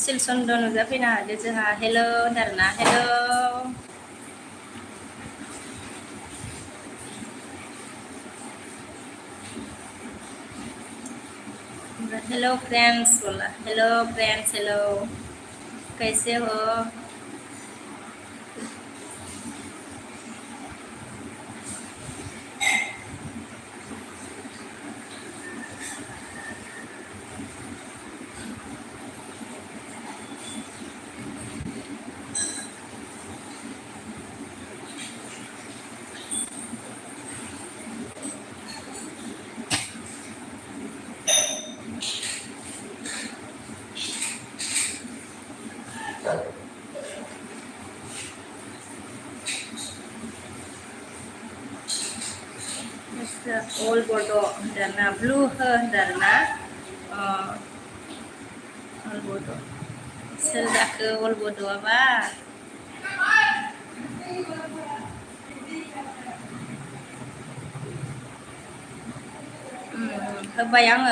सिलसोन्द नुजाफैनो हादो जोंहा हेल' होनथारोना हेल'। Hello friends बोला hello friends hello कैसे हो। All Bodo darna blue darna all Bodo selda ke all Bodo apa kebayang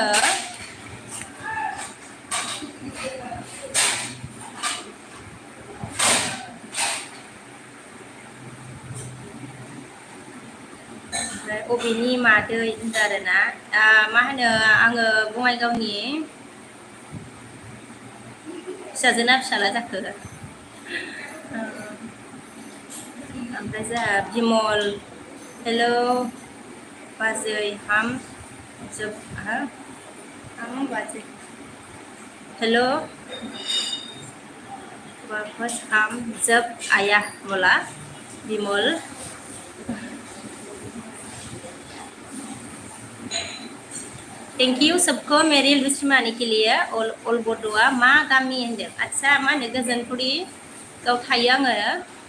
अबेनि मादै होनदों आरोना मा होनो आङो बङाइगावनि फिसाजोना फिसाला जाखो ओमफ्राय जोंहा बिमल हेलौ बाजै हाम जोब हाम बाजै हेलौ वापस हम जब आया बोला बिमल। थैंक यू सबको मेरी लुचिमानी के लिए ऑल बड'आ मा गामि होनदों आदसा मा होनो गोजोनपुरि गाव थायो आङो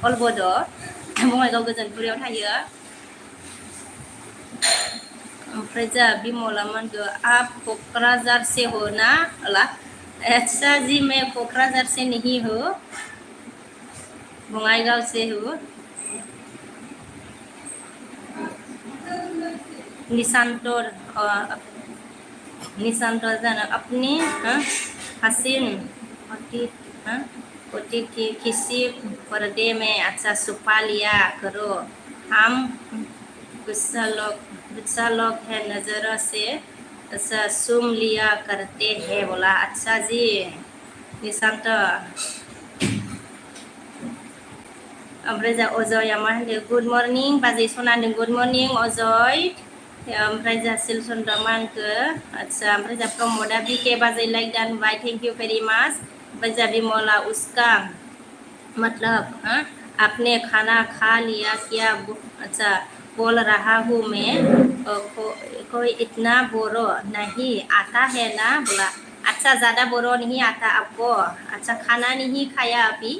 ऑल बड' बङाइगाव गोजोनपुरियाव थायो। ओमफ्राय जोंहा बिमला मा होनदों आप क'क्राझार से हो ना अला अच्छा जी मैं क'क्राझार से नहीं हूँ बङाइगाव से हूँ। निशांतर जाना अपनी हसीन अतिथि किसी पर्दे में अच्छा छुपा लिया करो हम गुस्सा लोग है नजर से अच्छा सुम लिया करते हैं बोला अच्छा जी निशांत। ओमफ्राय जा अजया मा होनदों गुड मर्निं बाजै सना होनदों गुड मर्निं अजय। ओमफ्राय जा सिलचन्द्र मा होनखो आदसा ओमफ्राय जा प्रमदा बिके बाजै लाइक दानबाय थेंक यू वेरी माच। ओमफ्राय जा बिमला उसका मतलब आपने खाना खा लिया क्या अच्छा बोल रहा हूँ मैं कोई इतना बोरो नहीं आता है ना बोला अच्छा ज़्यादा बोरो नहीं आता आपको अच्छा खाना नहीं खाया अभी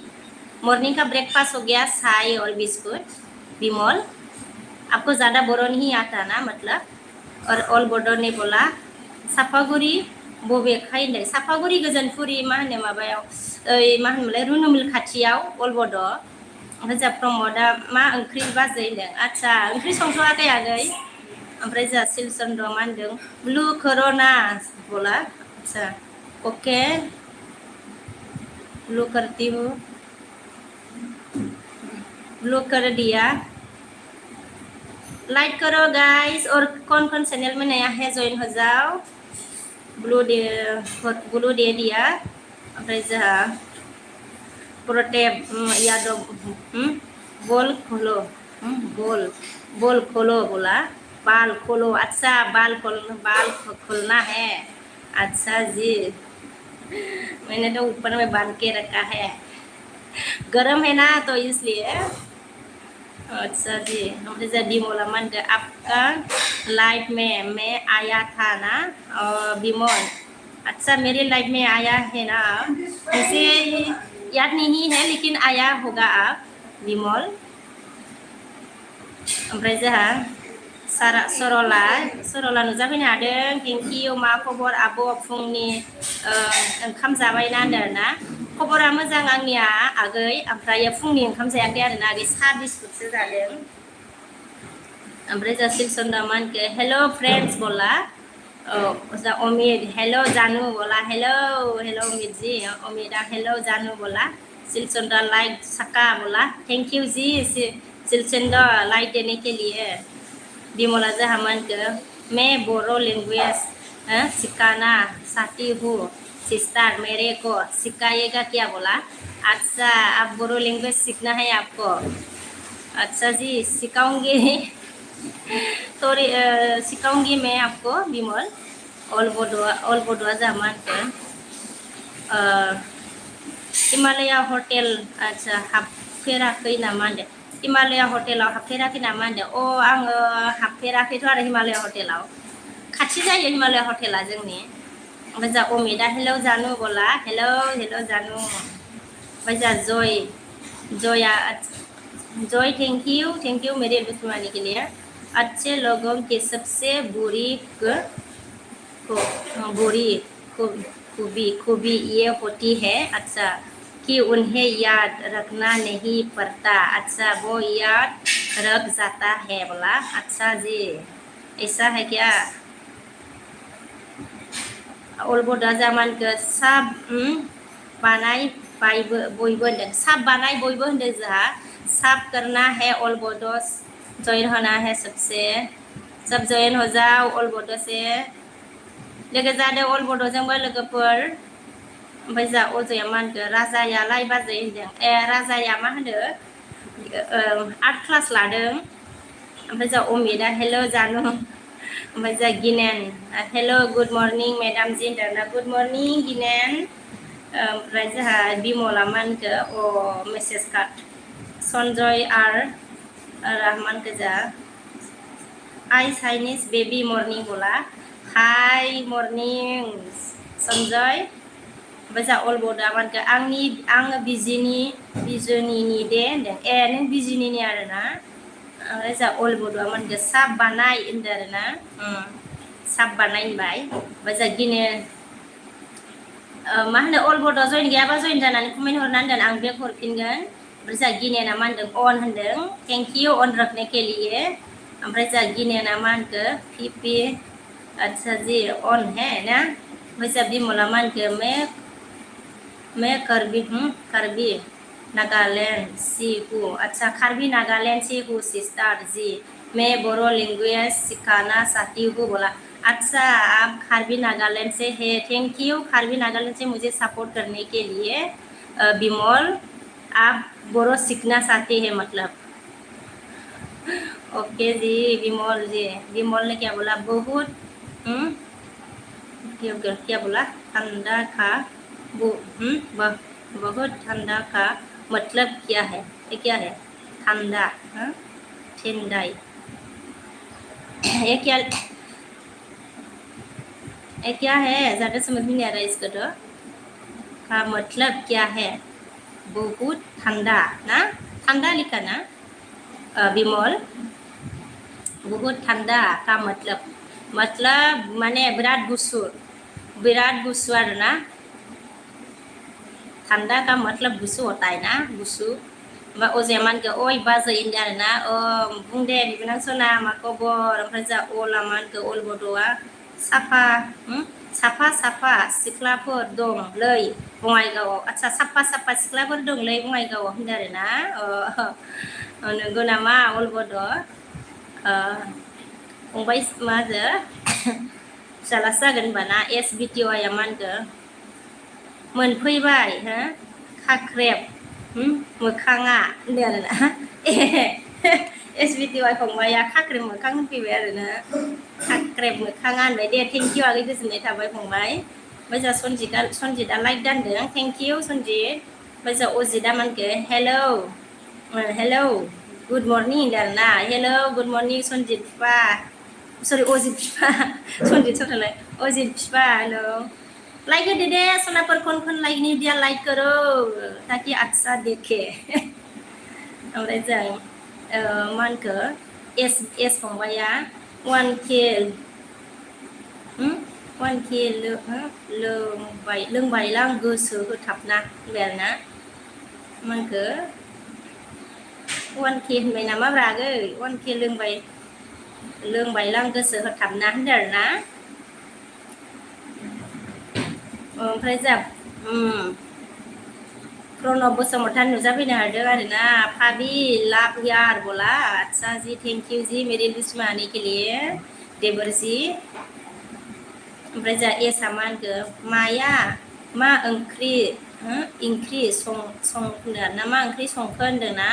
मॉर्निंग का ब्रेकफास्ट हो गया चाय और बिस्कुट बिमल आपको ज़्यादा बोरो नहीं आता ना मतलब। और ऑल बोडो ने बोला सापागुरि बबेखाय होनदों सापागुरि गोजोनपुरि मा होनो माबायाव मा होनोमोनलाय रुनुमिल खाथियाव ऑल बड'। ओमफ्राय जोंहा प्रमदा मा ओंख्रि बाजै होनदों आदसा ओंख्रि संथ'वाखै आगै। ओमफ्राय जोंहा सिलचन्द्र मा होनदों ब्लु कर'ना बोला आदसा ओके ब्लू करती हूँ ब्लू कर दिया लाइक करो गाइस और कौन कौन चैनल में नया है ज्वाइन हो जाओ ब्लू दे दिया। ओमफ्राय जोंहा प्रोटेब यादव बोल खोलो बोल खोलो बोला बाल खोलो अच्छा बाल खोलना है अच्छा जी मैंने तो ऊपर में बांध के रखा है गरम है ना तो इसलिए अच्छा जी। हमने जब बिमला मान आपका लाइफ में मैं आया था ना बिमल अच्छा मेरे लाइफ में आया है ना मुझे याद नहीं है लेकिन आया होगा आप बिमल। ओमफ्राय जोंहा सरला नुजाफैनो हादों थेंक इउ मा खबर आब' फुंनि ओंखाम जाबायना होनदों ना खबरा मोजां आंनिया आगै ओमफ्राय फुंनि ओंखाम जायाखै आरोना आगै साहा बिस्कुटसो जादों। ओमफ्राय जोंहा सिलचन्द्र मा होनखो हेल' फ्रेंड्स बोला ओजा अमित हेलो जानू बोला hello hello Amit ji Amita hello जानू बोला सिलचंदा लाइक सका बोला थैंक यू जी सिलचंदा लाइक देने के लिए बिमला जहामन के मैं बोरो लैंग्वेज सिखाना चाहती हूँ सिस्टर मेरे को सिखाइएगा क्या बोला अच्छा आप बोरो लैंग्वेज सीखना है आपको अच्छा जी सिखाऊंगी थोड़ी सिखाऊंगी मैं आपको बिमल ऑल बोडवा जामान के हिमालय हटेल अच्छा हाबफेराखै नामा होनदो हिमालय हटेलाव हाबफेराखै नामा होनदो आङो हाबफेराखैथ' आरो हिमालय हटेलाव खाथि जायो हिमालय हटेला जोंनि ओमफ्राय जा अमिता हेलौ जानु बोला हेलौ हेलौ जानु ओमफ्राय जा जया जय थैंक यू मेरे दुश्मनी के लिए अच्छे लोगों के सबसे बुरी खूबी ये होती है अच्छा कि उन्हें याद रखना नहीं पड़ता अच्छा वो याद रख जाता है बोला अच्छा जी ऐसा है क्या अलबदा जामान के साब बानाय बयबो होनदों साब बानाय बयबो होनदों जोंहा साब करना है अलबदस जयन होना है सबसे सब जयन हो जाओ अलबद से लोगो जादों अलबदजोंबो लोगोफोर ओमफ्राय जा अजया मा होनखो राजायालाय बाजै होनदों राजाया मा होनो आर्ट क्लास लादों ओमफ्राय जा अमिता हेलो जानु ओमफ्राय जा गिनेन हेलो गुड मर्निं मेडाम जी होनदों गुड मर्निं गिनेन ओमफ्राय जोंहा बिमला मा होनखो मेसेज कार्ड सन्जय आर रहमान गोजा हाय चाइनिज बेबी मर्निं बोला हाय मर्निं सन्जय ओमफ्राय जा अलबदा मानखो आङो बिजिनिनि दे होनदों नों बिजिनिनि आरोना ओमफ्राय जा अलबदा मानखो साब बानाय होनदों आरोना साब बानाय होनबाय ओमफ्राय जा गिने मा होनो अलबदा जयन गैयाबा जयन जानानै कमेन्ट हरना होनगोन आं बेक हरफिनगोन ओमफ्राय जा गिनेना मा होनदों अन होनदों थेंक इउ अन रखने के लिए ओमफ्राय जा गिनेना मा होनखो पि अच्छा जी अन है ना ओमफ्राय जा बिमला मा होनखो मैं कार्बी नागालैंड से हूँ अच्छा कार्बी नागालैंड से हूँ सिस्टर जी मैं बोरो लैंग्वेज सिखाना चाहती हूँ बोला अच्छा आप कार्बी नागालैंड से है थैंक यू कार्बी नागालैंड से मुझे सपोर्ट करने के लिए बिमल आप बोरो सीखना चाहते हैं मतलब ओके जी विमल ने क्या बोला बहुत क्या बोला ठंडा का बहुत ठंडा का मतलब क्या है ये क्या है ठंडा ठंडाई ये क्या है ज़्यादा समझ में नहीं आ रहा है इसका तो का मतलब क्या है बहुत ठंडा ना ठंडा लिखा ना बिमल बहुत ठंडा का मतलब माने बिराद गुसु आरोना ठंडा का मतलब गुसु होता है ना गुसु अजया मान के ओइ बाजै होनदों आरोना बुंदे बिबोनां सना मा खबर ओमफ्राय जा अला मा होनखो अलबदआ साफा सिख्लाफोर दंलै बङाइगावआव आच्छा साफा सिख्लाफोर दंलै बङाइगावआव होनदों आरोना नंगौ नामा अलबद फंबाय माजो फिसालासो जागोन होनबाना SBTY मा होनखो मोनफैबाय खाख्रेब मोखाङा होनदों आरोना SBTY फंबाया खाख्रेब मोखां होनफैबाय आरोना खाख्रेब मोखाङा होनबाय दे थेंक इउ आगै गोजोननाय थाबाय फंबाय ओमफ्राय जा सनजितआ लाइक दानदों थेंक इउ सनजित ओमफ्राय जा अजितआ मानखो हेलौ गुड मर्निं होनदों आरोना हेलौ गुड मर्निं सनजित बिफा सरि अजित बिफा सनजित सोरनालाय अजित बिफा हेलौ लाइक होदो दे सनाफोर कौन लाइक नहीं दिया लाइक करो ताकि अच्छा देखे ओमफ्राय जों मा होनखो एस फंबाया 1K लोंबायलां गोसो होथाबना होनबाय आरोना मा होनखो 1K होनबाय नामा ब्रागै 1K लोंबायलां गोसो होथाबना होनदों आरोना ओमफ्राय जा प्रणब बसुमतारी नुजाफैनो हादों आरोना भाभी लाभ यार बोला अच्छा जी थैंक यू जी मेरे दुश्मनी के लिए देवर जी ओमफ्राय जा एसा मा होनखो माया मा ओंख्रि इंख्रि संनो ना मा ओंख्रि संखो होनदों ना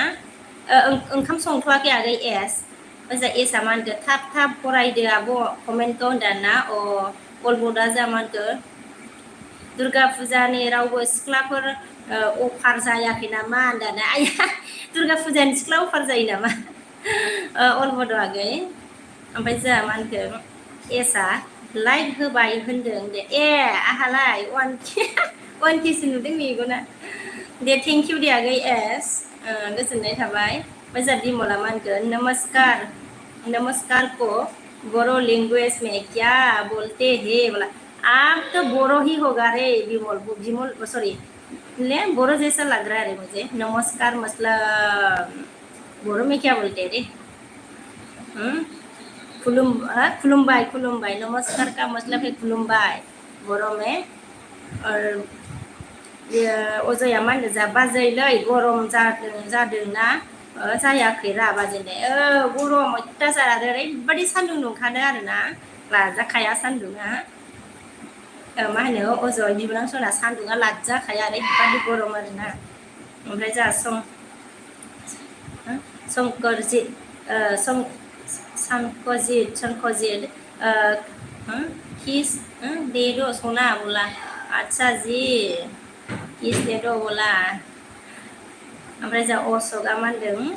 ओंखाम संथ'वाखै आगै एस ओमफ्राय जा एसा मा होनखो थाब थाब फरायदो आब' कमेन्टखौ होनदों ना अलबदा जा मा होनखो दुर्गा फुजानि रावबो सिख्लाफोर अफार जायाखै नामा होनदाना आया दुर्गा फुजानि सिख्ला अफार जायो नामा अलबद' आगै ओमफ्राय जोंहा मा होनखो एसआ लाइक होबाय होनदों दे ए आहालाय 1K सो नुदों मेगना दे थेंक इउ दे आगै एस गोजोननाय थाबाय ओमफ्राय जोंहा बिमला मा होनखो नमस्कार को बोरो लैंग्वेज में क्या बोलते हैं बोला आप तो बोरो ही होगा रे विमल सॉरी ले बोरो जैसा लग रहा है रे मुझे नमस्कार मतलब बोरो में क्या बोलते हैं रे खुलुमबाय नमस्कार का मतलब है खुलुमबाय बोरो में और अजया मा होनो जा बाजैलै गरम जादोंना जायाखै रा बाजैनो गरम अयथासार आरो ओरैबायदि सान्दुं दुंखादों आरोना लाजाखाया सान्दुङा मा होनो अजय बिबोनां सना सान्दुङा लाजाखाया ओरैबायदि गरम आरोना ओमफ्राय जोंहा संकरजित किस दे दो सोना बोला अच्छा जी किस दे दो बोला ओमफ्राय जोंहा अशोकआ मा होनदों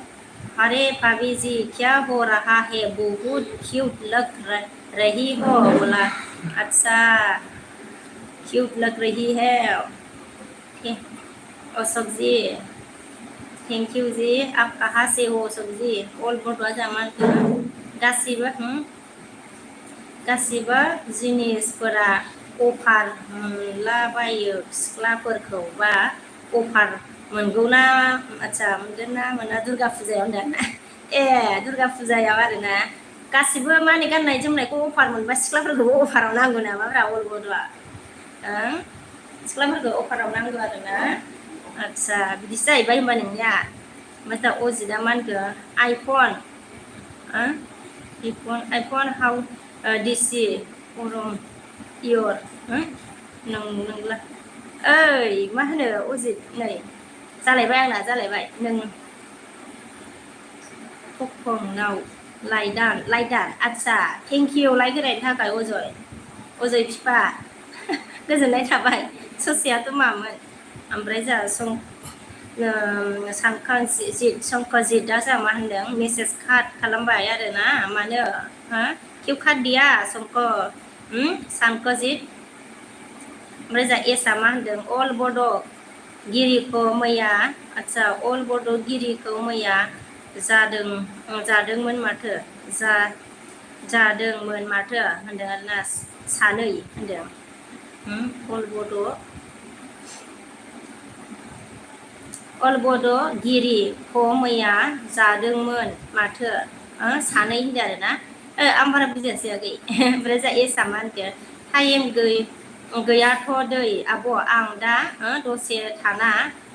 अरे भाभी जी क्या हो रहा है बहुत क्यूट लग रही हो बोला अच्छा क्यूट लग रही है अशोक जी थैंक यू जी आप कहाँ से हो अशोक जी अल बड'आ जोंहा मा होनखो गासिबो जिनिसफोरा अफार मोनलाबायो सिख्लाफोरखौ बा अफार मोनगौना आच्छा मोनगोन ना मोना दुर्गा फुजायाव होनदों ए दुर्गा फुजायाव आरोना गासिबो माने गाननाय जोमनायखौ अफार मोनबा सिख्लाफोरखौबो अफाराव नांगौ नामाब्रा अलबद'आ सिख्लाफोरखौ अफाराव नांगौ आरोना आच्छा बिदिसो जाहैबाय होनबा नोंनिया ओमफ्राय दा अजितआ मा होनखो आइफन हाउ डिसि गरम इयर नोंला ओइ मा होनो अजित नै जालायबाय आंना जालायबाय नों फखनाव लाइदान आच्छा थेंक इउ लाइक होनायनि थाखाय अजय बिफा गोजोननाय थाबाय ससेयाथ' मामोन ओमफ्राय जोंहा संकजितआ जोंहा मा होनदों मेसेज खालामबाय आरोना मानो क्यों काट दिया संकजित ओमफ्राय जोंहा एसआ मा होनदों अल बड' गिरिखौ मैया आच्छा अल बड' गिरिखौ मैया जादोंमोन माथो जादोंमोन माथो होनदों आरोना सानै होनदों अल बड' गिरिखौ मैया जादोंमोन माथो सानै होनदों आरोना आं बारा बुजियासै आगै ओमफ्राय जा एसआ मा होनखो टाइम गैयाथ' दै आब' आं दा दसे थाना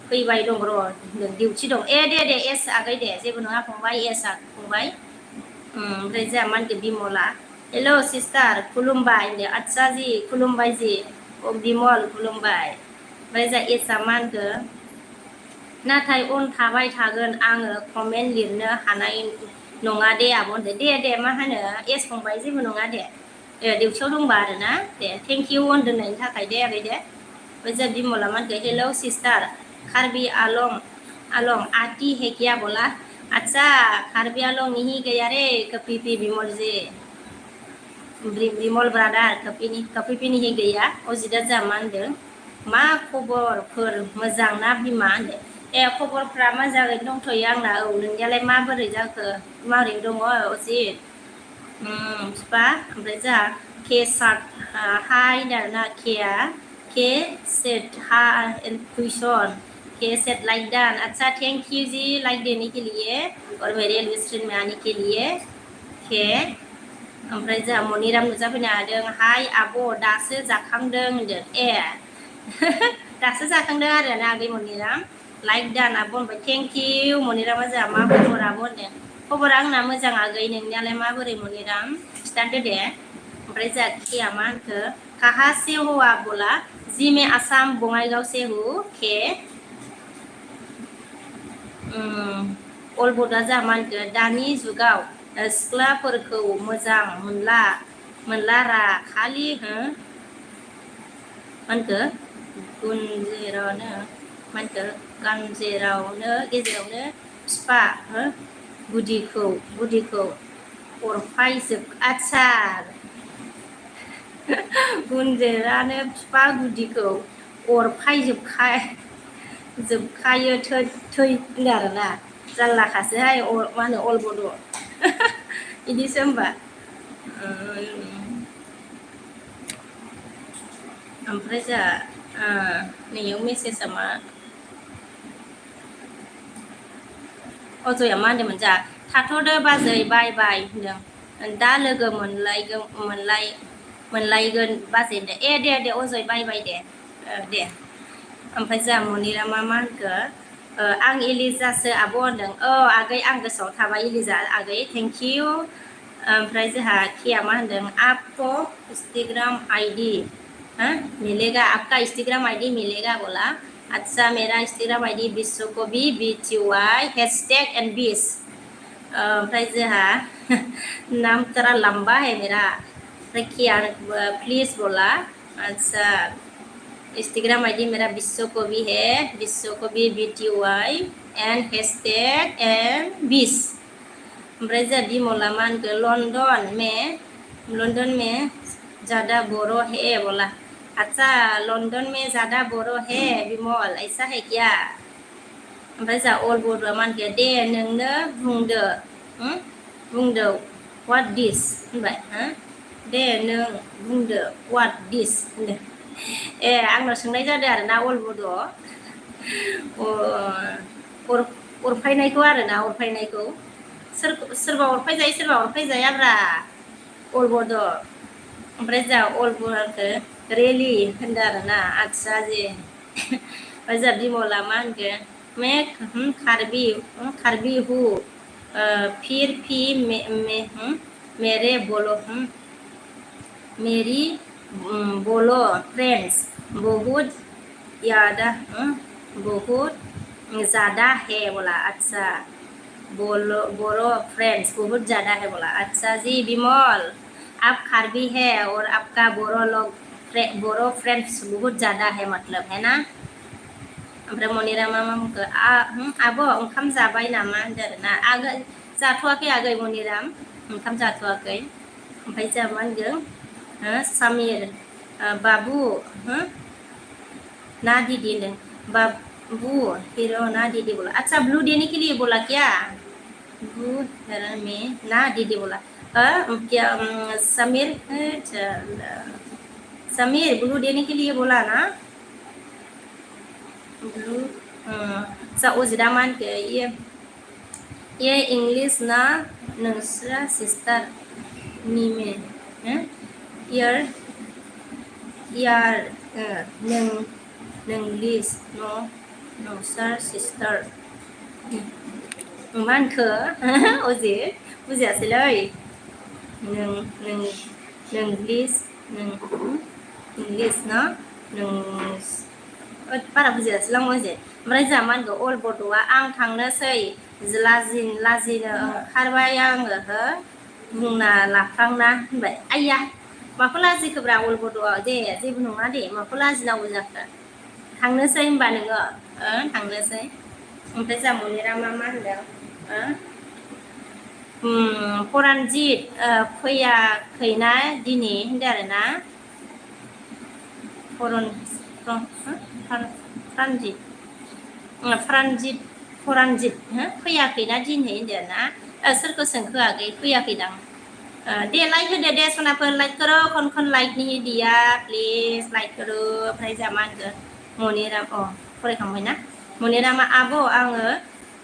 फैबाय दं र' डिउटि दं दे एस आगै दे जेबो नङा फंबाय एसआ फंबाय ओमफ्राय जोंहा मा होनखो बिमला हेल' सिस्टार खुलुमबाय होनदो आच्छा जी खुलुमबाय जी बिमल खुलुमबाय ओमफ्राय जोंहा एसआ मा होनखो नाथाय उन थाबाय थागोन आङो कमेन्ट लिरनो हानाय नङा दे आब' होनदो दे मा होनो एस फंबाय जेबो नङा दे डिउटियाव दंबा आरोना दे थेंक इउ होनदोंनायनि थाखाय दे आगै दे ओमफ्राय जोंहा बिमला मा होनखो हेल' सिस्टार कार्बि आलम आती है क्या बोला अच्छा कार्बि आलम नहीं गया रे कपीपी बिमल जी बिमल ब्रादार कपीपी नहीं गया अजितआ जोंहा मा होनदों मा खबरफोर मोजां ना बिमा होनदों खबरफ्रा मोजाङै दंथ'यो आंना नोंनियालाय माबोरै जाखो माबोरै दङ अजित बिफा ओमफ्राय जोंहा के सार्ट हाय होनदों के सेट हा क्वेश्चन के सेट लाइक डान अच्छा थैंक यू जी लाइक देने के लिए और मेरे रेलवे स्टेशन में आने के लिए के ओमफ्राय जोंहा मनिराम नुजाफैनो हादों हाय आब' दासो जाखांदों होनदों दासो जाखांदों आरो ना आगै मनिराम लाइक दान आब' होनबाय थेंक इउ मनिरामा जोंहा मा खबर आब' होनदों खबरा आंना मोजां आगै नोंनियालाय माबोरै मनिराम खिथादो दे ओमफ्राय जोंहा खेया मा होनखो काहा से हो आप बोला जी मैं आसाम बङाइगाव से हूँ खे अलबदा जा मा होनखो दानि जुगाव सिख्लाफोरखौ मोजां मोनला रा खालि मा होनखो गुनजेरावनो मा होनखो गानजेरावनो गेजेरावनो फिफा गुदिखौ अरफायजोब आदसा गुनजेरानो फिफा गुदिखौ जोबखायो थै होनो आरोना जारलाखासोहाय मा होनो अलबद' बिदिसो होमबा ओमफ्राय जोंहा नैयाव मेसेजआ मा अजया मा होनदोंमोन जोंहा थाथ'दो बाजै बाय बाय होनदों दा लोगो मोनलायगोन बाजै होनदों दे अजय बाय बाय दे दे ओमफ्राय जोंहा मनिरा मा होनखो आं इलिजासो आब' होनदों आगै आं गोसोआव थाबाय इलिजा आगै थेंक इउ ओमफ्राय जोंहा किया मा होनदों आपको इंस्टाग्राम आईडी मिलेगा आपका इंस्टाग्राम आईडी मिलेगा बोला अच्छा मेरा Instagram ID Vishwakavi BTY hashtag and बीस ओमफ्राय जोंहा नाम तरा लंबा है मेरा ओमफ्राय किया प्लीज बोला अच्छा इंस्टाग्राम आईडी मेरा विश्वकवि है विश्वकवि BTY एंड हैशटैग एंड बीस ओमफ्राय जोंहा बिमला मा होनखो लंदन में ज़्यादा बोरो है बोला अच्छा लंदन में ज़्यादा बोरो है बिमल ऐसा है क्या ओमफ्राय जोंहा अलबद'आ मा होनखो दे नोंनो बुंदो व्हाट दिस होनबाय दे नों बुंदो व्हाट दिस होनदों आंनाव सोंनाय जादों आरो ना अलबद' अरफायनायखौ आरो ना अरफायनायखौ सोरबा अरफायजायो सोरबा अरफायजायाब्रा अलबद' ओमफ्राय जोंहा अलबद'खौ रेलि होनदों आरो ना आदसा जे ओमफ्राय जोंहा बिमला मा होनखो मैं खारबी हूँ फिर भी मेरे मेरी बोलो फ्रेंड्स बहुत ज़्यादा है बोला अच्छा बोरो फ्रेंड्स बहुत ज़्यादा है बोला अच्छा जी बिमल आप खारबी है और आपका बोरो फ्रेंड्स बहुत ज़्यादा है मतलब है ना ओमफ्राय मनिरा मा होनखो आब' ओंखाम जाबाय नामा होनदों आरो ना आगै जाथ'वाखै आगै मनिराम ओंखाम जाथ'वाखै ओमफ्राय जोंहा मा होनदों समीर बाबू ना दीदी होनदों बाबू हीरो ना दीदी बोला अच्छा ब्लू देने के लिए बोला क्या ब्लू में ना दीदी बोला क्या समीर ब्लू देने के लिए बोला ना ब्लू उजरा मान के ये इंग्लिश ना नोंस्रा सिस्टार नीमे यार नोंलिस नोंस्रा सिस्टार मा होनखो अजे बुजियासैलै इंग्लिश ना बारा बुजियासैलां अजे ओमफ्राय जोंहा मा होनखो अलबद'आ आं थांनोसै लाजिनो ओंखारबाय आङो बुंना लाफ्लांना होनबाय आइया माखौ लाजिखोब्रा अलबद'आ दे जेबो नङा दे माखौ लाजिनांगौ जाखो थांनोसै होनबा नोङो थांनोसै ओमफ्राय जोंहा मनिरा मा होनदों फरानजित फैयाखैना दिनै होनदों आरो ना फरानजित फैयाखैना दिनै होनदों ना सोरखौ सोंखो आगै फैयाखैदां दे लाइक होदो दे सनाफोर लाइक करो खन लाइक नहीं दिया प्लिज लाइक करो ओमफ्राय जोंहा मा होनखो मनिराम फरायखांबाय ना मनिरामा आब' आङो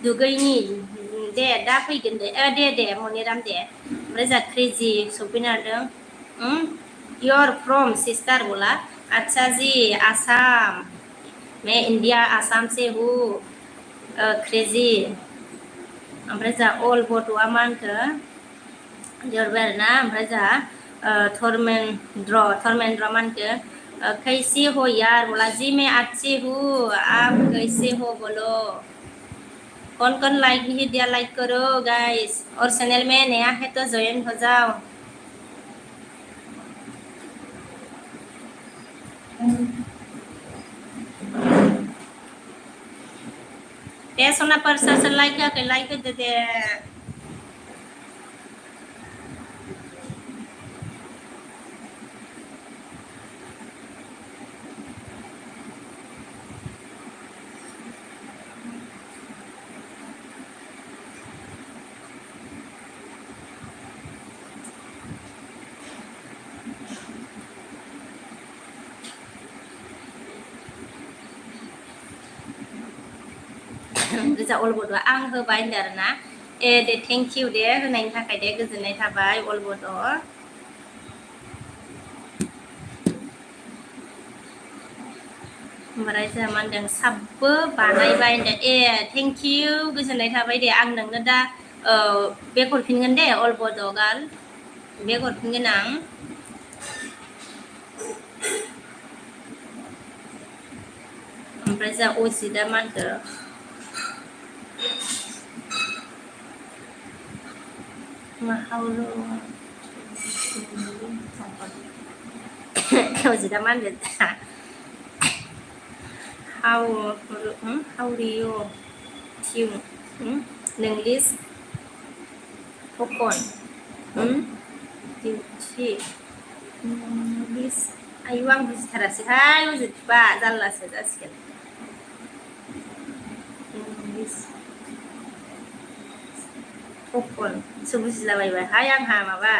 दुगैनि दे दा फैगोन दे मनिराम दे ओमफ्राय जोंहा क्रेजि सफैनो हादों योर फ्रम सिस्टार बोला अच्छा जी आसाम मैं इंडिया आसाम से हूँ क्रेजी ओमफ्राय जा अल बड'आ मा होनखो लिरबाय आरोना ओमफ्राय जा धर्मेन्द्र मा होनखो कैसे हो यार बोला जी मैं अच्छी हूँ आप कैसे हो बोलो कौन कौन लाइक नहीं दिया लाइक करो गाइस और चैनल में नया है तो ज्वाइन हो जाओ दे सना पर सोर सोर लाइक होआखै लाइक होदो दे गोजा अल बड'आ आं होबाय होनदों आरोना दे थेंक इउ दे होनायनि थाखाय दे गोजोननाय थाबाय अल बड' ओमफ्राय जोंहा मा होनदों साबबो बानायबाय होनदों थेंक इउ गोजोननाय थाबाय दे आं नोंनो दा बेग हरफिनगोन दे अल बड' गार्ल बेग हरफिनगोन आं ओमफ्राय जोंहा अजितआ मा होनखो अजितआ मा होनदों how do you tune English Pokon Duty English आयु आं बुजिथारासैहाय अजित बिफा जारलासो जासिगोन English Pokon सो बुजिलाबायबाय हाय आंहा माबा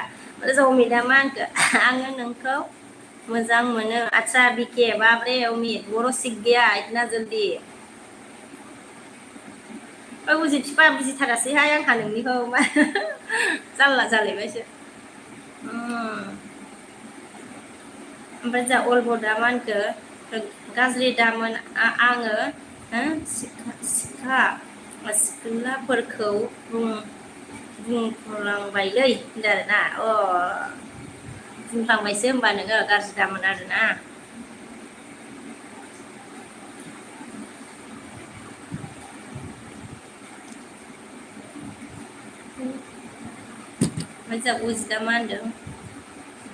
जमिदा मा होनखो आङो नोंखौ मोजां मोनो आच्छा बिके बाबरे अमित बर' सिख गया इतना जल्दी अजित बिफा बुजिथारासैहाय आंहा नोंनिखौ मा जारला जालायबायसो ओमफ्राय जा अल बड'आ मा होनखो गाज्रि दामोन आङो सिख्लाफोरखौ बुंफ्लांबायलै होनदों आरोना बुंफ्लांबायसो होनबा नोङो गाज्रि दामोन आरोना ओमफ्राय जा अजितआ मा होनदों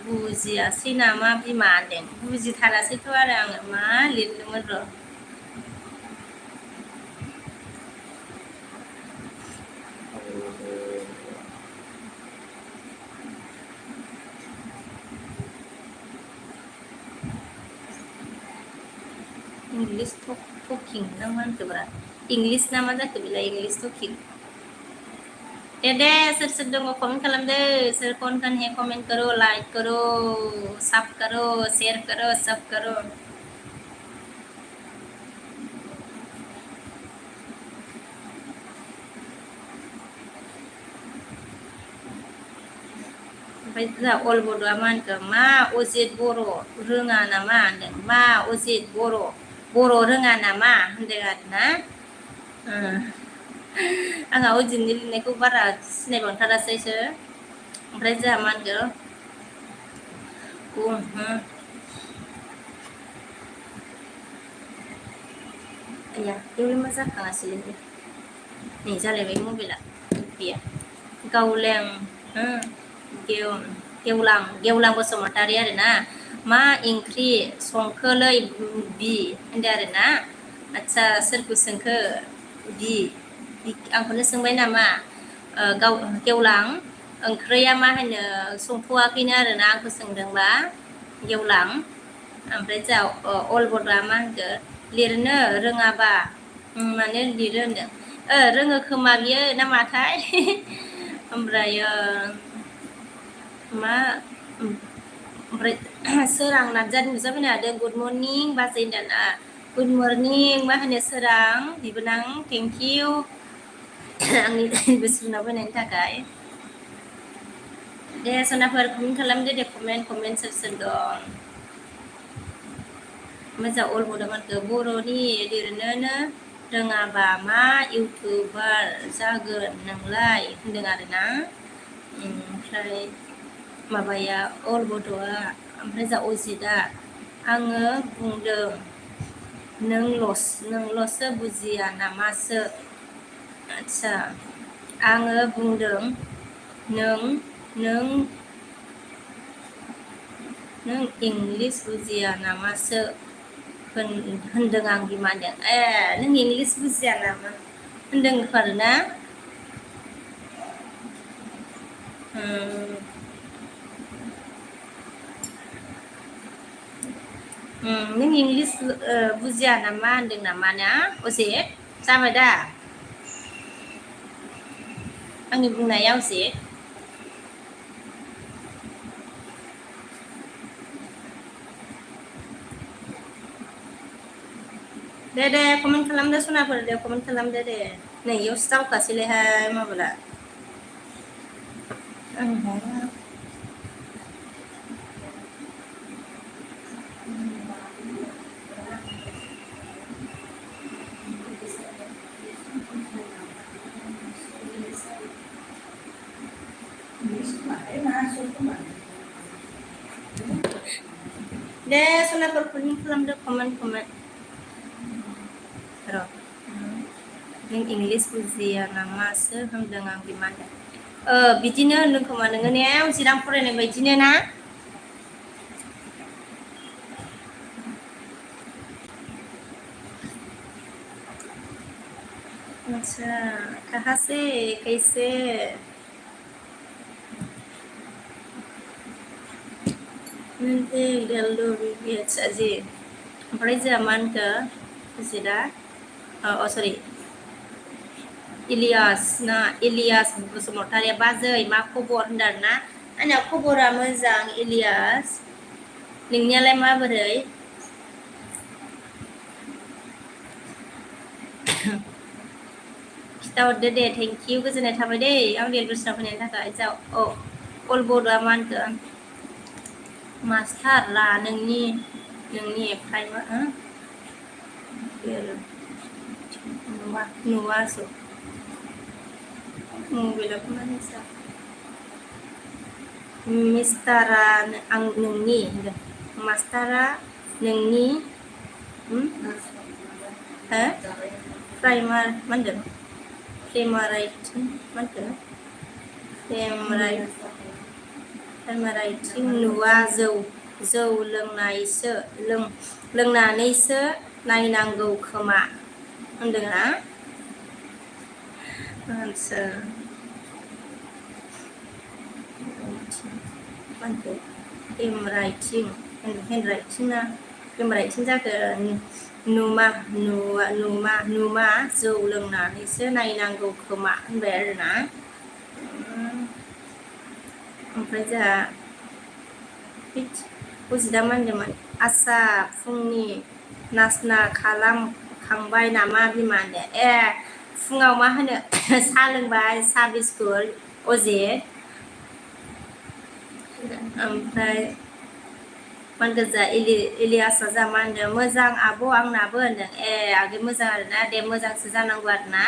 बुजियासै नामा बिमा होनदों बुजिथारासैथ' आरो आङो मा लिरदोंमोन र' इंग्लिश टकिं ना मा होनखोब्रा इंग्लिश ना मा जाखो बेलाय इंग्लिश टकिं दे सोर सोर दङ कमेन्ट खालामदो सोर कौन कौन है कमेंट करो लाइक करो सब करो शेयर करो सब करो ओमफ्राय जोंहा अल बड'आ मा होनखो मा अजित बर' रोङा नामा होनदों मा अजित बर' रोङा नामा होनदों आरोना आंहा अजितनि लिरनायखौ बारा सिनायबांथारासैसो ओमफ्राय जोंहा मा होनखो आया बेयावलाय मा जाखाङासैलै नै जालायबाय मबाइला गैया गावलें गेवलां बसुमतारी आरोना मा ओंख्रि संखोलै बि होनदों आरोना आच्छा सोरखौ सोंखो बि आंखौनो सोंबाय नामा गेवलां ओंख्रिया मा होनो संथ'वाखैनो आरोना आंखौ सोंदोंबा गेवलां ओमफ्राय जोंहा अल बड'आ मा होनखो लिरनो रोङाबा माने लिरो होनदों रोङो खोमा बियो ना माथाय ओमफ्रायो मा ओमफ्राय सोरां नार्जारि नुजाफैनो हादों गुड मर्निं बाजै होनदाना गुड मर्निं मा होनो सोरां बिबोनां थेंक इउ आंनि गोसो होना फैनायनि थाखाय दे सनाफोर कमेन्ट खालामदो दे कमेन्ट सोर सोर दं मोजां अल बड'मानखौ बर'नि लिरनोनो रोङाबा मा इउटुबार जागोन नोंलाय होनदों आरोना। ओमफ्राय माबाया अल बड'आ ओमफ्राय जा अजितआ आङो बुंदों नोंल'सो बुजिया नामासो। आदसा आङो बुंदों नों इंलिस बुजिया नामासो होनदों आं बिमाजों। नों इंलिस बुजिया नामा होनदों आरोना। नों इंलिस बुजिया नामा होनदों नामा ना अजित जाबाय दा आंनि बुंनाया अजित? दे कमेन्ट खालामदो सनाफोर, दे कमेन्ट खालामदो दे। नै इयावसो दावखासैलायहाय माबाला दे सनाफोर कमेन्ट खालामदो, कमेन्ट र' नों इंलिस बुजिया नामासो होनदों आं बिमानो। बिदिनो होनदों खोमा नोङो ने अजित, आं फरायनाय बायदिनो ना? अच्छा कहाँ से कैसे अच्छा जी। ओमफ्राय जोंहा मा होनखो अजितआ सरि इलियास बसुमतारिया बाजै मा खबर होनदों ना? आंना खबरा मोजां इलियास, नोंनियालाय माबोरै? खिथाहरदो दे, थेंकिउ गोजोननाय थाबाय दे आं बेलबुसनाव फैनायनि थाखाय। अल बड'आ मा होनखो मास्टार ला नोंनि प्राइमार नुवासो मबाइलाव नायनोसै मिस्टारा आं नोंनि मास्टारा नोंनि प्राइमार मा होनदों फ्रेमाराइटिं मा होनखो फ्रेमाराइटिं नुवा जौ लोंनानैसो नायनांगौ खोमा होनदों ना? आदसा हेन्डराइटिं जाखो नुमा जौ लोंनानैसो नायनांगौ खोमा होनबाय आरोना। ओमफ्राय जोंहा अजितआ मा होनदोंमोन? आसा फुंनि नास्ता खालामखांबाय नामा बिमा होनदों। फुङाव मा होनो साहा लोंबाय, साहा बिस्कुट अजित। ओमफ्राय मा होनदों जा इलियासआ जा मा होनदों मोजां आब' आंनाबो होनदों। आगै मोजां आरोना, दे मोजांसो जानांगौ आरोना।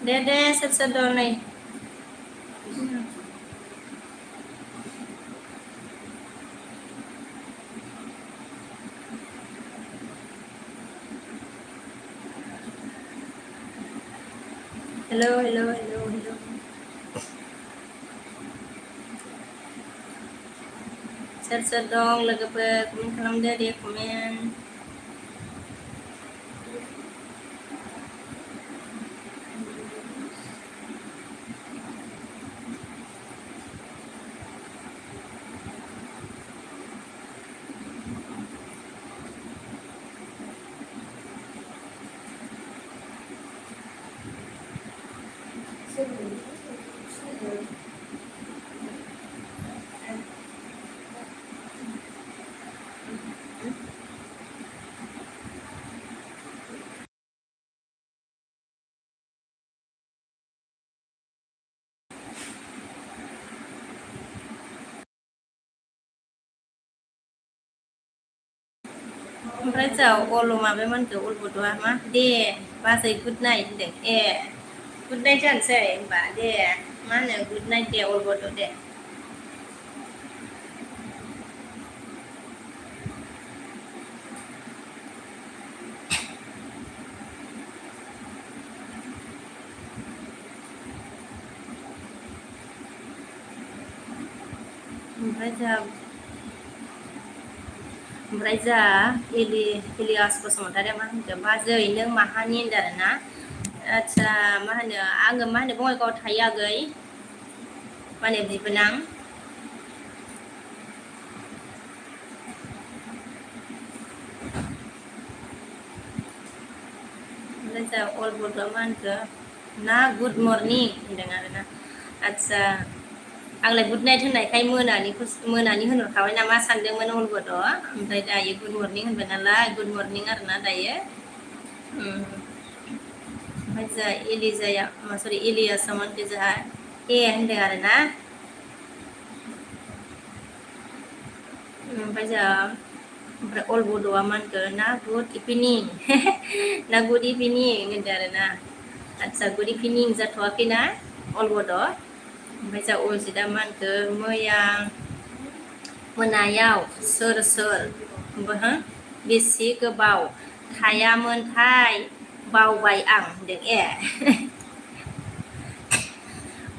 दे सोर दं नै? हेलौ सोर दं लोगोफोर कमेन्ट खालामदो दे, कमेन्ट। ओमफ्राय जा अल माबा मानखौ अल बद'आ मा दे बाजै गुड नाइट होनदों ए गुड नाइट जानोसै होनबा दे मा होनो गुड नाइट दे अल बद' दे ओमफ्राय जा इलियास बसुमतारिया मा होनखो बाजै नों माहानि होनदों आरो ना आदसा मा होनो आङो मा होनो बङाइगावआव थायो आगै माने बिबोनां ओमफ्राय जा अल बड'आ मा होनखो ना गुड मर्निं होनदों आरो ना आदसा आंलाय गुड नाइट होननायखाय मोनानि होनहरखाबाय नामा सानदोंमोन अल बड' ओमफ्राय दायो गुड मर्निं होनबाय नालाय गुड मर्निं आरोना दायो ओमफ्राय जा इलिजाया सरि इलियासा मानखो जोंहा ए होनदों आरो ना ओमफ्राय जा ओमफ्राय अल बड'आ मा होनखो ना गुड इभिनिं ना गुड इभिनिं होनदों आरो ना आदसा गुड इभिनिं जाथ'वाखैना अल बड' ओमफ्राय जा अजितआ मा होनखो मैया मोनायाव सोर सोर बेसे गोबाव थायामोनथाय बावबाय आं होनदों ए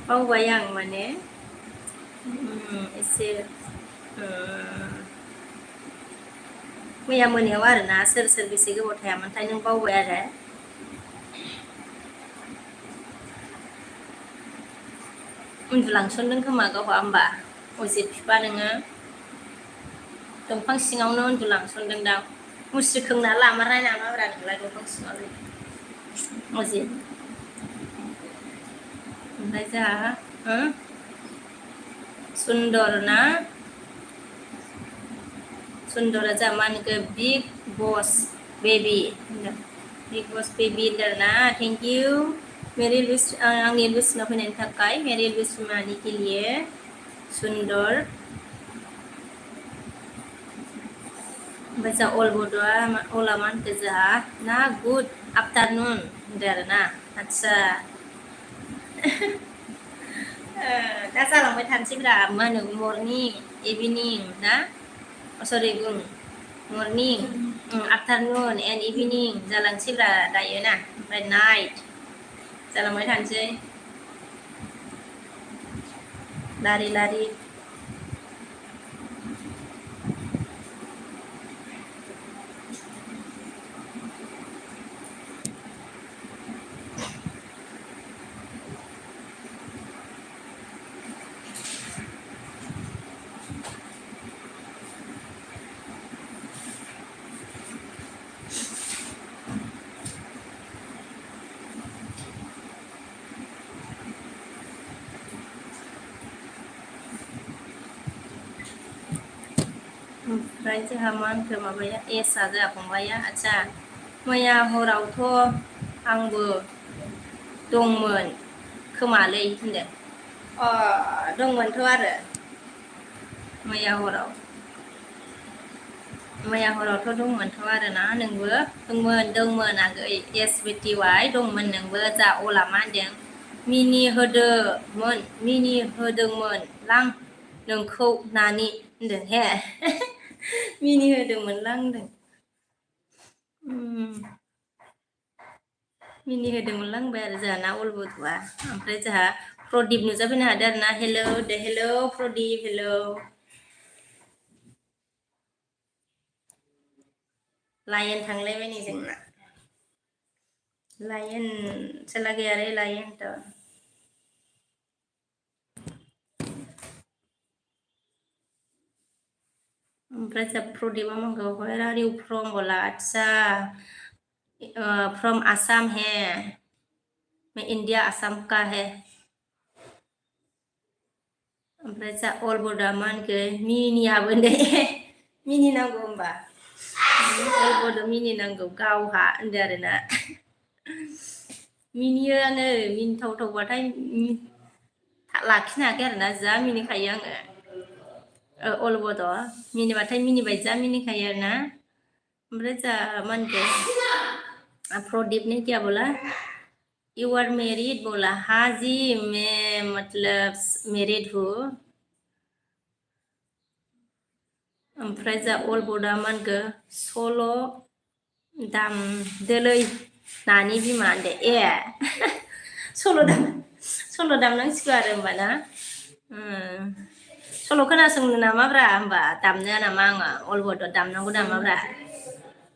बावबाय आं माने एसे मैया मोनायाव आरोना सोर सोर बेसे गोबाव थायामोनथाय नों बावबाय आरो उन्दुलांसनदों खोमा गावहा होमबा अजित बिफा नोङो दंफां सिङावनो उन्दुलांसनदों दां मुस्रि खोंना लामारनाय नामाब्रा नोंलाय दंफां सिङावनो अजित ओमफ्राय जोंहा सुन्दर ना सुन्दरा जा मा होनखो बिग बस बेबि बिग बस बेबि होनदों आरोना थेंक इउ मेरे आंनि लुसिनाव फैनायनि थाखाय मेरे लुसिमानि के लिए सुन्दर ओमफ्राय जा अल बड'आ अला मा होनखो जोंहा ना गुड आफ्टारनुन होनदों आरो ना आदसा दा जालांबाय थानोसैब्रा मा होनो मर्निं इभिनिं ना सरि बुं मर्निं आफ्टारनुन एन्ड इभिनिं जालांसैब्रा दायो ना ओमफ्राय नाइट जालांबाय थानोसै लारि लारि ओमफ्राय जोंहा मा होनखो माबाया एसआ जोंहा फंबाया आदसा मैया हरावथ' आंबो दंमोन खोमालै होनदों दंमोनथ' आरो मैया हरावथ' दंमोनथ' आरोना नोंबो दंमोन आगै एस बिटि वाइ दंमोन नोंबो जा अला मा होनदों मिनि होदोंमोन लां नोंखौ नानि होनदों हे मिनि होदोंमोनलां होनदों मिनि होदोंमोनलां होनबाय आरो जोंहा अल बड'आ ओमफ्राय जोंहा प्रदिप नुजाफैनो हादों आरो ना हेलौ दे हेलौ प्रदिप हेलौ लायन थांलायबाय नै जोंना लायन चला गया रे लायन तो ओमफ्राय जा प्रदिपा मंगौ वेर आर यू फ्रम बोला अच्छा फ्रॉम आसाम है मैं इंडिया आसाम का है ओमफ्राय जा अल बड'आ मा होनखो मिनियाबो दे मिनिनांगौ होमबा अल बड' मिनिनांगौ गावहा होनदो आरोना मिनियो आङो मिनिथावथावबाथाय लाखिनो हायाखै आरोना जा मिनिखायो आङो अल बड' मिनिबाथाय मिनिबाय जा मिनिखायो आरोना ओमफ्राय जा मा होनखो प्रदीप ने क्या बोला यू आर मैरिड बोला हाँ जी मैं मतलब मैरिड हूँ ओमफ्राय जा अल बडा मा होनखो सल' दामदोलै नानि बिमा होनदो ए सल' दामनांसिगौ आरो होमबा ना सल' खोनासंनो नामाब्रा होमबा दामनो नामा आङो अल बड' दामनांगौ नामाब्रा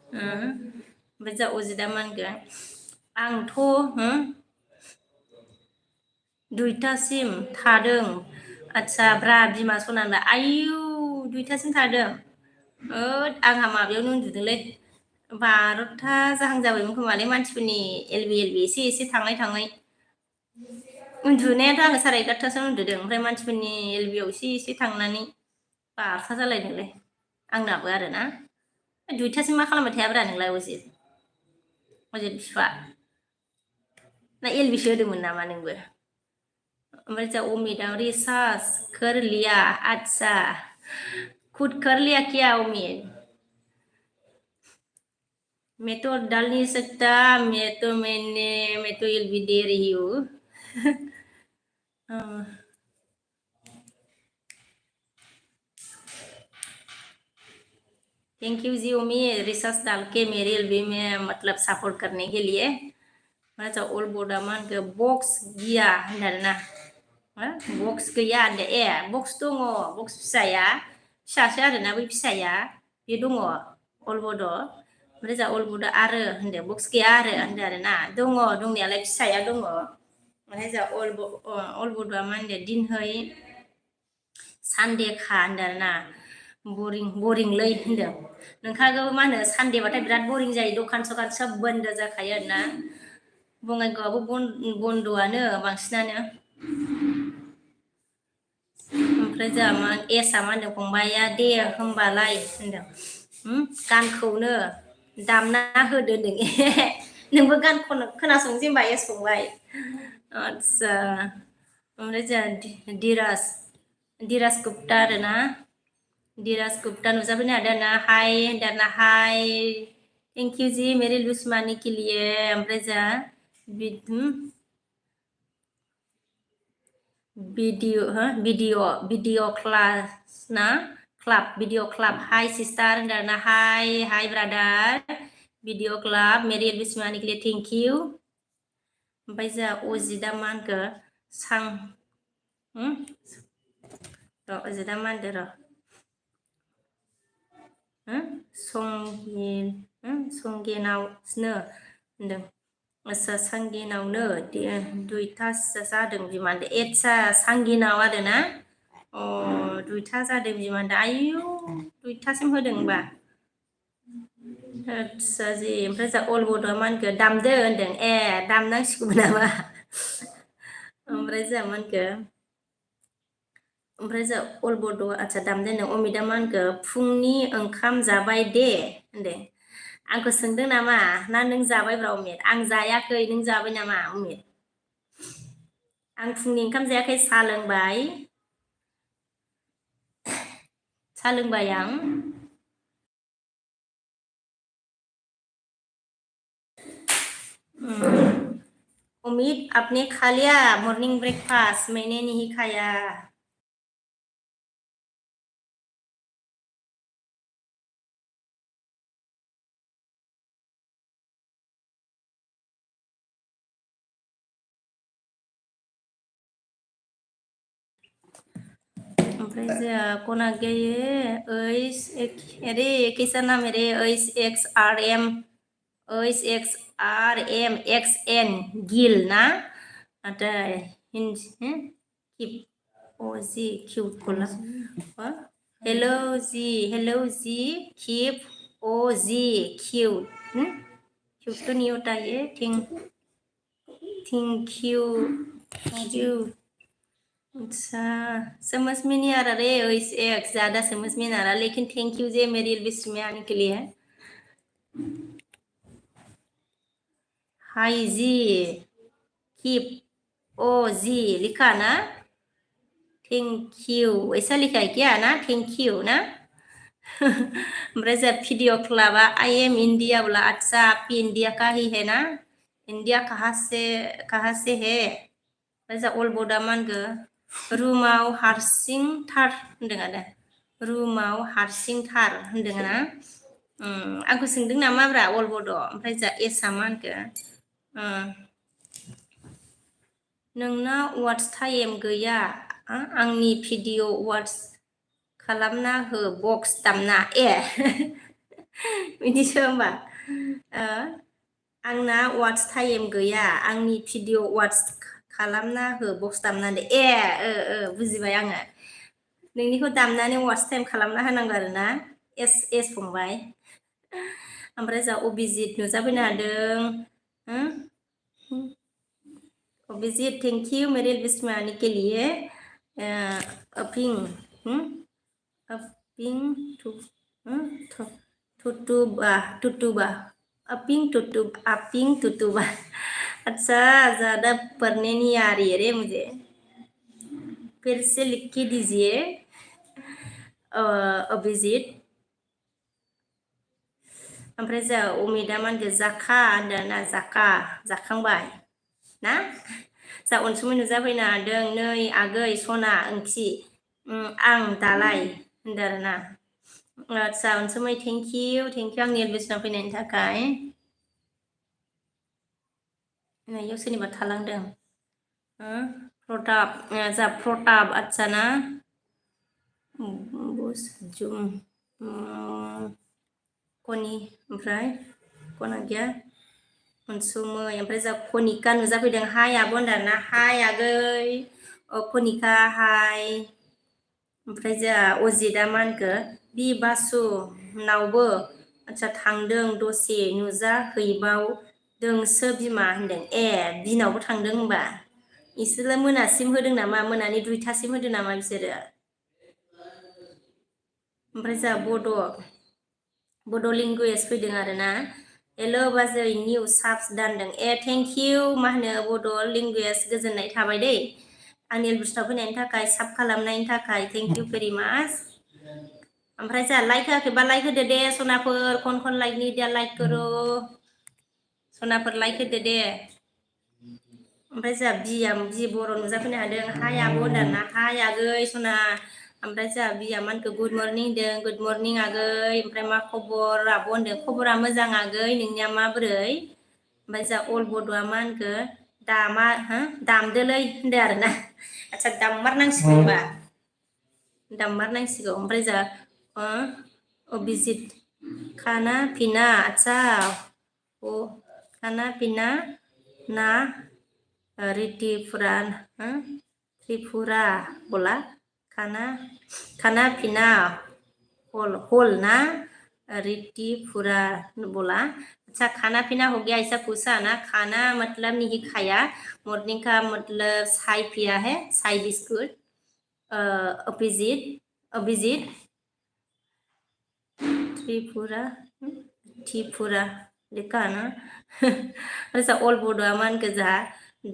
ओमफ्राय जा अजिदा मा होनगोन आंथ' दुइटासिम थादों आदसा ब्रा बिमा सनाना आयु दुइटासिम थादों आंहा माबायावनो उन्दुदोंलै 12था जाहां जाबायमोन खोमालै मानसिफोरनि एलबि एसे एसे थाङै थाङै उन्दुनायाथ' आङो 11:30 उन्दुदों ओमफ्राय मानसिफोरनि एलबियाव एसे एसे थांनानै 12था जालायदोंलै आंनाबो आरो ना दुइटासिम मा खालामबाय थायाब्रा नोंलाय अजित बिफा ना एलबिसो होदोंमोन नामा नोंबो ओमफ्राय जा अमितआ रिसार्च कर लिया अच्छा खुद कर लिया क्या उम्मीद मैं तो डाल नहीं सकता मैं तो एलबी दे रही हूँ थैंक यू जी उम्मी रिसर्च डाल के मेरे एलबी में मतलब सपोर्ट करने के लिए मैं ओल बोर्डा मा होनखो बक्स गैया होनदों बक्स गैया होनदो ए बक्स दङ बक्स फिसासो आरोना बै फिसाया बे दङ अल बड' ओमफ्राय जा अल बड' आरो होनदो बक्स गैया आरो होनदो आरोना दङ दंनायालाय फिसाया दङ ओमफ्राय जा अल बड'आ मा होनदो दिनहै सानडेखा होनदो आरोना बरिंलै होनदों नोंखागौ मा होनो सानडेबाथाय बिराद बरिं जायो दखान सखान सोब बन्द जाखायो आरोना बङाइगावआबो बन्द'आनो बांसिनानो ओमफ्राय जोंहा मा एसआ मा होनदों फंबाया दे होमबालाय होनदों गानखौनो दामना होदो होनदों नोंबो गान खोनासंनोसै होनबा एस फंबाय आदसा ओमफ्राय जोंहा दिराज गुप्ता आरोना दिराज गुप्ता नुजाफैनो हादों आरोना हाय होनदों आरोना हाय थेंक इउ जी मेरे लुसमानी के लिए ओमफ्राय जा भिडिअ क्लास ना क्लाब भिडिअ क्लाब हाय सिस्टार होनदों आरोना हाय ब्रादार भिडिअ क्लाब मेरे लुसमानी के लिए थेंक इउ ओमफ्राय जा अजिदा मा होनखो अजिदा मा होनदो संगेनावनो होनदों आदसा सांगिनावनो दुइथासो जादों बिमा होनदों एदसा सांगिनाव आरो ना दुइथा जादों बिमा होनदों आयु दुइथासिम होदों होनबा आदसा जि ओमफ्राय जा अल बड'आ मा होनखो दामदो होनदों ए दामनांसिगौ नामा ओमफ्राय जा मा होनखो ओमफ्राय जा अल बड' आदसा दामदो होनदों अमितआ मा होनखो फुंनि ओंखाम जाबाय दे होनदों आंखौ सोंदों नामा ना नों जाबायब्रा अमित आं जायाखै नों जाबाय नामा अमित आं फुंनि ओंखाम जायाखै साहा लोंबाय आं अमित आपने खा लिया मॉर्निंग ब्रेकफास्ट मैंने नहीं खाया ओमफ्राय जोंहा कोना गए अरे कैसा नाम है रे एक्स एन गिल ना किप ओ जी क्यूट बोला हेलो जी कीप ओ जी क्यूट क्यूट तो नहीं होता ये थैंक यू अच्छा समझ में नहीं आ रहा रे एक ज़्यादा समझ में नहीं आ रहा लेकिन थैंक यू जे मेरी विश में आने के लिए हाय जी कीप ओ जी लिखा ना थैंक यू ऐसा लिखा है क्या ना थैंक यू ना ओमफ्राय जा video Colaba I am India बोला अच्छा आप इंडिया का ही है ना इंडिया कहाँ से है ओमफ्राय जा अल बडा मा होनगो रुमाव हारसिंथार होनदों आरो रुमाव हारसिंथार होनदों ना आंखौ सोंदों नामाब्रा अल बड' ओमफ्राय जा एसआ मा होनखो नोंना वाट्स टाइम गैया आंनि भिडिअ वाट्स खालामना हो बक्स दामना बिदिसो होमबा आंना वाट्स टाइम गैया आंनि भिडिअ वाट्स खालामना हो बक्स दामनानै बुजिबाय आङो नोंनिखौ दामनानै वाट्स टाइम खालामना होनांगौ आरो ना एस फंबाय ओमफ्राय जा अभिजित नुजाफैनो हादों अभिजीत थैंक यू मेरे विस्म आने के लिए अपिंग अपिंग टुटुबा अपिंग टुटुबा अच्छा ज़्यादा पढ़ने नहीं आ रही है रे मुझे फिर से लिख के दीजिए अभिजीत ओमफ्राय जा अमिता मा होनगो जाखा होनदों ना जाखांबाय ना जा अनसुमै नुजाफैनो हादों नै आगै सना ओंथि आं दालाय होनदों आरो ना आदसा अनसुमै थेंक इउ आंनि एडमिसनाव फैनायनि थाखाय नायाव सोरनिबा थालांदों प्रताप आदसा ना जुम कनि ओमफ्राय कना गैया अनसुमै ओमफ्राय जा कनिका नुजाफैदों हाय आब' होनदों ना हाय आगै कनिका हाय ओमफ्राय जा अजितआ मा होनखो बि बासु नावबो आदसा थांदों दसे नुजाहैबावदोंसो बिमा होनदों बिनावबो थांदों होनबा इसोरो मोनासिम होदों नामा मोनानि 2टासिम होदों नामा बिसोरो ओमफ्राय जा बड' लेंगुवेज फैदों आरो ना हेलो बाजै निउ साब्स दानदों थेंक इउ मा होनो बड' लेंगुवेज गोजोननाय थाबाय दै आंनि एलबिसनाव फैनायनि थाखाय साब खालामनायनि थाखाय थेंक इउ भेरि माच ओमफ्राय जा लाइक होआखैबा लाइक होदो दे सनाफोर खन लाइक नहीं दिया लाइक करो सनाफोर लाइक होदो दे ओमफ्राय जा बि बर' नुजाफैनो हादों हाय आब' होनदों ना हाय आगै सना ओमफ्राय जा बिया मा होनखो गुड मर्निं होनदों गुड मर्निं आगै ओमफ्राय मा खबर आब' होनदों खबरा मोजां आगै नोंनिया माबोरै ओमफ्राय जा अल बड'आ मा होनखो दामदोलै होनदों आरो ना आदसा दाममारनांसिगौ होनबा दाममारनांसिगौ ओमफ्राय जा अभिजित खाना पिना आदसा खाना पिना ना त्रिपुरा बोला खाना पिना होल ना त्रिपुरा बोला अच्छा खाना पीना हो गया ऐसा पूछा ना खाना मतलब नहीं खाया मॉर्निंग का मतलब चाय पिया है चाय बिस्कुट अभिजीत त्रिपुरा देखा ना अच्छा अल बड'आ मा होनखो जा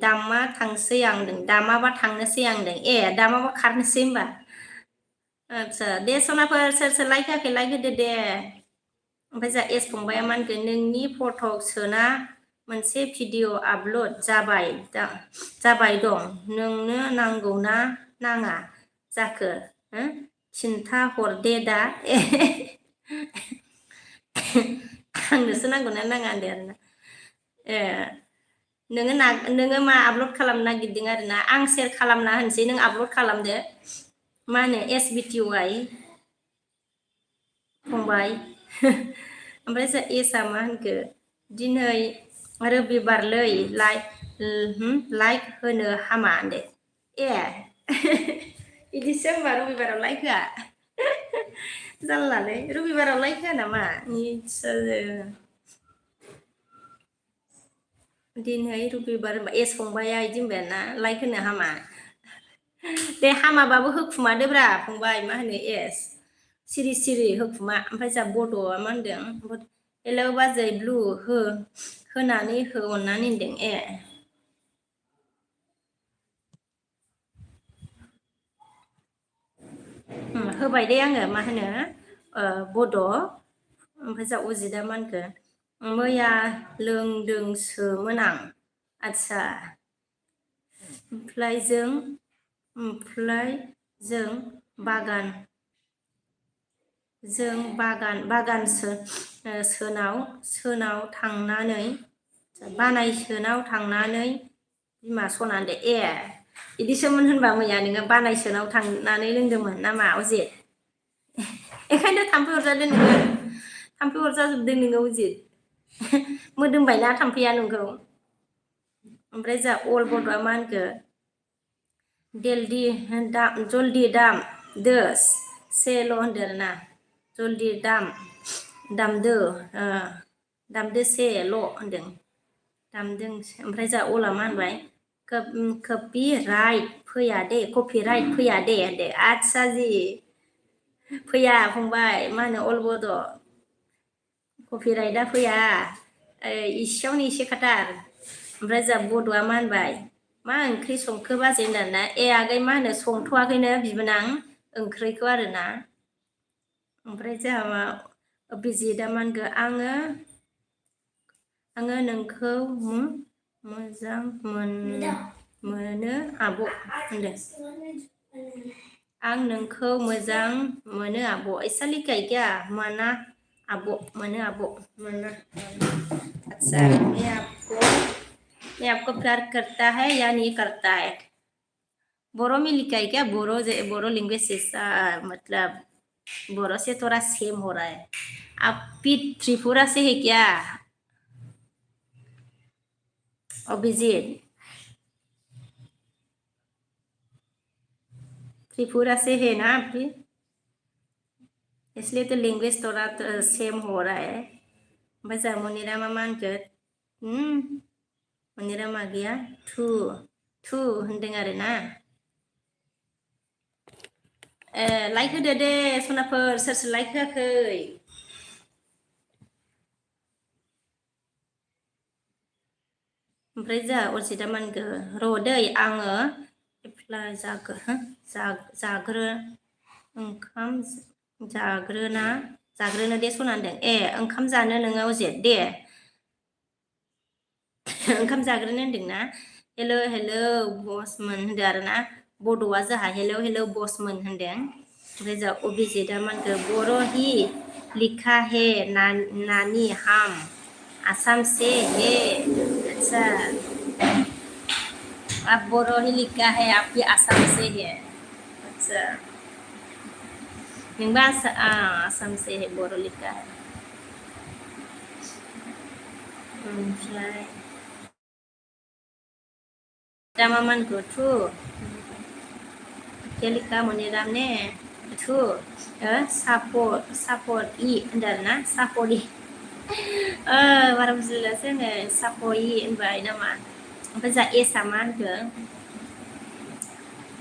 दामा थांसै आंदों दामाबा थांनोसै आंदों दामाबा खारनोसै होनबा आदसा दे सनाफोर सोर लाइक होआखै लाइक होदो दे ओमफ्राय जा एस फंबाया मा होनगोन नोंनि फट' सोना मोनसे भिडिअ आपल'ड जाबाय दं नोंनो नांगौना नाङा जाखो खिन्था हरदे दा आंनोसो नांगौना नाङा होनदों आरोना नोङो मा आपल'ड खालामनो नागिरदों आरोना आं सेयार खालामना होनोसै नों आपल'ड खालामदो मा होनो SBTY फंबाय ओमफ्राय जा एसआ मा होनखो दिनै रबिबारलै लाइक होनो हामा होनदो बिदिसो होनबा रबिबाराव लाइक होआ जाल्लालै रबिबाराव लाइक होआ नामा दिनै रबिबार होनबा एस फंबाया बिदि होनबायना लाइक होनो हामा दे हामाबाबो होखुमादोब्रा फंबाय मा होनो एस सिरि होखुमा ओमफ्राय जा बड'आ मा होनदों हेलौ बाजै ब्लु होनानै हो अननानै होनदों होबाय दे आङो मा होनो Bodo ओमफ्राय जा अजितआ मा होनखो मैया लोंदोंसोमोन आं आदसा ओमफ्राय जों सोनाव थांनानै बानायसोनाव थांनानै बिमा सनानदे इदिसोमोन होनबा मैया नोङो बानायसोनाव थांनानै लोंदोंमोन नामा अजित बेखायनोथ' थाम्फै अरजादों नोङो थाम्फै अरजाजोबदों नोङो अजित मोदोमबायना थाम्फैया नोंखौ ओमफ्राय जा अल बड'आ मा होनखो जल्दि दोस सेल' होनदो आरोना जल्दि दामदो सेल' होनदों दामदों ओमफ्राय जा अला मा होनबाय कपिराइट फैया दे होनदो आदसा जि फैया फंबाय मा होनो अल बड' कपिराइटआ फैया इसेयावनो इसे खाथार ओमफ्राय जा बड'आ मा होनबाय मा ओंख्रि संखो बाजै होनदाना आगै मा होनो संथ'वाखैनो बिबोनां ओंख्रिखौ आरोना ओमफ्राय जोंहा मा बिजिदा मा होनखो आङो नोंखौ मोजां मोनो आब' होनदों आं नोंखौ मोजां मोनो आब' ऐसा लिखाई क्या माना आब' मोनो आब' मोना अच्छा मैं आपको प्यार करता है या नहीं करता है बोरो में लिखा है क्या बोरो लैंग्वेज से मतलब बोरो से थोड़ा सेम हो रहा है आप त्रिपुरा से है क्या अभिजीत त्रिपुरा से है ना आप भी इसलिए तो लैंग्वेज थोड़ा सेम हो रहा है ओमफ्राय जा मनिरा मा होनखो मनिरा मा गैया थु होनदों आरोना लाइक होदो दे सनाफोर सोर लाइक होआखै ओमफ्राय जा अरजितआ मा होनखो र' दै आङो एप्लाइ ओंखाम जाग्रोनो दे सना होनदों ओंखाम जानो नोङो अजित दे ओंखाम जाग्रोनो होनदोंना हेल' बसमोन होनदों आरोना बड'आ जोंहा हेल' बसमोन होनदों ओमफ्राय जा अभिजितआ मा होनखो बर' हि लिखा हे नानी हम आसाम से हे अच्छा आप बोरो ही लिखा है आप भी आसाम से है अच्छा नोंबा आसाम से है बोरो लिखा है ओमफ्राय दामा मानखौ क्या लिखा मनिराम ने सापर्ट इ होनदों आरोना सापर्ट इ बारा बुजिलासो आङो सापर्ट इ होनबाय नामा ओमफ्राय जा एसआ मा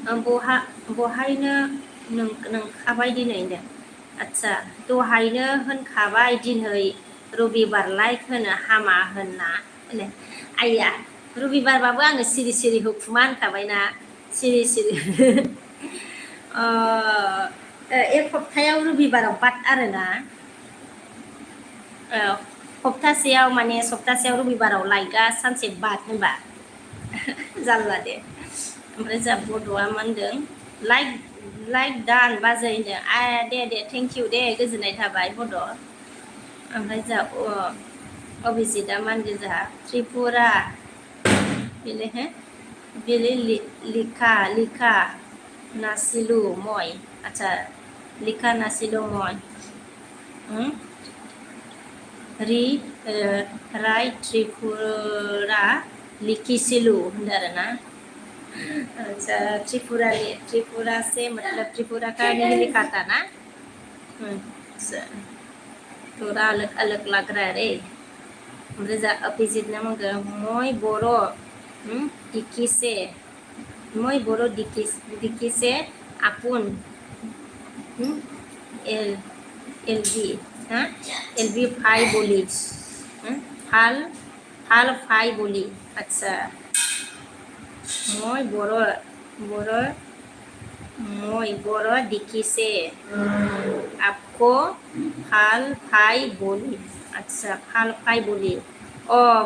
होनखो बहायनो नोंखाबाय दिनै होनदों आदसा दहायनो होनखाबाय दिनै रबिबार लाइक होनो हामा होनना आइया रबिबारबाबो आङो सिरि हुखुमा होनखाबायना सिरि एक सप्तायाव रबिबाराव बाद आरोना सप्तासेयाव रबिबाराव लाइकआ सानसे बाद होनबा जारला दे ओमफ्राय जा बड'आ मा होनदों लाइक दान बाजै होनदों दे थेंक इउ दे गोजोननाय थाबाय बड' ओमफ्राय जा अभिजितआ मा होनदों जोंहा त्रिपुरा बिले लिखा नासिलु मय आচ্ছা लिखा नासिलु मय राइट त्रिपुरा लिखिसिलु होनदों आरोना अच्छा त्रिपुरा से मतलब त्रिपुरा का नहीं लिखा था ना थोड़ा अलग अलग लग रहा है रे ओमफ्राय जा अभिजितना मगो मय बर' दिखि से आपुन एलबी फाइ बोली फाल फाइ बोली अच्छा মই बर' মই Boro dikise आपको फाल फाइ बोली आच्छा फाल फाइ बोली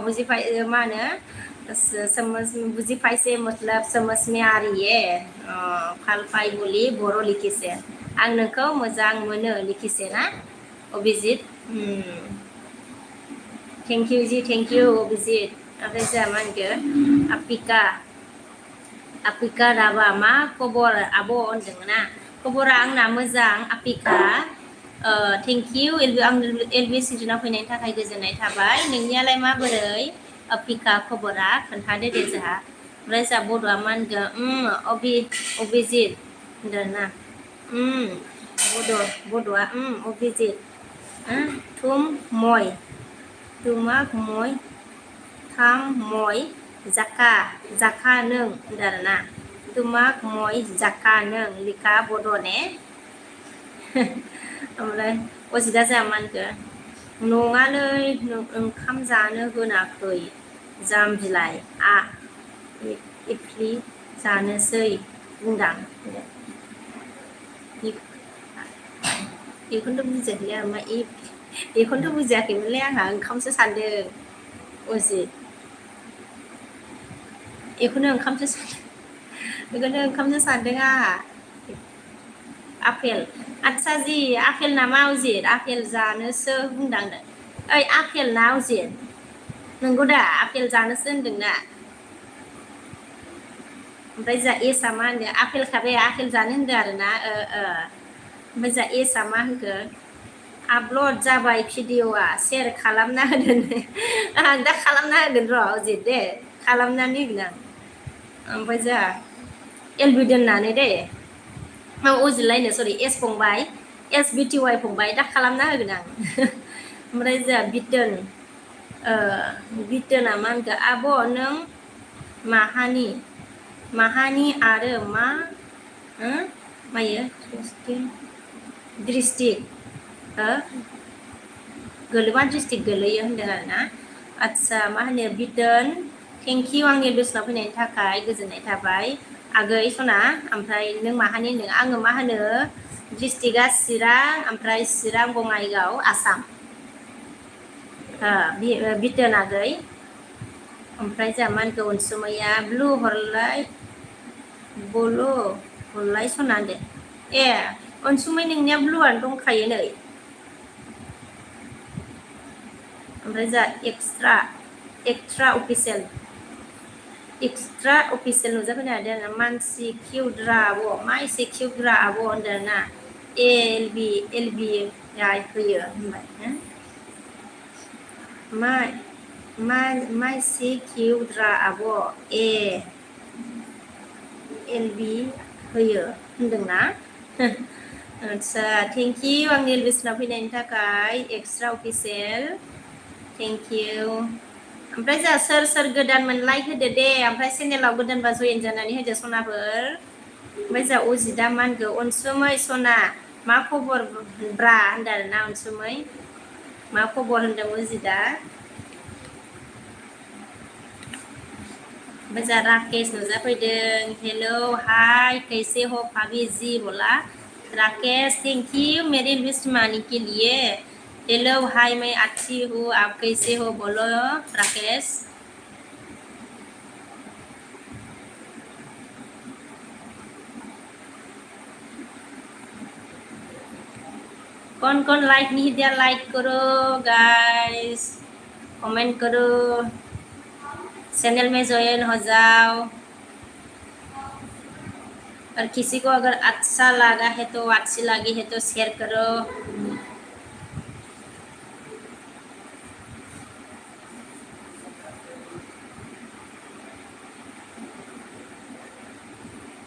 बुझी पाइ मा होनो समझ बुझी पाइसे मतलब समझ में आ रही है फाल फाइ बोली Boro लिखिसे आं नोंखौ मोजां मोनो लिखिसे ना Abhijit thank you ji thank you Abhijit ओमफ्राय जोंहा मा होनखो Apika Raba मा खबर आब' होनदों ना खबरा आंना मोजां आपिका थेंक इउ आं एलबि सिजोनाव फैनायनि थाखाय गोजोननाय थाबाय नोंनियालाय माबोरै आपिका खबरा खोन्थादो दे जोंहा ओमफ्राय जोंहा बड'आ मा होनगोन अभिजित होनदों ना बड'आ अभिजित थुम मय तुमाक मय थाम मय जाखा नों होनदों आरोना तुमाक मय जाखा नों लिखा बड' ने ओमफ्राय अजिदा जोंहा मा होनखो नङालै ओंखाम जानो होनाखै जाम बिलाइ इफ्लि जानोसै बुंदां बेखौनोथ' बुजियाखैलै आं मा बेखौनोथ' बुजियाखैमोनलै आंहा ओंखामसो सानदों अजित बेखौनो ओंखामसो सानदों आंहा आपेल आच्छा जि आपेल नामा अजित आपेल जानोसो बुंदांनो ओइ आपेल ना अजित नंगौ दा आपेल जानोसो होनदोंना ओमफ्राय जा एसआ मा होनदों आपेल खाबे आपेल जानो होनदों आरोना ओमफ्राय जा एसआ मा होनखो आपल'ड जाबाय भिडिअ'आ शेयार खालामना होदों आं दा खालामना होगोन र' अजित दे खालामनानै होगोन आं ओमफ्राय जोंहा एलबि दोननानै दे अजितलायनो सरि एस फंबाय एस बिटि वाइ फंबाय दा खालामना होगोन आं ओमफ्राय जोंहा बिटोना मा होनखो आब' नों माहानि आरो मा मायो ड्रिस्ट्रिक्ट मा ड्रिस्ट्रिक्ट गोलैयो होनदों आरोना आच्छा मा होनो बिटोन थेंक इउ आंनि दसनाव फैनायनि थाखाय गोजोननाय थाबाय आगै सना ओमफ्राय नों माहानि होनदों आङो मा होनो ड्रिस्ट्रिक्टआ चिरां ओमफ्राय चिरां बङाइगाव आसाम बिटोन आगै ओमफ्राय जोंहा मा होनखो अनसुमैया ब्लु हरलाय सना दे अनसुमै नोंनिया ब्लुआनो दंखायो नै ओमफ्राय जोंहा एक्सट्रा अफिसियेल नुजाफैनो हादों मानसि किउद्रा आब' मा एसे किउद्रा आब' होनदों ना एलबि होयो होनबाय मा एसे किउद्रा आब' एलबि होयो होनदोंना आच्छा थेंक इउ आंनि एलबिसनाव फैनायनि थाखाय एक्सट्रा अफिसियेल थेंक इउ ओमफ्राय जोंहा सोर गोदानमोन लाइक होदो दे ओमफ्राय चेनेलाव गोदानबा जयेन जानानै होदो सनाफोर ओमफ्राय जोंहा अजिदा मा होनखो अनसुमै सना मा खबर ब्रा होनदों आरोना अनसुमै मा खबर होनदों अजिदा ओमफ्राय जोंहा राकेश नुजाफैदों हेलो हाय कैसे हो भाभी जी बोला राकेश थैंक यू मेरे लिस्ट में आने के लिए हेलो हाय मैं अच्छी हूँ आप कैसे हो बोलो राकेश कौन लाइक नहीं दिया लाइक करो गाइस कमेंट करो चैनल में ज्वाइन हो जाओ और किसी को अगर अच्छा लगा है तो अच्छी लगी है तो शेयर करो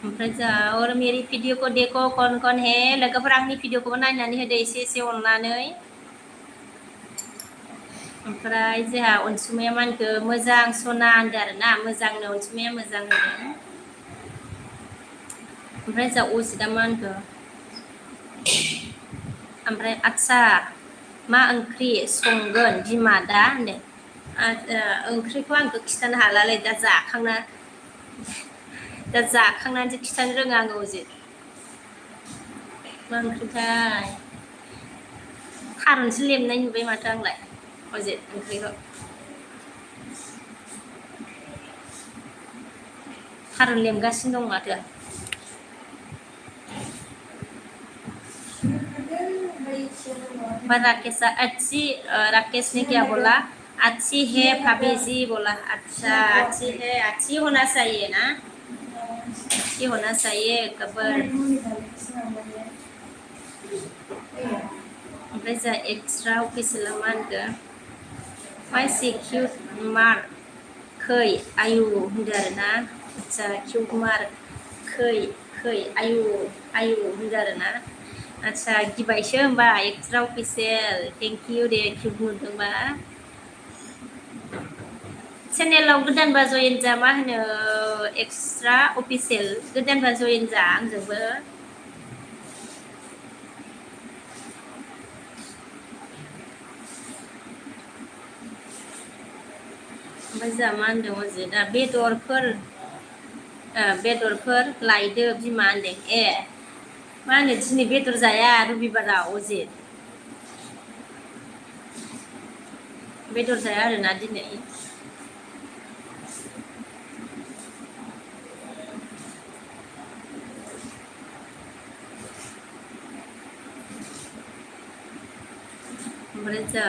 ओमफ्राय जा और मेरी भिडिअ को देखो कौन है लोगोफोरा आंनि भिडिअखौबो नायनानै होदो एसे अननानै ओमफ्राय जोंहा अनसुमैया मा होनखो मोजां सना होनदों आरोना मोजांनो अनसुमैया मोजां होनदों ओमफ्राय जोंहा अजिदा मा होनखो ओमफ्राय आच्छा मा ओंख्रि संगोन बिमा दा होनदों ओंख्रिखौ आंथ' खिथानो हालालै दा जाखांनानैसो खिथानो रोङा आङो अजित मा ओंख्रिथाय थारुनसो लेमनाय नुबाय माथो आंलाय अजित ओंख्रिखौ थारुन लेमगासिनो दं माथो पर राकेश ने क्या बोला अच्छी है भाभी जी बोला अच्छा अच्छी है अच्छी होना चाहिए ना अच्छी होना चाहिए खबर ओमफ्राय जा एक्सट्रा अफिसियेला मा होनखो माय किउट मार्क खै आयु होनदो आरोना आच्छा किउट मार्क खै आयु होनदो आरोना आच्छा गिबायसो होमबा extra official thank you the cute नुदोंबा चेनेलाव गोदानबा जयेन जा मा होनो एक्सट्रा अफिसियेल गोदानबा जयेन जा आंजोंबो ओमफ्राय जा मा होनदों अजितआ बेदरफोर लायदो बिमा होनदों ए मा होनो दिनै बेदर जाया रबिबाराव अजित बेदर जाया आरोना दिनै ओमफ्राय जा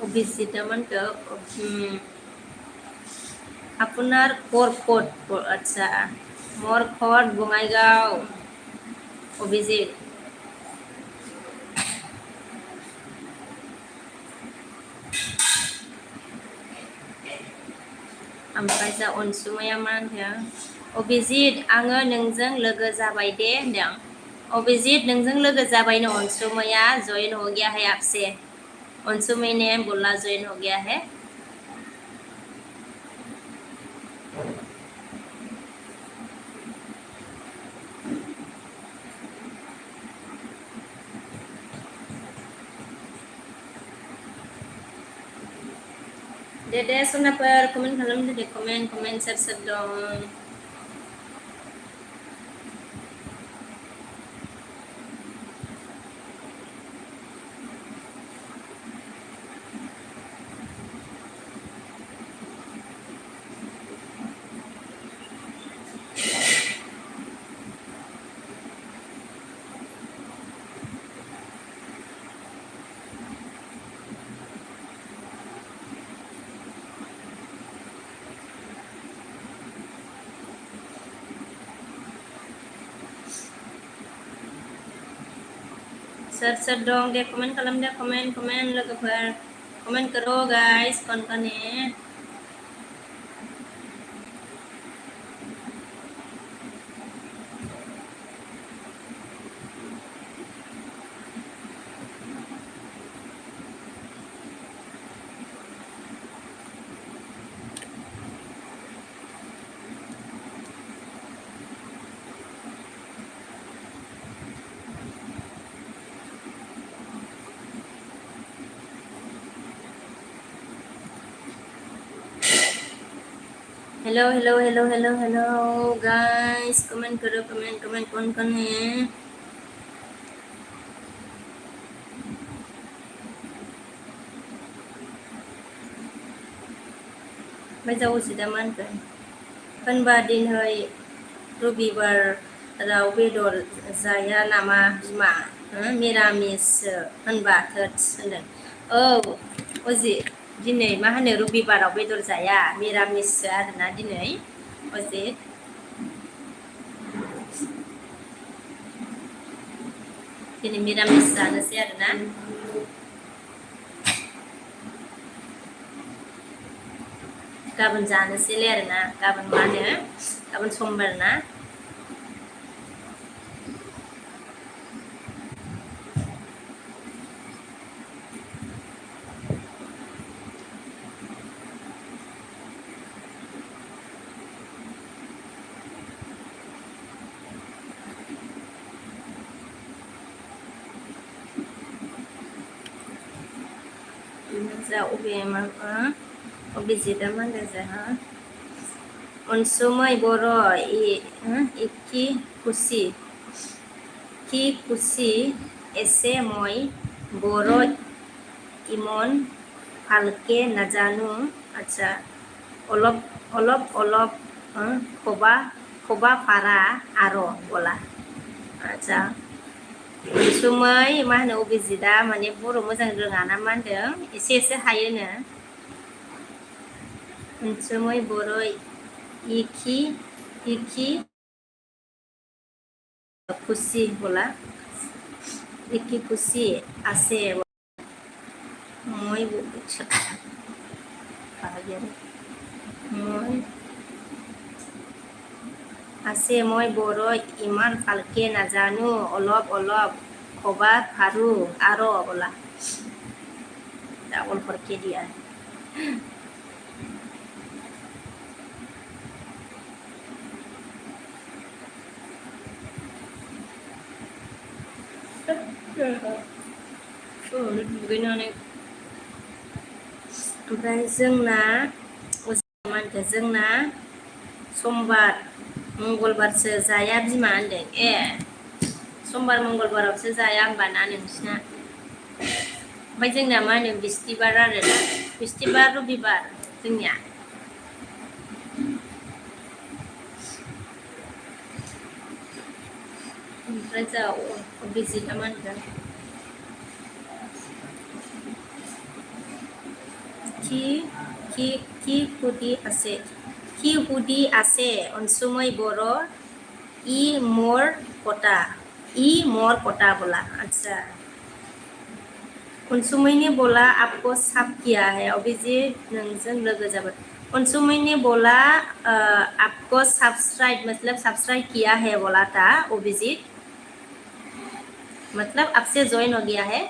अभिजितआ मा होनखो আপোনাৰ ক'ত আচ্ছা মোৰ ঘৰ বঙাইগাঁও অভিজিত ओमफ्राय जा अनसुमाया मा होनदों अभिजित आङो नोंजों लोगो जाबाय दे होनदों अभिजित नोंजों लोगो जाबायनो अनसुमाया जयन हो गया है आपसे अनसुमै ने बोला जयन हो गया है दे सनाफोर कमेन्ट खालामदो दे कमेन्ट सोर दं सोर दं दे कमेन्ट खालामदो कमेन्ट लोगोफोर कमेन्ट करो गाइस कौन है हेलो गाइस कमेंट करो कमेंट कौन है ओमफ्राय जा अजितआ मा होनगोन होनबा दिनै रबिबाराव बेदर जाया नामा बिमा मिरामिससो होनबा थोथस होनदों औ अजित दिनै मा होनो रबिबाराव बेदर जाया मिरामिससो आरोना दिनै अजित दिनै मिरामिस जानोसै आरोना गाबोन जानोसैलाय आरोना गाबोन मा होनो गाबोन समबार ना जा अभिजितआ मा होनदों जोंहा अनसुमै बर' इखि खुसि ki kusi ese moi Boro imon ভালকে নাজানো আচ্ছা অলপ খবা फारा आरो बोला आচ্ছা उनसुमै मा होनो अभिजितआ माने बर' मोजां रोङा ना मा होनदों एसे हायोनो उनसुमै बर' इखि खुशी बोला इखि खुशी आसे মই আছে মই बर' ইমান ভালকে নাজানো অলপ খবা फारू आरो बोला डाबल करके दिया दुगैनानै ओमफ्राय जोंना समबार मंगलबारसो जाया बिमा होनदों ए समबार मंगलबारावसो जाया होमबाना नोंसिना ओमफ्राय जोंना मा होनो बिस्थिबार आरोना बिस्थिबार रबिबार जोंनिया ओमफ्राय जा अभिजितआ मा होनदों কি হুদি আছে অনসুমৈ बर' ই मोर पटा बोला अच्छा अनसुमै ने बोला आपको सब किया है अभिजीत नोंजों लोगो जाबाय अनसुमै ने बोला आपको सब्सक्राइब मतलब सब्सक्राइब किया है बोला था अभिजीत मतलब आपसे ज्वाइन हो गया है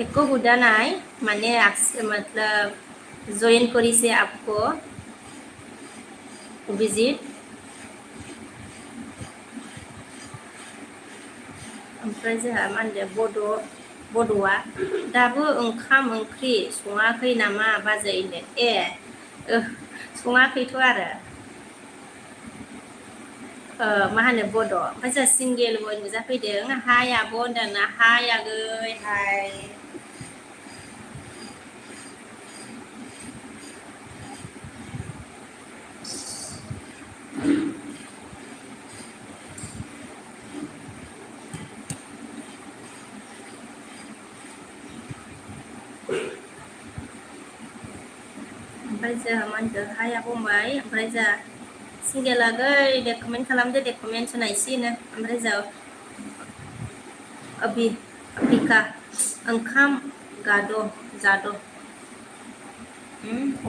एको हुदा নাই माने मतलब जॉइन करिसे आपको अभिजीत ओमफ्राय जोंहा मा होनदों बड'आ दाबो ओंखाम ओंख्रि सङाखै नामा बाजैनो ए सङाखैथ' आरो मा होनो बड' ओमफ्राय जोंहा सिंगेल बय नुजाफैदों हाय आब' होनदोंना हाय आगै हाय ओमफ्राय जोंहा मा होनदों हाय आब' होनबाय ओमफ्राय जोंहा सिंगेल आगै दे कमेन्ट खालामदो दे कमेन्ट होनायसैनो ओमफ्राय जोंहा अबिका ओंखाम जाद'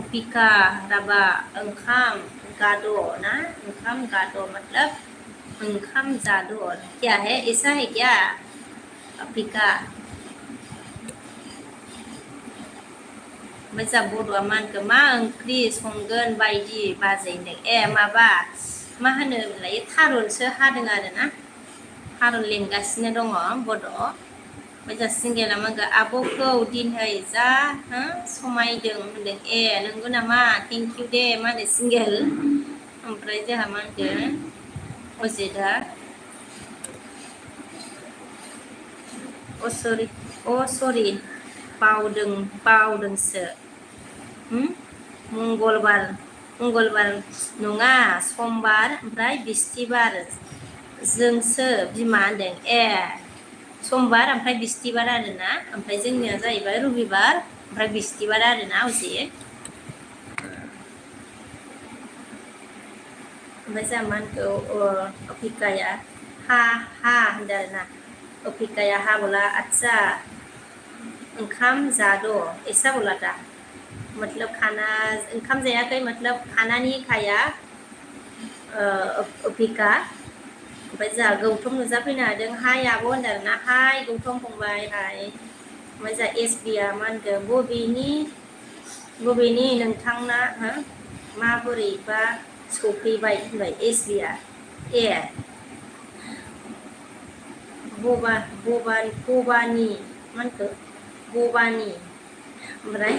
अपिका राबा ओंखाम गाद' ना ओंखाम गाद' मतलब ओंखाम जाद' क्या है ऐसा है क्या अपिका ओमफ्राय जा बड'आ मा होनखो मा ओंख्रि संगोन बायदि बाजैनो ए माबा मा होनोमोनलाय थारुनसो हादों आरोना थारुन लेंगासिनो दङ बड' ओमफ्राय जा सिंगेला मा होनखो आब'खौ दिनहै जा समायदों होनदों ए नंगौ नामा थेंक इउ दे मा होनो सिंगेल ओमफ्राय जोंहा मा होनगोन अजितआ सरि बावदोंसो मंगलबार नङा समबार ओमफ्राय बिस्थिबार जोंसो बिमा होनदों ए समबार ओमफ्राय बिस्थिबार आरोना ओमफ्राय जोंनिया जाहैबाय रबिबार ओमफ्राय बिस्थिबार आरोना अजित ओमफ्राय जोंहा मा होनखो अपिकाया हा होनदों आरोना अपिकाया हा बोला अच्छा ओंखाम जाद' ऐसा बोला था मतलब खाना ओंखाम जायाखै मतलब खाना नहीं खाया अपिका ओमफ्राय जोंहा गौतम नुजाफैनो हादों हाय आब' होनदों आरोना हाय गौतम फंबाय हाय ओमफ्राय जोंहा एसबिआ मा होनदों बबेनि नोंथांना माबोरैबा सफैबाय होनबाय एसबिआ ए बबानि मा होनखो बबानि ओमफ्राय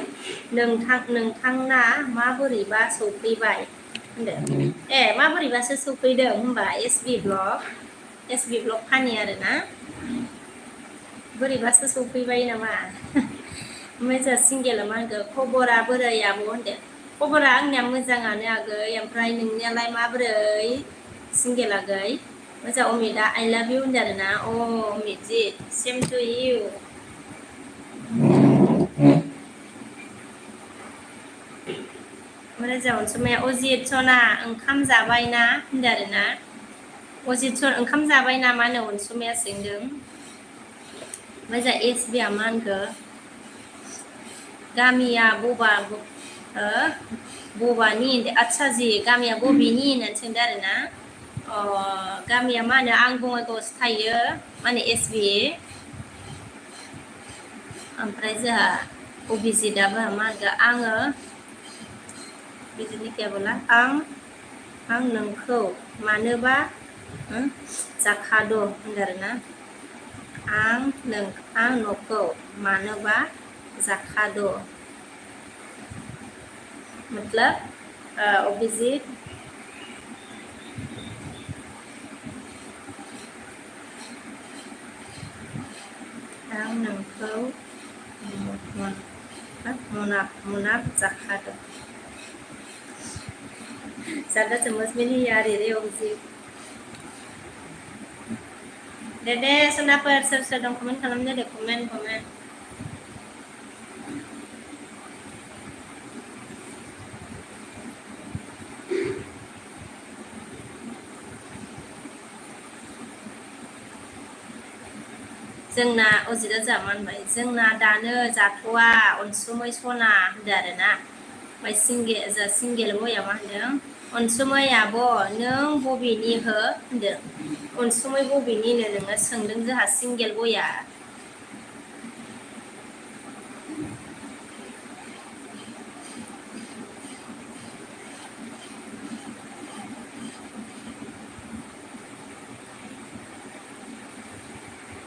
नोंथांना माबोरैबा सफैबाय होनदों माबोरैबासो सफैदों होनबा एसबि ब्लग फानि आरोना बोरैबासो सफैबाय नामा ओमफ्राय जोंहा सिंगेला मा होनखो खबरा बोरै आब' होनदो खबरा आंनिया मोजाङानो आगै ओमफ्राय नोंनियालाय माबोरै सिंगेल आगै मोजां अमितआ आइ लाभ इउ होनदों आरोना अमित जि सेम टु इउ ओमफ्राय जोंहा अनसुमाया अजित सना ओंखाम जाबाय ना होनदों आरोना अजित सना ओंखाम जाबाय नामा नो अनसुमाया सोंदों ओमफ्राय जोंहा एसबिआ मा होनखो गामिया बबानि आदसा जि गामिया बबेनि होननानै सोंदों आरोना गामिया मा होनो आं बङाइगावसो थायो माने एसबि ओमफ्राय जोंहा अभिजितआबो मा होनगोन आङो बिदिनो गैयाबोला आं नोंखौ मानोबा जाखाद' होनदों आरोना आं न'खौ मानोबा जाखाद' मतलब अभिजित आं नोंखौ मुनाफ जाखाद' That doesn't mean यार रे अभिजित दे सनाफोर सोर दं कमेन्ट खालामदो दे कमेन्ट जोंना अजितआ जा मा होनबाय जोंना दानो जाथ'वा अनसुमै सना होनदों आरोना ओमफ्राय सिंगेल बया मा होनदों अनसुमै आब' नों बबेनि हो होनदों अनसुमै बबेनिनो नोङो सोंदों जोंहा सिंगेल बया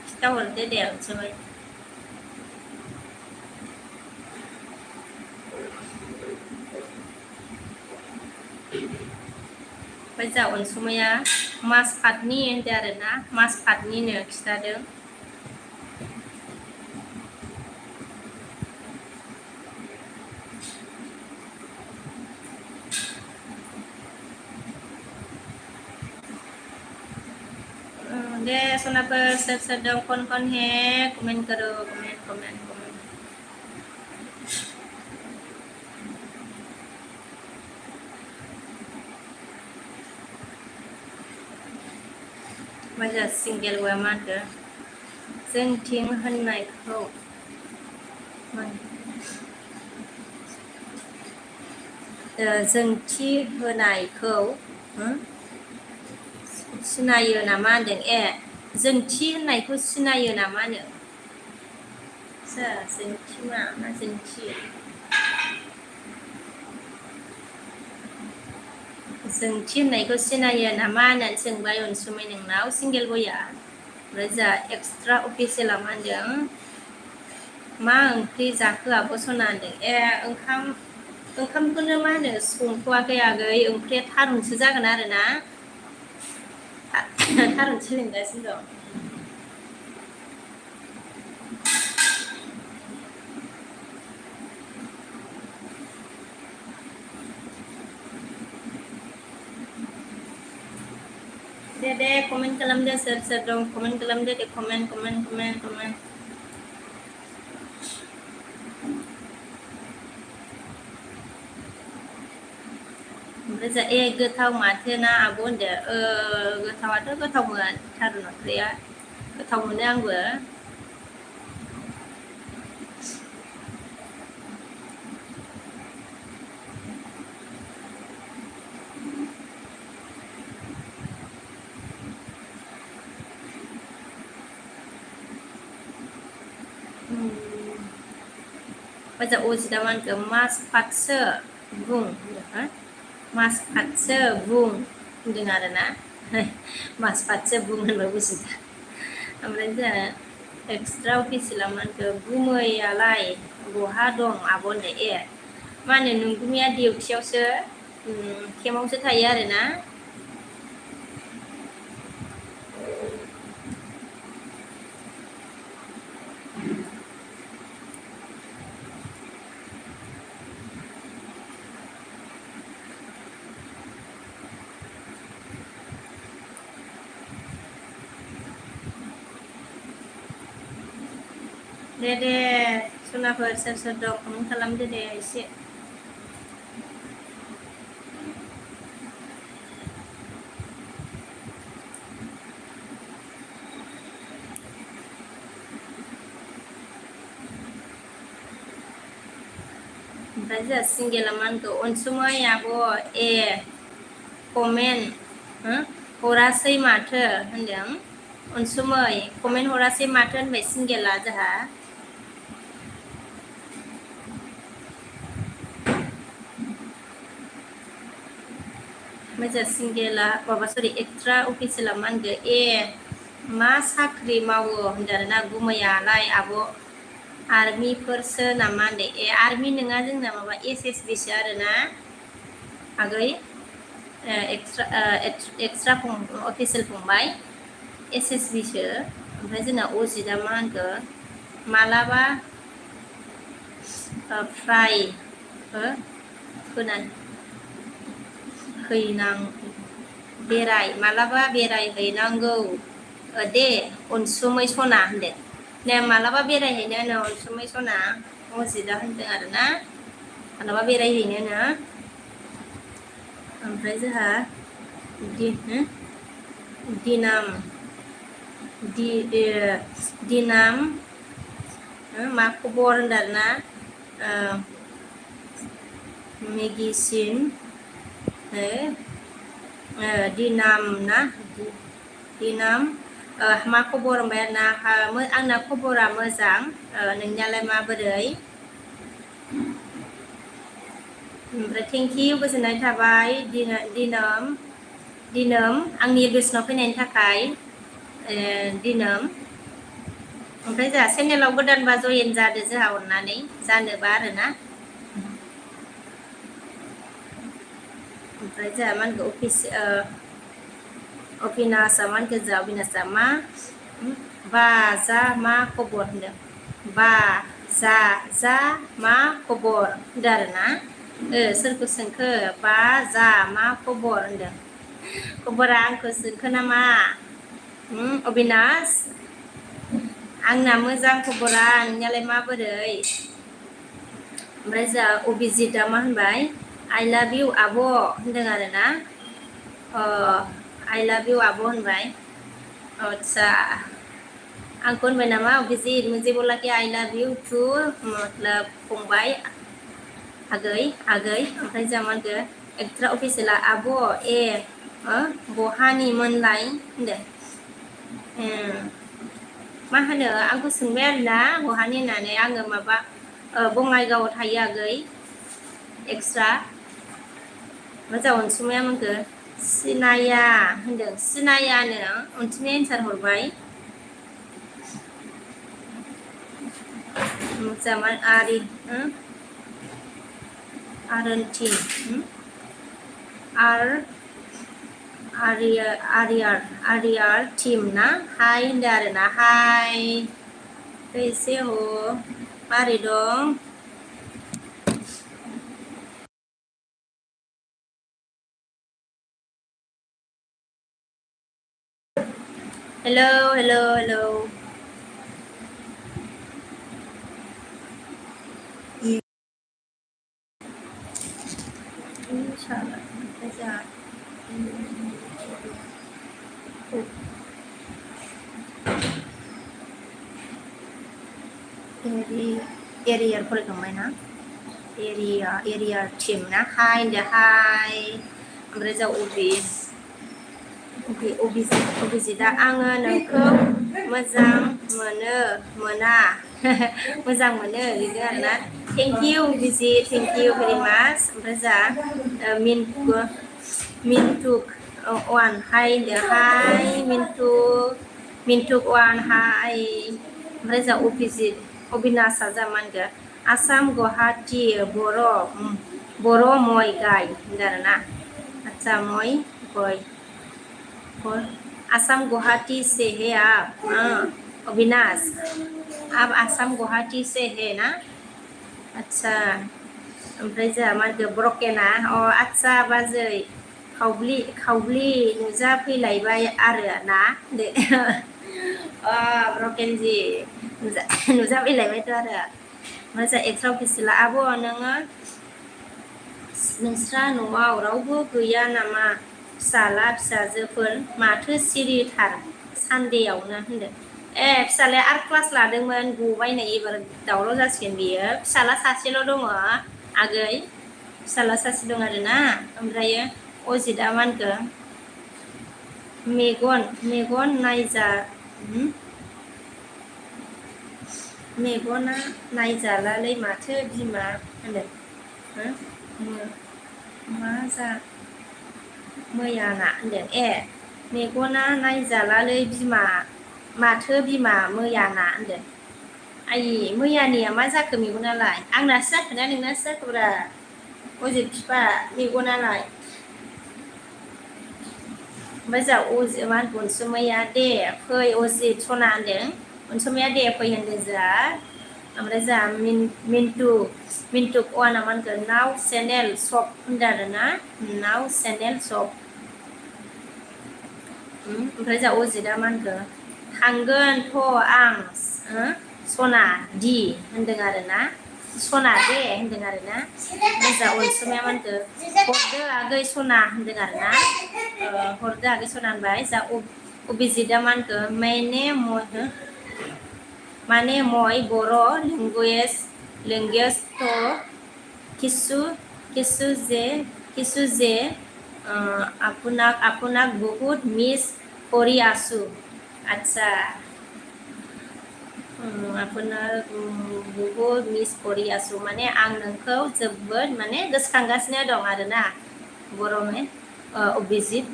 खिथाहरदो दे अनसुमै ओमफ्राय जा अनसुमैया मासखातनि होनदों आरोना मासखातनिनो खिथादों दे सनाफोर सोर दं कौन है कमेंट करो कमेंट मजा सिंगेल वा मा होनदों जोंथिं होननायखौ जोंथि होनायखौ सिनायो नामा होनदों जोंथि होननायखौ सिनायो नामा नो जोंथि मा जोंथि जोंथि होननायखौ सिनायो नामा होननानै सोंबाय अनसुमै नोंनाव सिंगेल बया ओमफ्राय जा एक्सट्रा अफिसियेला मा होनदों मा ओंख्रि जाखो आब' सना होनदों ओंखामखौनो मा होनो संथ'वाखै आगै ओंख्रिया थारुनसो जागोन आरोना थारुनसो लिंगासिनो दं दे कमेन्ट खालामदो सोर दं कमेन्ट खालामदो दे कमेन्ट ओमफ्राय जा गोथाव माथो ना आब' होनदो गोथावाथ' गोथावमोन थारुन ओंख्रिया गोथाव मोनो आंबो ओमफ्राय अजितआ मा होनखो मास फाथसो बुं मास फाथसो बुं होनदों आरोना मास फाथसो बुं होनबाय अजितआ ओमफ्राय जोंहा एक्सट्रा अफिसियेला मा होनखो गुमैयालाय बहा दं आब' होनदो मा होनो नोंगुमैया डिउटियावसो केमावसो थायो आरोना दे सनाफोर सोर दं कमेन्ट खालामदो दे एसे ओमफ्राय जोंहा सिंगेला मा होनखो अनसुमै आब' ए कमेन्ट हरासै माथो होनदों अनसुमै कमेन्ट हरासै माथो होनबाय सिंगेला जोंहा मोजां सिंगेला माबा सरि एक्सट्रा अफिसियेला मा होनगो ए मा साख्रि मावो होनदों आरोना गुमैयालाय आब' आर्मिफोरसो नामा होनदो ए आर्मि नङा जोंना माबा एस एस बि सो आरोना आगै एक्सट्रा अफिसियेल फंबाय एस एस बि सो ओमफ्राय जोंना अजितआ मा होनखो मालाबा फ्राय मालाबा बेरायहैनांगौ दे अनसुमै सना होनदो दे मालाबा बेरायहैनो नो अनसुमै सना अजितआ होनदों आरोना मालाबा बेरायहैनो नो ओमफ्राय जोंहा दिनाम मा खबर होनदों आरोना मेडिसिन दिनाम ना दिनाम मा खबर होनबाय आरोना आंना खबरा मोजां नोंनियालाय माबोरै ओमफ्राय थेंकिउ गोजोननाय थाबाय दिनोम आंनि बेसनाव फैनायनि थाखाय दिनोम ओमफ्राय जोंहा चेनेलाव गोदानबा जयेन जादो जोंहा अननानै जानोबा आरोना ओमफ्राय जोंहा मा होनगो अभिनाशआ मा होनगो जोंहा अभिनाशआ बा जा मा खबर होनदों बा जा मा खबर होनदों आरोना सोरखौ सोंखो बा जा मा खबर होनदों खबरा आंखौ सोंखो नामा अबिनास आंना मोजां खबरा नोंनियालाय माबोरै ओमफ्राय जोंहा अभिजितआ मा होनबाय आइ लाभ इउ आब' होनदों आरोना आइ लाभ इउ आब' होनबाय आदसा आंखौ होनबाय नामा अभिजित मुझे बोला कि आई लव यू टू मतलब फंबाय आगै ओमफ्राय जोंहा मा होनखो एक्सट्रा अफिसियेला आब' ए बहानि मोनलाय होनदो मा होनो आंखौ सोंबाय आरोना बहानि होननानै आङो माबा बङाइगावआव थायो आगै एक्सट्रा मोजां अनसुमाया मोनखो सिनाया होनदों सिनायानो अनसुमाया एन्सार हरबाय मोजां आरन्थि आरियार टीम ना हाय होनदों आरोना हाय कैसे हो मारै दं हेलौ एरियार फरायखांबाय ना एरियार टीम ना हाय होनदो हाय ओमफ्राय जा अभिजितआ आङो नोंखौ मोजां मोना मोजां मोनो बिदि आरोना थेंकिउ अभिजित थेंकिउ भेरि माच ओमफ्राय जा मिन्टुक वान हाय होनदो हाय मिन्टुक वान हाय ओमफ्राय जा अभिनाशआ जा मा होनगो आसाम गुवाहाटि बर' Boro moi gai होनदों आरोना अच्छा moi गय और आसाम गुवाहाटी से है आप हाँ अविनाश आप आसाम गुवाहाटी से है ना अच्छा ओमफ्राय जोंहा मा होनखो ब्रकेना अ आदसा बाजै खावब्लि नुजाफैलायबाय आरो ना दे अ ब्रकेनजि नुजाफैलायबायथ' आरो मोजां एक्सट्रा अफिसिला आब' नोङो नोंस्रा न'आव रावबो गैया नामा फिसाला फिसाजोफोर माथो सिरिथार सानदेआवनो होनदों ए फिसालाया आर्ट क्लास लादोंमोन गबाय नै एबार दावराव जासिगोन बियो फिसाला सासेल' दङ आगै फिसाला सासे दं आरोना ओमफ्रायो अजितआ मा होनखो मेगन नायजा मेगना नायजालालै माथो बिमा होनदों मा जा मैयाना होनदों ए मेगना नायजालालै बिमा माथो बिमा मैयाना होनदों आइ मैयानिया मा जाखो मेगनालाय आंनासो जाखोना नोंनासो जाखोब्रा अजित बिफा मेगनालाय ओमफ्राय जा मा होनखो अनसुमैया दे फै अजित सना होनदों अनसुमैया दे फै होनदों जोंहा ओमफ्राय जोंहा मिन्टु अवाना मा होनखो नाव चेनेल सप होनदों आरोना नाव चेनेल सप ओमफ्राय जोंहा अजितआ मा होनखो थांगोनथ' आं सना दि होनदों आरोना सना दे होनदों आरोना जोंहा अनसुमैया मा होनखो हरदो आगै सना होनदों आरोना हरदो आगै सना होनबाय जा अभिजितआ मा होनखो माने मय बर' लेंगुवेज तो किसु जे আপোনাক बहुत मिस কৰি আছো আচ্ছা আপোনাক बहुत मिस কৰি आसु माने आं नोंखौ जोबोद माने गोसोखांगासिनो दं आरोना बर'मे अभिजित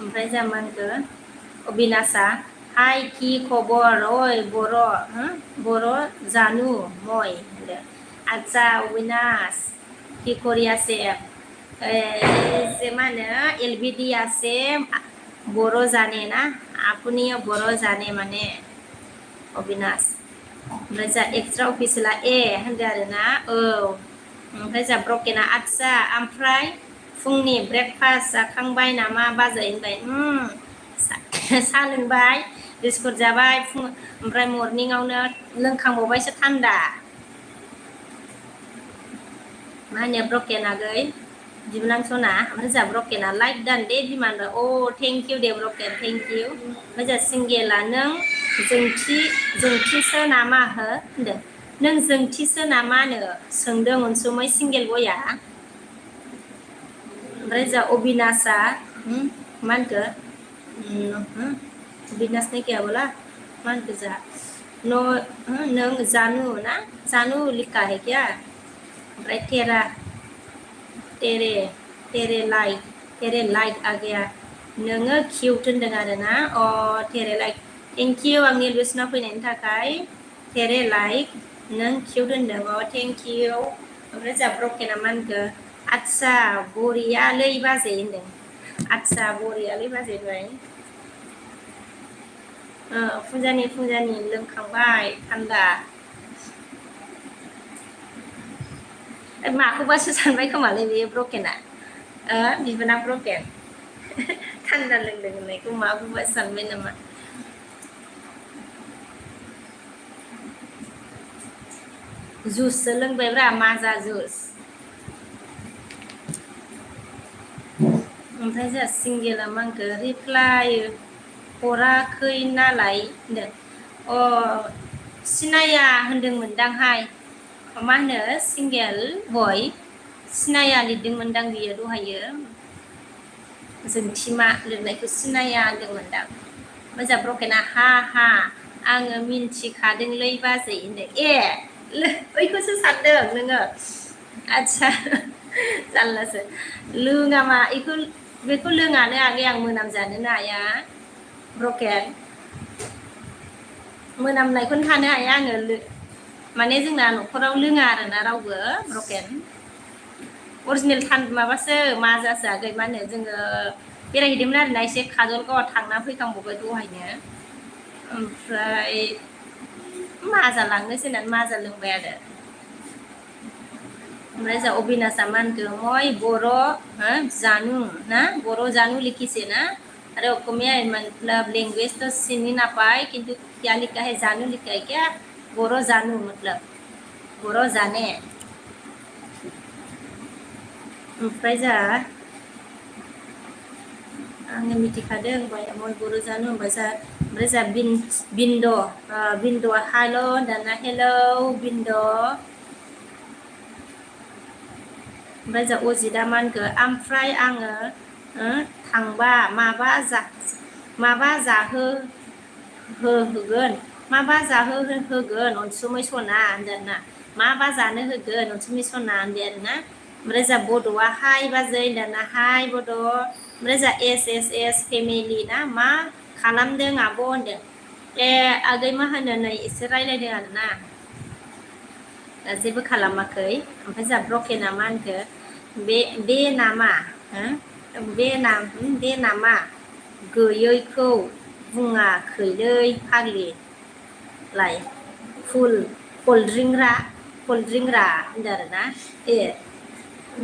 ओमफ्राय जा मा होनखो अबिनाशा हाय कि खबर ओइ बर' जानु मय होनदों आচ্ছা अविनाश কি কৰি আছে যে मा होनो एलबिडि আছে बर' जाने ना আপুনিও बर' जाने माने अबिनाश ओमफ्राय जा एक्सट्रा अफिसियेला होनदो आरोना औ ओमफ्राय जा ब्रकेना आच्ছা ओमफ्राय फुंनि ब्रेकफास्ट जाखांबाय नामा बाजै होनबाय साहा लोंबाय बिस्कुट जाबाय ओमफ्राय मर्निंआवनो लोंखांबावबायसो थान्दा मा होनो ब्रकेन आगै बिबोनां सना ओमफ्राय जोंहा ब्रकेना लाइक दान दे बिमा होनबाय अ थेंक इउ दे ब्रकेन थेंक इउ ओमफ्राय जोंहा सिंगेला नों जोंथिसो नामा होनदों नों जोंथिसो नामानो सोंदों अनसुमै सिंगेल बया ओमफ्राय जोंहा अबिनाशा मा होनखो अबिनाश ने क्या बोला मा होनखो जोंहा नों जानु ना जानु लिखा है क्या ओमफ्राय तेरे लाइक आ गया नोङो किउट होनदों आरोना अ तेरे लाइक थेंक इउ आंनि लुसना फैनायनि थाखाय तेरे लाइक नों किउट होनदों अ थेंक इउ ओमफ्राय जोंहा ब्रकेना मा होनखो आच्ছা बरियालै बाजै होनदों आच्ছা बरियालै बाजै होनबाय फुंजानि लोंखांबाय थान्दा माखौबासो सानबाय खोमालै बेयो ब्रकेना बिबोनां ब्रकेन थान्दा लोंदों होननायखौ माखौबासो सानबाय नामा जुससो लोंबायब्रा माजा जुस ओमफ्राय जोंहा सिंगेला मा होनखो रिप्लाइ हराखै नालाय होनदों अ सिनाया होनदोंमोनदांहाय मा होनो सिंगेल बय सिनाया लिरदोंमोनदां बियो दहायो जोंथिमा लिरनायखौ सिनाया होनदोंमोनदां मोजां ब्रकेना हा आङो मिन्थिखादोंलै बाजै होनदों ओइखौसो सानदों नोङो आচ্ছা जारलासो लोङा मा बेखौ लोङानो आगै आं मोनामजानोनो हाया ब्रकेन मोनामनायखौनो थानो हाया आङो माने जोंना न'खराव लोङा आरोना रावबो ब्रकेन अरिजिनेल माबासो मा जासोआखै मा होनो जोङो बेरायहैदोंमोन आरोना एसे काजलगावआव थांना फैखांबावबाय दहायनो ओमफ्राय माजा लांनोसै होननानै माजा लोंबाय आरो ओमफ्राय जा अबिनाशा मा होनखो मय बर' जानु ना बर' जानु लिखिसे ना अरे ओकमिया मतलब लैंग्वेज तो सीन ही ना पाए किंतु क्या लिखा है जानू लिखा है क्या बोरो जानू मतलब बोरो जाने ओमफ्राय जा आङो मिथिखादों होनबाय मय बर' जानो होनबाय जा ओमफ्राय जा बिन्द' बिन्द'आ हाल' दाना हेलौ बिन्द' ओमफ्राय जा अजितआ मा होनखो ओमफ्राय आङो थांबा माबा होगोन माबा होगोन अनसुमै सना होनदोंना माबा जानो होगोन अनसुमै सना होनदों आरोना ओमफ्राय जा बड'आ हाय बाजै दाना हाय बड' ओमफ्राय जा एस फेमिलि ना मा खालामदों आब' होनदों आगै मा होनो नै एसे रायलायदों आरोना जेबो खालामाखै ओमफ्राय जा ब्रकेना मा होनखो बे नामा बे नामा गैयैखौ बुङाखैलै फाग्लि लाय कल्ड्रिंकरा होनदों आरोना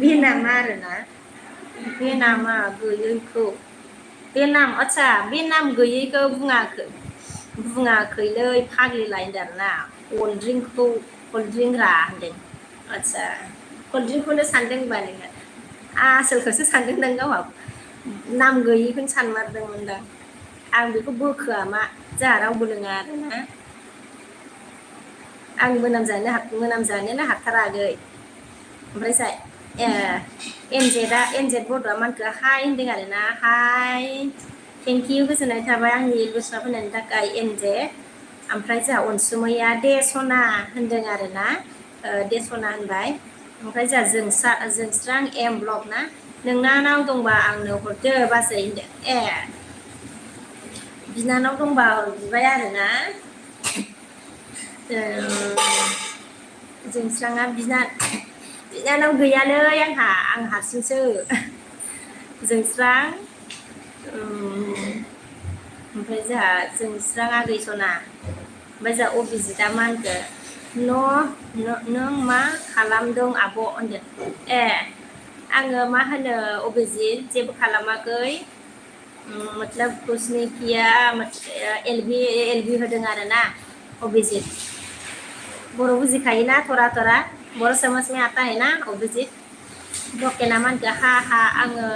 बे नामा आरोना बे नामा गैयैखौ बे नाम आदसा बे नाम गैयैखौ बुङाखैलै फाग्लिलाय होनदों आरोना कल्ड्रिंक रा होनदों आदसा कल्ड्रिंकखौनो सानदों होनबा नोङो आसोलखौसो सानदों नों गावहा नाम गैयिखौनो सानमारदोंमोनदां आं बेखौ बोखोआ मा जोंहा रावबो लोङा आरोना आं मोनामजानोनो हाथारा आगै ओमफ्राय जा एनजेड बड'आ मा होनखो हाय होनदों आरोना हाय थेंक इउ गोजोननाय थाबाय आंनि बोसोराव फैनायनि थाखाय एनजेड ओमफ्राय जोंहा अनसुमैया दे सना होनदों आरोना दे सना होनबाय ओमफ्राय जोंहा जोंस्रां एम ब्लग ना नोंनानाव दंबा आंनो हरदो बाजै होनदों बिनानाव दंबा बिबाय आरोना जोंस्राङा बिनानाव गैयालै आं हारसिंसो जोंस्रां ओमफ्राय जोंहा जोंस्रां आगै सना ओमफ्राय जोंहा अभिजितआ मा होनखो नों मा खालामदों आब' होनदों आङो मा होनो अभिजित जेबो खालामाखै मतलब कुछ नहीं किया एलबि होदों आरोना अभिजित बर' बुजिखायोना थरा बर' समझ में आता है ना अभिजित ब्रकेना मा होनखो हा आङो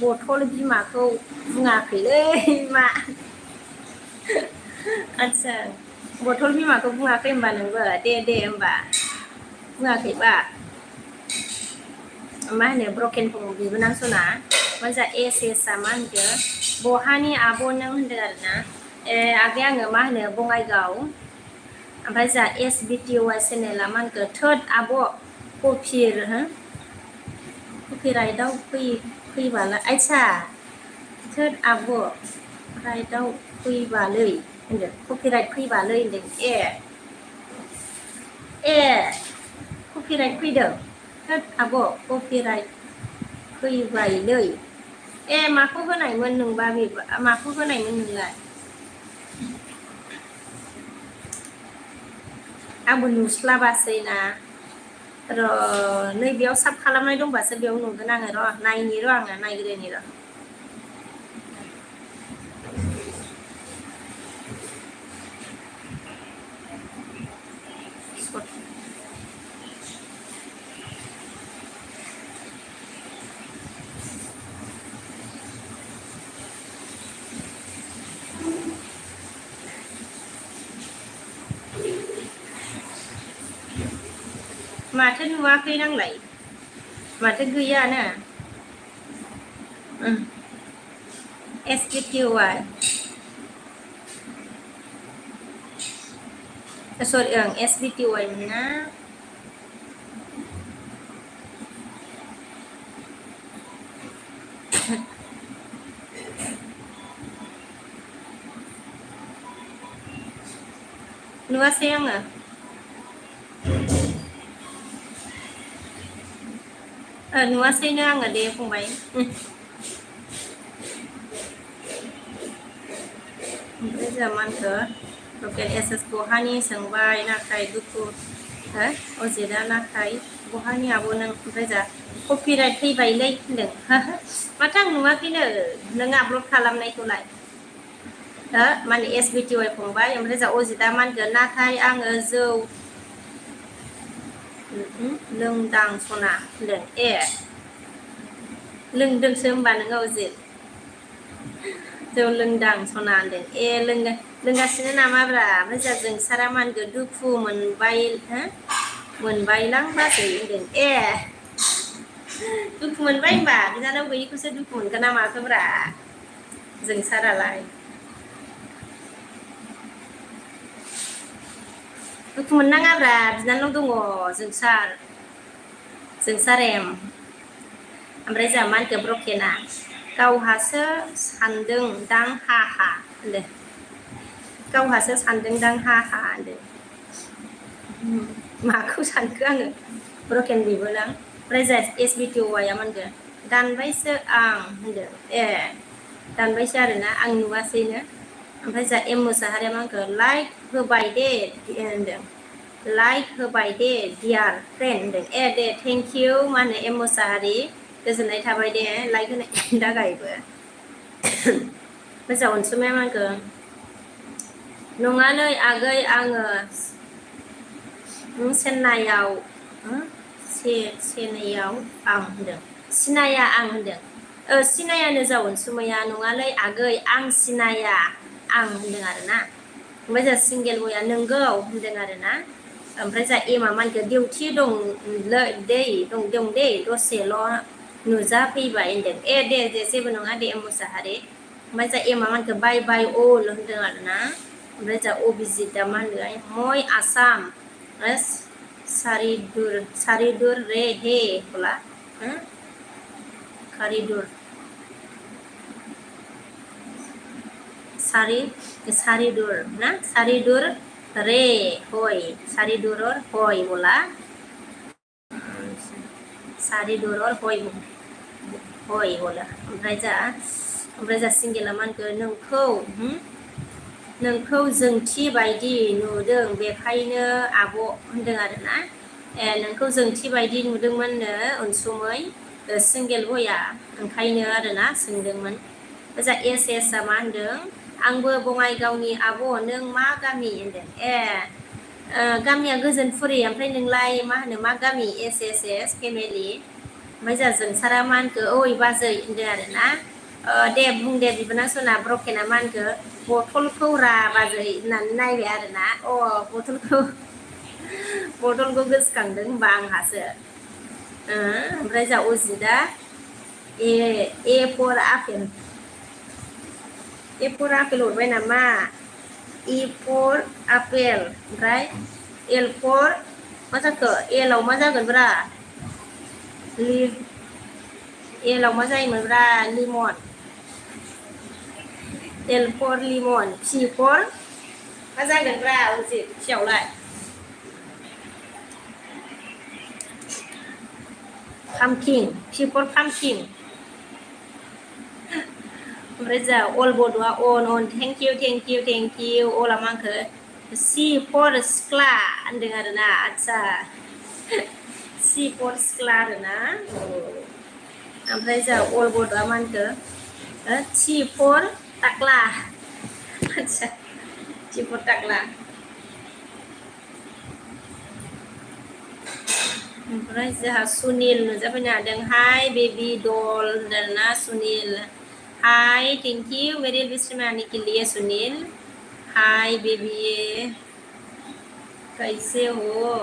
बथल बिमाखौ बुङाखैलै मा आदसा बथल बिमाखौ बुङाखै होनबा नोंबो दे होनबा बुङाखैबा मा होनो ब्रकेनखौ बिबोनां सना मोजा एसआ मा होनखो बहानि आब' नों होनदों आरोना आगै आङो मा होनो बङाइगाव ओमफ्राय जा SBTY चेनेला मा होनखो थोद आब' कपिराइटआव फैबालाय आयसा थोद आब' राइटआव फैबालै होनदों कपिराइट फैबालै होनदों कपिराइट फैदों थोद आब' कपिराइट फैबायलै माखौ होनायमोन नोंबा माखौ होनायमोन नोंलाय आंबो नुस्लाबासै ना र' नैबेयाव साब खालामनाय दंबासो बेयाव नुगोन आङो र' नायनि र' आङो नायग्रोनि र' माथो नुवाखै नांलाय माथो गैयानो SBTY सरि SBTY मोनना नुवासै आङो नुवासैनो आङो दे फंबाय ओमफ्राय जोंहा मा होनखो लकेल एसएस बहानि सोंबाय नाथाय दुखु हो अजितआ नाथाय बहानि आब' नों ओमफ्राय जा कपिराइट फैबायलै होनदों माथो आं नुवाखैनो नों आपल'ड खालामनायखौलाय हो माने एसबिटिवाइ फंबाय ओमफ्राय जा अजितआ मा होनगोन नाथाय आङो जौ लोंदां सना होनदों ए लोंदोंसो होमबा नोङो अजित जौ लोंदां सना होनदों ए लोंगासिनो नामाब्रा ओमफ्राय जा जोंसारा मा होनगोन दुखु मोनबाय हो मोनबायलां बाजै होनदों ए दुखु मोनबाय होनबा बिनानाव गैयिखौसो दुखु मोनगोन ना माखोब्रा जोंसारालाय दुखु मोननाङाब्रा बिनानाव दङ जोंसार एम ओमफ्राय जोंहा मा होनखो ब्रकेना गावहासो सानदों दां हा हा होनदों गावहासो सानदों दां हा हा होनदों माखौ सानखो आङो ब्रकेन बिबोनां ओमफ्राय जा एसबिटिवाइआ मा होनगोन दानबायसो आं होनदों ए दानबायसो आरोना आं नुवासैनो ओमफ्राय जा एम मोसाहारिया मा होनखो लाइक होबाय दे होनदों लाइक होबाय दे डियार फ्रेन्ड होनदों ए दे थेंक इउ मा होनो एम मोसाहारि गोजोननाय थाबाय दे लाइक होनायनि थाखायबो ओमफ्राय जा अनसुमाया मा होनखो नङालै आगै आङो चेन्नाइआव चेन्नाइआव आं होनदों सिनाया आं होनदों सिनायानो जा अनसुमैया नङालै आगै आं सिनाया आं होनदों आरोना ओमफ्राय जा सिंगेल बया नोंगौ होनदों आरोना ओमफ्राय जा एमा मा होनखो डिउटि दं दै दसेल' नुजाफैबाय होनदों ए दे जेबो नङा दे मोसाहारि ओमफ्राय जा एमा मा होनखो बाय बाय अल होनदों आरोना ओमफ्राय जा अभिजितआ मा होनदों मय आसाम सारिदुर रे हे बोला खारिदुर सारिदुर ना सारिदुर रे हय सारिदुरर हय बोला सारिदुरर हय बोला ओमफ्राय जा सिंगेला मा होनखो नोंखौ जोंथि बायदि नुदों बेखायनो आब' होनदों आरोना ए नोंखौ जोंथि बायदि नुदोंमोननो अनसुमै सिंगेल बया ओंखायनो आरोना सोंदोंमोन जा एसआ मा होनदों आंबो बङाइगावनि आब' नों मा गामि होनदों ए गामिया गोजोनफुरि ओमफ्राय नोंलाय मा होनो मा गामि एस फेमिलि ओमफ्राय जा जोंसारा मा होनखो ओइ बाजै होनदों आरोना दे बुं दे बिबोनां सना ब्रकेना मा होनखो बथलखौ रा बाजै होननानै नायबाय आरोना बथलखौ गोसोखांदों होनबा आंहासो ओमफ्राय जा अजितआ ए फर आपेल हरबाय नामा इ फर आपेल ओमफ्राय एल फर मा जाखो एलआव मा जागोन ब्रा एलआव मा जायोमोनब्रा लिमन एल फर लिमन पि फर मा जागोनब्रा अजित पियावलाय पामकिन पि फर पामकिन ओमफ्राय जा अल बड'आ अन थेंक इउ अला मा होनखो सि फर सिख्ला होनदों आरोना आदसा सि फर सिख्ला आरोना ओमफ्राय जा अल बड'आ मा होनखो टि फर टाक्ला आदसा टि फर टाक्ला ओमफ्राय जोंहा सुनिल नुजाफैनो हादों हाय बेबि डल होनदोंना सुनिल हाय थेंक इउ मेरे बिस्मानी के लिए सुनील हाय बेबी कैसे हो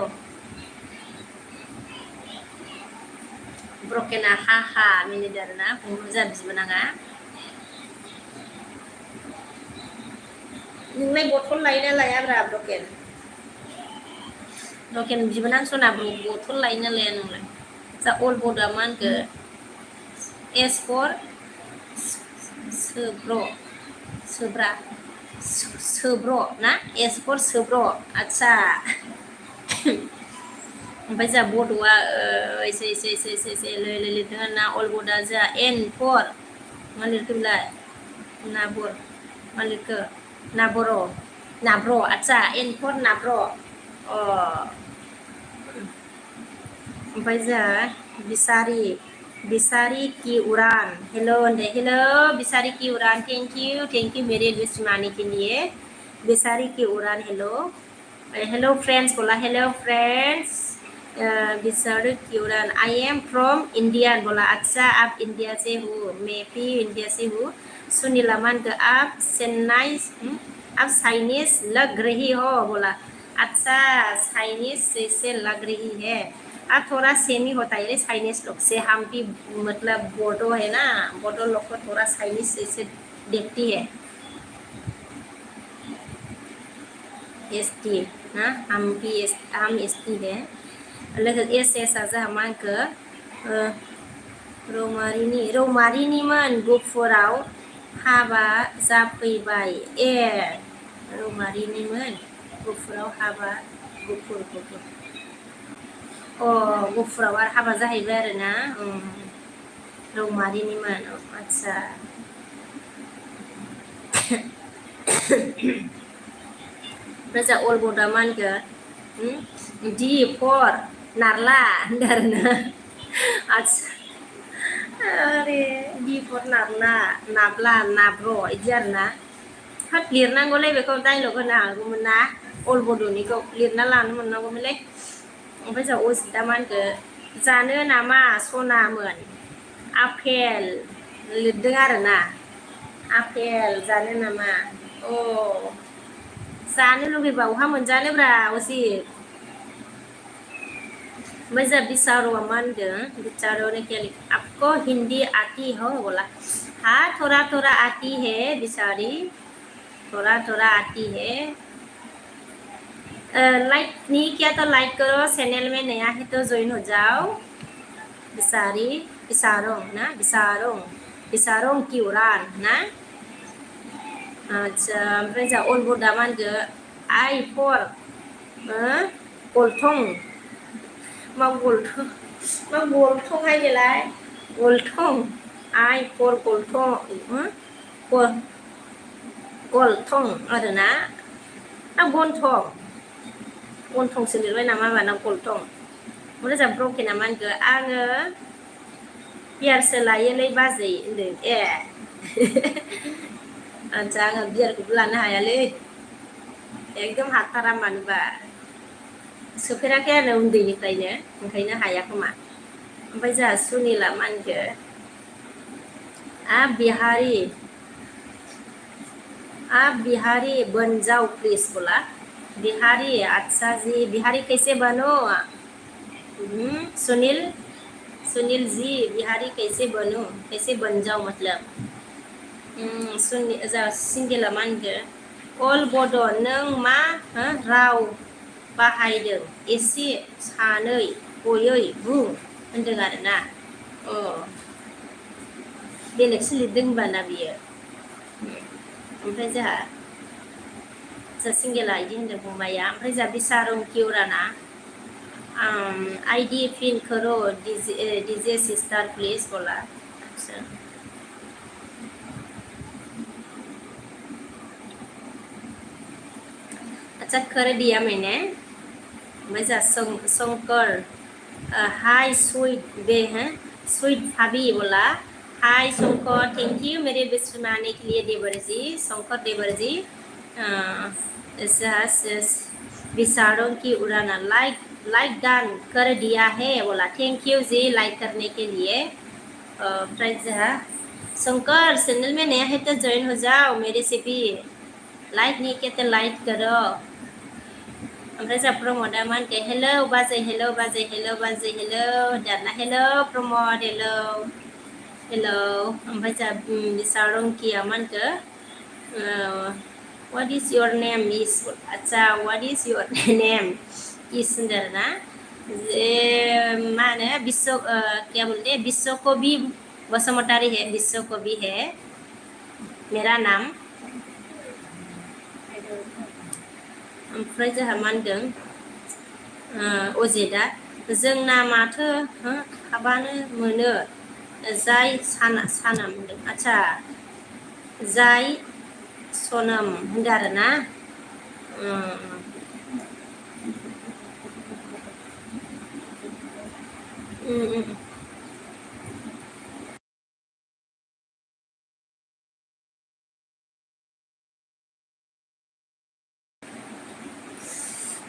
ब्रकेना हा मिनिदो आरोना बुरजा बिबोनाङा नोंलाय बथल लायोना लायाब्रा ब्रकेन बिबोनां सना बथल लायोना लाया नोंलाय जा अल बड'आ मा होनखो एस फर सोब्र' ना एस फर सोब्र' आदसा ओमफ्राय जोंहा बड'आ एसे लिरदों ना अल बड'आ जोंहा एन फर मा लिरखो बेलाय नाबर मा लिरखो नाबर' नाब्र' आदसा एन फर नाब्र' अ ओमफ्राय जोंहा बिसारी की उड़ान हेलो होनदे हेलो बिसारी की उड़ान थैंक यू मेरे लिस्ट में आने के लिए बिसारी की उड़ान हेलो हेलो फ्रेंड्स बोला हेलो फ्रेंड्स बिसारी की उड़ान आई एम फ्रॉम इंडिया बोला अच्छा आप इंडिया से हो मैं भी इंडिया से हूँ सुनीला मान के आप चेन्नई आप चाइनीज लग रही हो बोला अच्छा चाइनीज से लग रही है अब थोड़ा सेम ही होता है चाइनीज लोग से हम भी मतलब बोडो है ना बोडो लोग को थोड़ा चाइनीज से देखती है एसटी ना हम एसटी है लोगो एस आजा मानखो रौमारिनिमोन गुफुराव हाबा जाफैबाय ए रौमारिनिमोन गुफुराव हाबा गुफुर अ गुफुराव आरो हाबा जाहैबाय आरो ना रौमारिनिमोन आदसा ओमफ्राय जा अल बड'आ मा होनखो डि फर नारला होनदों आरो ना आदसा अरे डि फर नारला नाब्ला नाब्र' बिदि आरो ना हाब लिरनांगौलै बेखौ डाइलग होनो हागौमोन ना अल बड'निखौ लिरना लानो मोननांगौमोनलै ओमफ्राय जों अजितआ मा होनखो जानो नामा सनामोन आफेल लिरदों आरो ना आफेल जानो नामा अ जानो लुगैबा बहा मोनजानोब्रा अजित ओमफ्राय जोंहा बिसार'आ मा होनदों बिसार' ने क्या आपको हिंदी आती हो बोला हाँ थोड़ा थोड़ा आती है बिसारी थोड़ा थोड़ा आती है लाइक नहीं किया तो लाइक करो चैनल में नया है तो ज्वाइन हो जाओ बिसारों की उड़ान ना आदसा ओमफ्राय जा अल बड'आ मा होनखो आई फर गलथं मा गलथंहाय बेलाय गलथं आई फर गलथं आरो ना गन्थंसो लिरबाय नामा होनबा गलथं ओमफ्राय जा ब्रकेना मा होनखो आङो बियारसो लायोलै बाजै होनदों ए आदसा आङो बियारखौबो लानो हायालै एकदम हाथारा मानोबा सोफेराखै आरो उन्दैनिफ्रायनो ओंखायनो हाया खोमा ओमफ्राय जोंहा सुनिला मा होनखो आप बिहारी बन जाओ प्लीज बोला बिहारी अच्छा जी बिहारी कैसे बनो सुनील जी बिहारी कैसे बनो कैसे बन जाओ मतलब सिंगेला मा होनखो अल बड' नों मा राव बाहायदों एसे सानै गयै बुं होनदों आरो ना अ बेलेगसो लिरदों होनबाना बियो ओमफ्राय जोंहा सिंगेला बिदि होनदों बुंबाया ओमफ्राय जोंहा बिसारं किउराना आईडी पिन करो डीजे सिस्टर प्लीज बोला अच्छा कर दिया मैंने ओमफ्राय जोंहा शंकर हाय स्वीट बे हैं स्वीट भाभी बोला हाय शंकर थैंक यू मेरे विश्व में आने के लिए देवर जी शंकर देवर जी विचारों की उड़ाना लाइक डन कर दिया है बोला थैंक यू जी लाइक करने के लिए ओमफ्राय जोंहा शंकर चैनल में नया है तो ज्वाइन हो जाओ मेरे से भी लाइक नहीं किया तो लाइक करो ओमफ्राय जोंहा प्रमोदआ मा होनखो हेलौ बाजै हेलौ दाना हेलौ प्रमोद हेलौ ओमफ्राय जोंहा बिसारंकिया मा होनखो what is your name is अच्छा what is your name is होनदों आरो ना मा होनो क्या बोलते विश्व कवि बसुमतारी है विश्व कवि है मेरा नाम ओमफ्राय जोंहा मा होनदों अजितआ जोंना माथो खाबानो मोनो जाय साना मोनदों आच्छा जाय सनम होनदों आरोना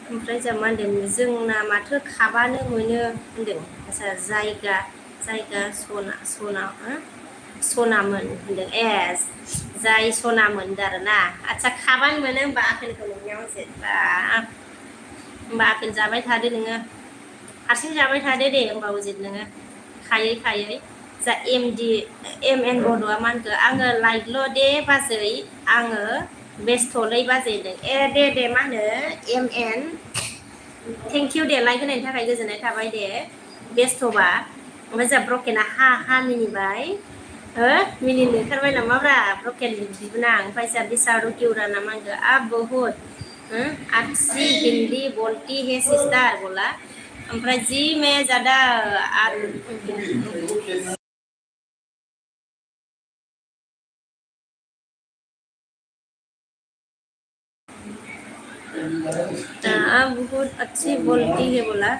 ओमफ्राय जों मा होनदों जोंना माथो खाबानो मोनो होनदों आच्छा जायगा सनामोन होनदों जाय सनामोन होनदों आरोना आच्छा खाबानो मोनो होनबा आपेलखौ नोंनियाव जेनेबा होमबा आपेल जाबाय थादो नोङो हारसिं जाबाय थादो दे होमबा उजित नोङो खायै जा एम एन बड'आ मा होनखो आङो लाइकल' दे बाजै आङो बेस्थ'लै बाजै होनदों दे मा होनो एम एन थेंक इउ दे लाइक होनायनि थाखाय गोजोननाय थाबाय दे बेस्थ'बा ओमफ्राय जोंहा ब्रकेना हा मिनिबाय मिनिनो ओंखारबाय नामाब्रा ब्रकेन बिबोनां ओमफ्राय जोंहा बिसारुखि उराना मा होनखो बहुत अच्छी हिंदी बोलती है सिस्टर बोला ओमफ्राय जी मैं ज़्यादा बहुत अच्छी बोलती है बोला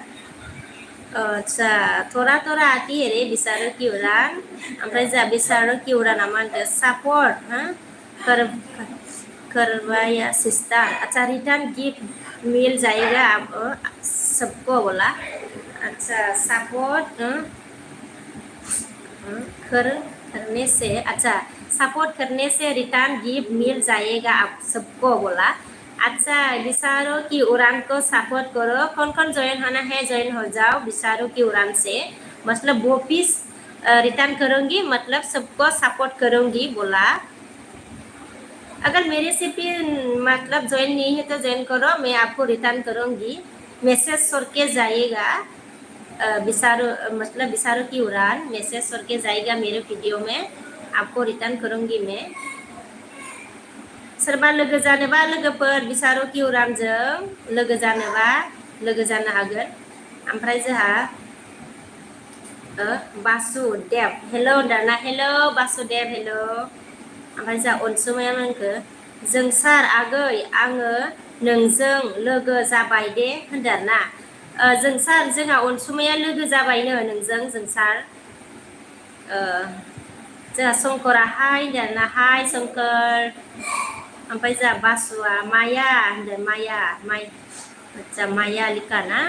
अच्छा थोड़ा थोड़ा आती है रे बिसारो की उड़ान ओमफ्राय जा बिसारो की उड़ाना मा होनखो सापर्ट कर करवाया सिस्टर अच्छा रिटर्न गिफ्ट मिल जाएगा आप सबको बोला अच्छा सपोर्ट करने से अच्छा सपोर्ट करने से रिटर्न गिफ्ट मिल जाएगा आप सबको बोला अच्छा बिसारो की उड़ान को सपोर्ट करो कौन कौन ज्वाइन होना है ज्वाइन हो जाओ बिसारो की उड़ान से मतलब वो पीस रिटर्न करूंगी मतलब सबको सपोर्ट करूंगी बोला अगर मेरे से भी मतलब ज्वाइन नहीं है तो ज्वाइन करो मैं आपको रिटर्न करूंगी मैसेज छोड़ के जाइएगा बिसारो मतलब बिसारो की उड़ान मैसेज छोड़ के जाएगा मेरे वीडियो में आपको रिटर्न करूंगी मैं सोरबा लोगो जानोबा लोगोफोर बिसारो की उड़ानजों लोगो जानोबा लोगो जानो हागोन ओमफ्राय जोंहा बासुदेव हेलौ दाना हेलौ बासुदेव हेलौ ओमफ्राय जोंहा अनसुमाया होनखो जों सार आगै आङो नोंजों लोगो जाबाय दे होनदों आरोना जों सार जोंहा अनसुमाया लोगो जाबायनो नोंजों जों सार जोंहा शंकरा हाय होनदों आरोना हाय शंकर ओमफ्राय जोंहा बासुआ माया होनदों माया आच्छा माया लिखा ना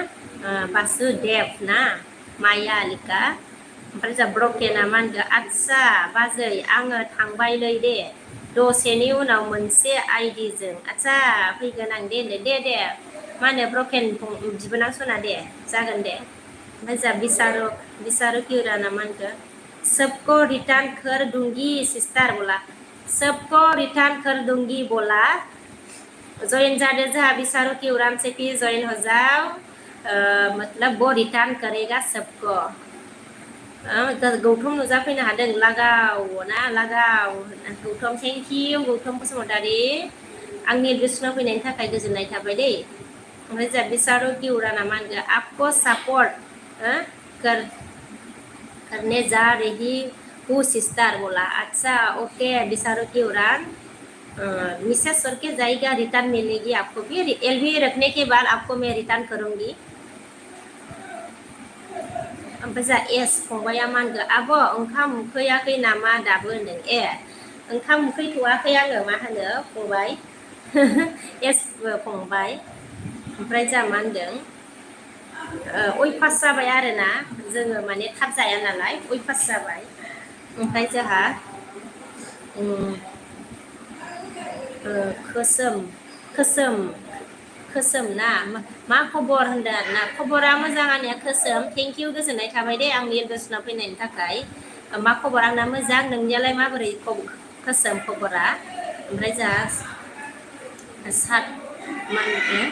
बासुदेव ना माया लिखा ओमफ्राय जोंहा ब्रकेना मा होनदों आच्छा बाजै आङो थांबायलै दे दसेनि उनाव मोनसे आइडिजों आच्छा फैगोन आं दे दे मा होनो ब्रकेन बिबोनां सना दे जागोन दे ओमफ्राय जोंहा बिसारो किउराना मा होनखो सबको रिटर्न कर दूंगी सिस्टर बोला सबको रिटर्न कर दूंगी बोला ज्वाइन जादे जहाँ बिसारो की उड़ान से भी ज्वाइन हो जाओ मतलब वो रिटर्न करेगा सबको गौतम नुजाफैनो हादों लागाव ना लागाव गौतम थेंक इउ गौतम बसुमतारी आंनि गोसोनाव फैनायनि थाखाय गोजोननाय थाबाय दे ओमफ्राय जोंहा बिसारो की उड़ाना मा होनगोन आपको सपोर्ट कर करने जा रही हूँ सिस्टर बोला अच्छा ओके बिसारो की उड़ान मिसेस सर के जाएगा रिटर्न मिलेगी आपको भी एलबी रखने के बाद आपको मैं रिटर्न करूंगी ओमफ्राय जोंहा एस फंबाया मा होनगोन आब' ओंखाम उखैयाखै नामा दाबो होनदों ओंखाम उखैथ'वाखै आङो मा होनो फंबाय एस फंबाय ओमफ्राय जोंहा मा होनदों अयफास जाबाय आरोना जोङो माने थाब जाया नालाय अयफास जाबाय ओमफ्राय जोंहा खोसोम ना मा खबर होनदों आरोना खबरा मोजां आंनिया खोसोम थेंक इउ गोजोननाय थाबाय दे आंनि गोसोनाव फैनायनि थाखाय मा खबर आंना मोजां नोंनियालाय माबोरै खोसोम खबरा ओमफ्राय जोंहा सात माने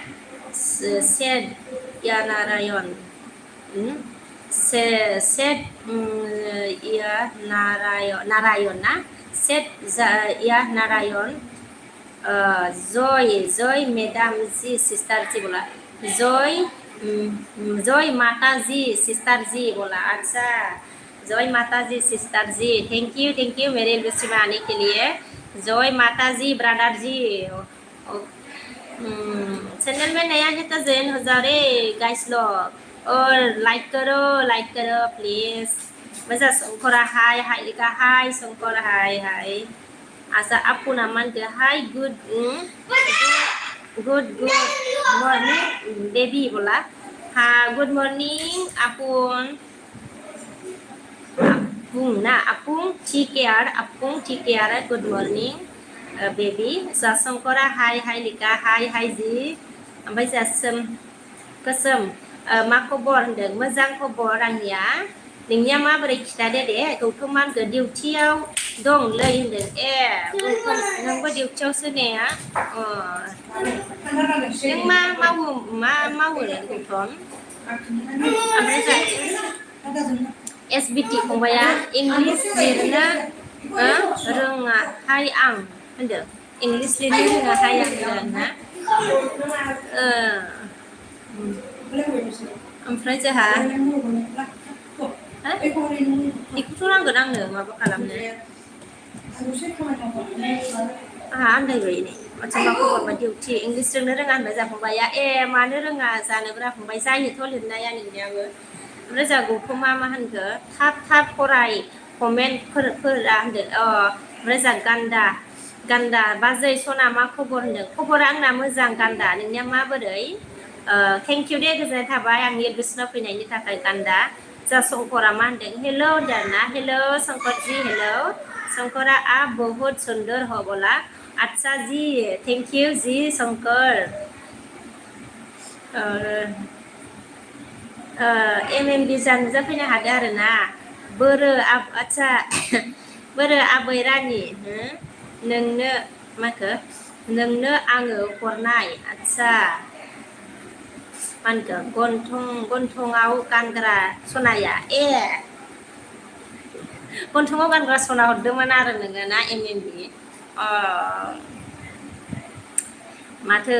सेद या नारायण सेद या नारायण ना सेद या नारायण जय मेदाम जी सिस्टर जी बोला जय जय माता जी सिस्टर जी बोला अच्छा जय माता जी सिस्टर जी थैंक यू मेरे लुसी में आने के लिए जय माता जी ब्रदर जी चैनल में नया है तो जैन हो जाओ रे गाइस लोग और लाइक करो प्लीज मजा शंकरा हाय लिखा हाय शंकर हाय आसा आपको नामान के हाय गुड मॉर्निंग बेबी बोला हाँ गुड मॉर्निंग आपुन apung na apung cikear good morning baby sasongkora hai lika hai ji ओमफ्राय जासोम गोसोम मा खबर होनदों मोजां खबर आंनिया नोंनिया माबोरै खिथादो दे गौथमानखौ डिउटियाव दंलै होनदों ए गौथम नोंबो डिउटियावसो ने नों मा मावो गौथम ओमफ्राय SBT फंबाया इंलिश लिरनो रोङा हाय आं होनदों इंलिश लिरनो रोङा हाय आं होनदों ना ओमफ्राय जोंहा बेखौथ' नांगोन आंनो माबा खालामनो आंहा आन्दायबाय नै माथो मा खबर डिउटि इंलिश रोंनो रोङा होनबाय जोंहा फंबाया ए मानो रोङा जानोब्रा फंबाय जायोथ' लिरनाया नोंनियाबो ओमफ्राय जोंहा गौथमा मा होनखो थाब फराय कमेन्टफोरा होनदों ओमफ्राय जोंहा गान्दा बाजै सना मा खबर होनदों खबरा आंना मोजां गान्दा नोंनिया माबोरै थेंक इउ दे गोजोननाय थाबाय आंनि एडमिसनाव फैनायनि थाखाय गान्दा जा शंकरा मा होनदों हेलो होनदों ना हेलो शंकर जी हेलो शंकरा आप बहुत सुंदर हो बोला अच्छा जी thank you ji Shankar MMD जानो फैनो हादों आरो ना बोरो आच्छा बोरो आबै रानि नोंनो माखो नोंनो आङो हरनाय आच्छा मानखो गन्थङाव गानग्रा सनाया ए गन्थङाव गानग्रा सना हरदोंमोन आरो नोङो ना MMD माथो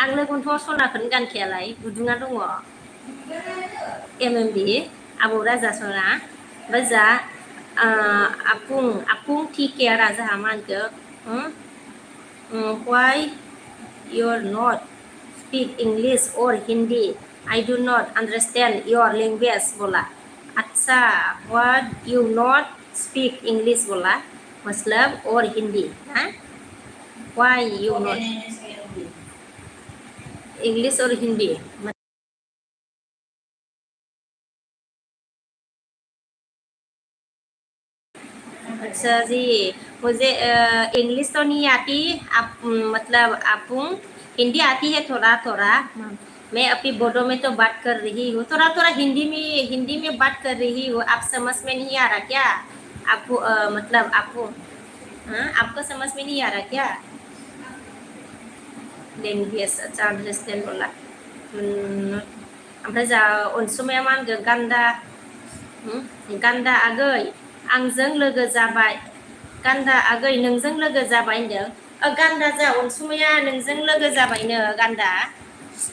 आंनो गन्थङाव सनाखौनो गानखायालाय गुदुङा दङ MMD आबौ राजा सना ओमफ्राय जा आपुं थिकेयारा जाहा मा होनखो why you're not speak English or Hindi I do not understand your language बोला अच्छा what you not speak English बोला मतलब और हिंदी हाँ why you not English और हिंदी अच्छा जी मुझे इंग्लिश तो नहीं आती मतलब आपूं हिंदी आती है थोड़ा थोड़ा मैं अभी बोडो में तो बात कर रही हूँ थोड़ा थोड़ा हिंदी में बात कर रही हूँ आप समझ में नहीं आ रहा क्या आपको मतलब आपको आपको समझ में नहीं आ रहा क्या लैंग्वेज अच्छा अंडरस्टैंड बोला ओमफ्राय जा अनसुमाया मा होनगोन गान्दा आगै आंजों लोगो जाबाय गान्दा आगै नोंजों लोगो जाबाय होनदों गान्दा जा अनसुमाया नोंजों लोगो जाबायनो गान्दा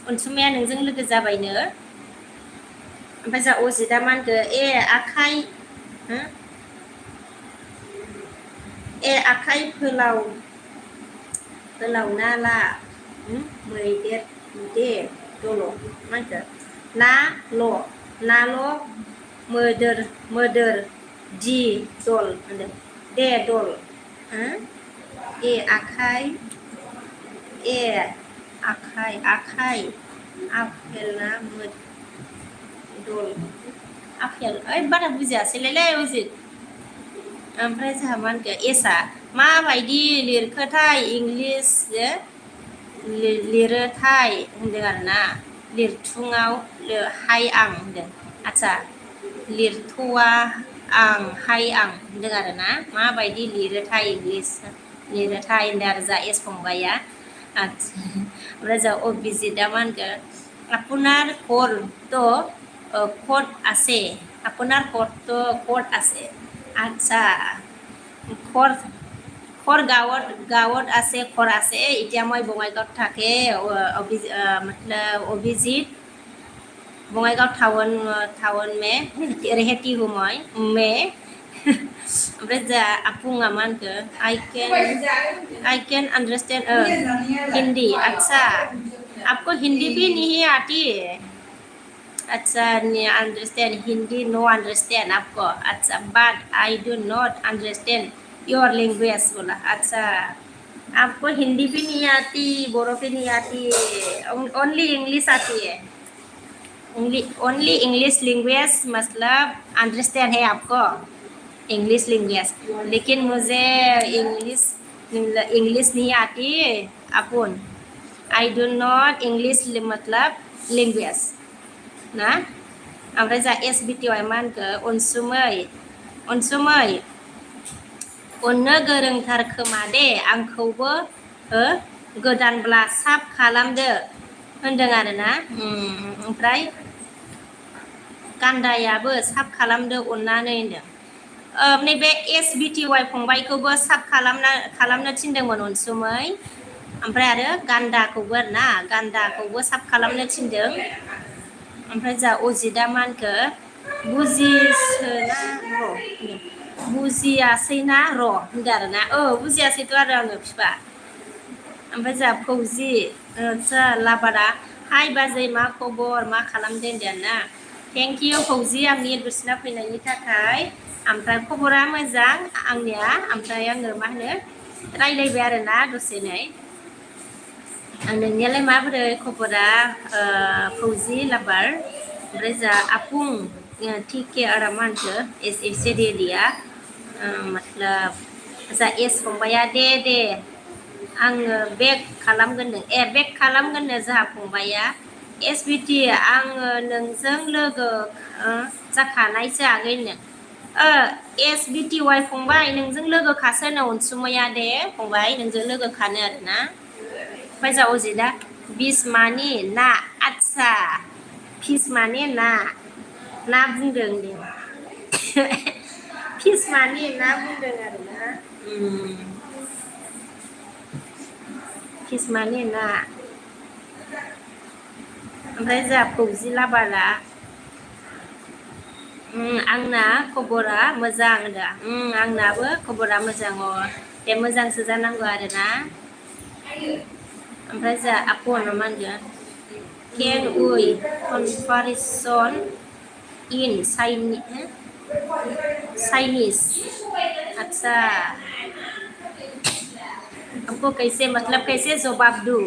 अनसुमाया नोंजों लोगो जाबायनो ओमफ्राय जा अजितआ मा होनखो आखाइ फोलावना ला मैदेर दे दल मा होनखो नाल' मोदोर दि दल होनदों दे दल आखाइ आफेल ना दल आफेल बारा बुजियासैलाय अजित ओमफ्राय जोंहा मा होनखो एसआ माबायदि लिरखोथाय इंलिस लिरोथाय होनदों आरो ना लिरथुङाव हाय आं होनदों आच्छा लिरथ'वा आं हाय आं होनदों आरो ना माबायदि लिरोथाय इंलिस लिरोथाय होनदों आरो जा एस फंबाया ओमफ्राय जा अभिजितआ मा होनखो আপোনাৰ কোড আছে আপোনাৰ কোড আছে আচ্ছা खर गावत आसे खर आसे इतिया मैं बङाइगाव थाके मतलब अभिजीत बङाइगाव टाउन में रहती हूँ मैं ओमफ्राय जा आपुङा मा होनखो आई कैन अंडरस्टैंड हिंदी अच्छा आपको हिंदी भी नहीं आती अच्छा अंडरस्टैंड हिंदी नो अंडरस्टैंड आपको अच्छा but I do not understand your language बोला अच्छा आपको हिंदी भी नहीं आती बोरो भी नहीं आती ओनली इंग्लिश आती है ओनली इंग्लिश लैंग्वेज मतलब अंडरस्टैंड है आपको इंग्लिश लैंग्वेज लेकिन मुझे इंग्लिश नहीं आती अपुन आई डू नॉट इंग्लिश मतलब लैंग्वेज ना ओमफ्राय जा SBT मा होनखो अनसुमै अननो गोरोंथार खोमा दे आंखौबो गोदानब्ला साब खालामदो होनदों आरोना ओमफ्राय गान्दायाबो साब खालामदो अननानै होनदों नैबे SBTY फंबायखौबो साब खालामनो थिनदोंमोन अनसुमै ओमफ्राय आरो गान्दाखौबो आरोना गान्दाखौबो साब खालामनो थिनदों ओमफ्राय जा अजिदा मा होनखो बुजियासैना र' होनदों आरोना बुजियासैथ' आरो आङो फिफा ओमफ्राय जा फौजि लाबारा हाय बाजै मा खबर मा खालामदों होनदों ना थेंक इउ फौजि आंनि एडमिसना फैनायनि थाखाय ओमफ्राय खबरा मोजां आंनिया ओमफ्राय आङो मा होनो रायलायबाय आरोना दसेनो नोंनियालाय माबोरै खबरा फौजि लाबार ओमफ्राय जा आपुं ठीक है और मा होनखो ऐसे दे दिया मतलब जा फंबाया दे आङो बेक खालामगोननो बेक खालामगोननो जोंहा फंबाया SBT आङो नोंजों लोगो जाखानायसो आगैनो SBTY फंबाय नोंजों लोगो खासोनो अनसुमैया दे फंबाय नोंजों लोगो खानो आरोना ओमफ्राय जा अजिदा बिस मानि ना आदसा फिस माने ना बुंदों दे फिस मानि ना बुंदों आरोना फिस माने ना ओमफ्राय जा फौजि लाबारा आंना खबरा मोजां होनदों आंनाबो खबरा मोजां दे मोजांसो जानांगौ आरोना ओमफ्राय जा आपुन मा होनगोन can we conversation in Chinese अच्छा हमको कैसे मतलब कैसे जवाब दूँ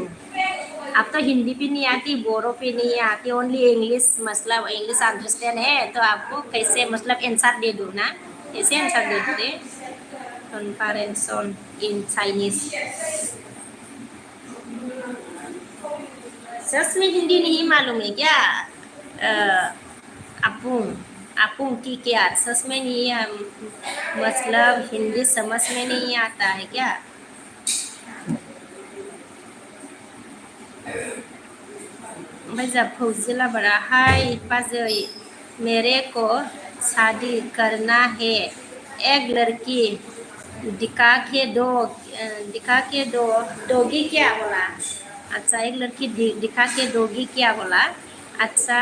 आप तो हिंदी भी नहीं आती बोरो भी नहीं आती ओनली इंग्लिश मतलब इंग्लिश अंडरस्टैंड है तो आपको कैसे मतलब आंसर दे दूँ ना कैसे आंसर दे दूँ दे कन्फरेंसन इन चाइनीज सच में हिंदी नहीं मालूम है क्या अपुंग ठीक है सच में नहीं मतलब हिंदी समझ में नहीं आता है क्या भाई जब फौजी लाबरा हाय बाजै मेरे को शादी करना है एक लड़की दिखा के दो दोगी क्या बोला अच्छा एक लड़की दिखा के दोगी क्या बोला अच्छा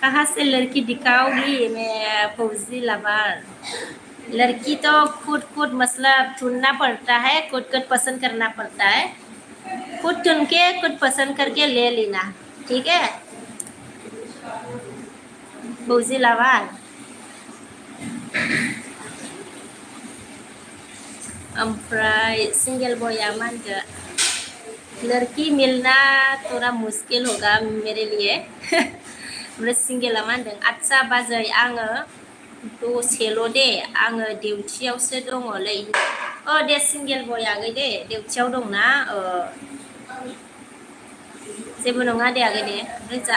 कहाँ से लड़की दिखाओगी मैं फौजी लाबार लड़की तो खुद मतलब चुनना पड़ता है खुद पसंद करना पड़ता है खुद चुन के खुद पसंद करके ले लेना ठीक है फौजी लाबार ओमफ्राय सिंगल बॉया मा होनखो लड़की मिलना थोड़ा मुश्किल होगा मेरे लिए ओमफ्राय सिंगेला मा होनदों आदसा बाजै आङो दसेल' दे आङो डिउटियावसो दङलै दे सिंगेल बय आगै दे डिउटियाव दंना जेबो नङा दे आगै दे ओमफ्राय जा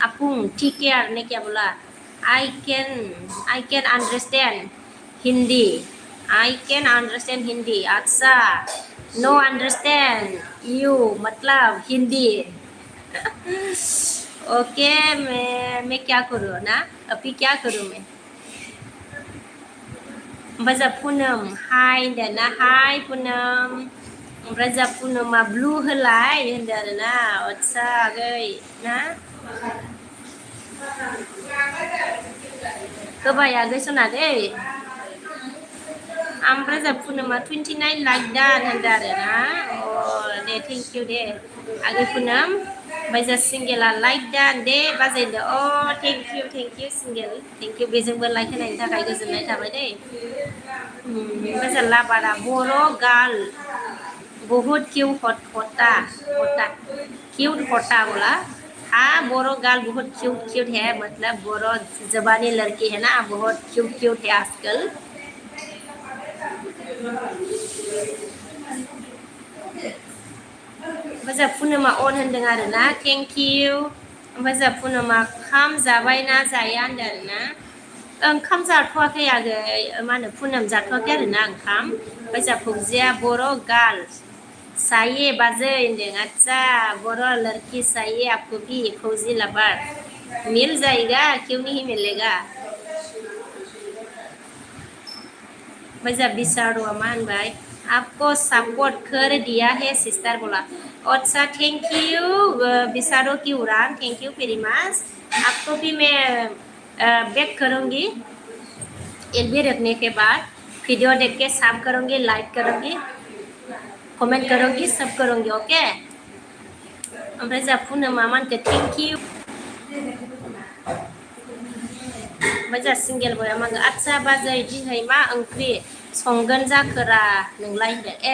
आपुं ठीक है ने क्या बोला I can understand Hindi I can understand Hindi अच्छा नो अंडरस्टैंड यू मतलब हिंदी ओके मैं क्या करूँ ना अभी क्या करूँ मैं ओमफ्राय जा पुनम हाय होनदों ना हाय पुनम ओमफ्राय जा पुनमा ब्लु होलाय होनदों आरोना आदसा आगै ना होबाय आगै सना दै ओमफ्राय जा पुनमा 29 लाइक दान होनदों आरोना अ दे थेंक इउ दे आगै पुनम ओमफ्राय जा सिंगेला लाइक दान दे बाजायदो अ थेंक इउ सिंगेल थेंक इउ बेजोंबो लाइक होनायनि थाखाय गोजोननाय थाबाय दै ओमफ्राय जा लाबारा बर' गार्ल बहुत क्यूट होता क्यूट होता बोला हाँ बोरो गाल बहुत क्यूट क्यूट है मतलब बोरो जबानी लड़की है ना बहुत क्यूट क्यूट है आजकल ओमफ्राय जा पुनमा अन होनदों आरोना थेंक इउ ओमफ्राय जा पुनमा खाम जाबाय ना जाया होनदों आरोना ओंखाम जाथ'वाखै आगै मा होनो पुनम जाथ'वाखै आरोना ओंखाम ओमफ्राय जा फौजिया बर' गार्ल चाहिए बाजै होनदों अच्छा बर' लड़की चाहिए आपको भी फौजी लवर मिल जाएगा क्यों नहीं मिलेगा ओमफ्राय जा बिसारुआ मा होनबाय आपको सपोर्ट कर दिया है सिस्टर बोला अच्छा थैंक यू बिसारो की उड़ान थैंक यू वेरी मच आपको भी मैं बैक करूँगी एक भी रखने के बाद वीडियो देख के सब करूँगी लाइक करूँगी कमेंट करूँगी सब करूँगी ओके ओमफ्राय जा पुनमा मानखो थेंक इउ ओमफ्राय जा सिंगेल बया मागो आदसा बाजै दिनै मा ओंख्रि संगोन जाखोरा नोंलाय होनदों ए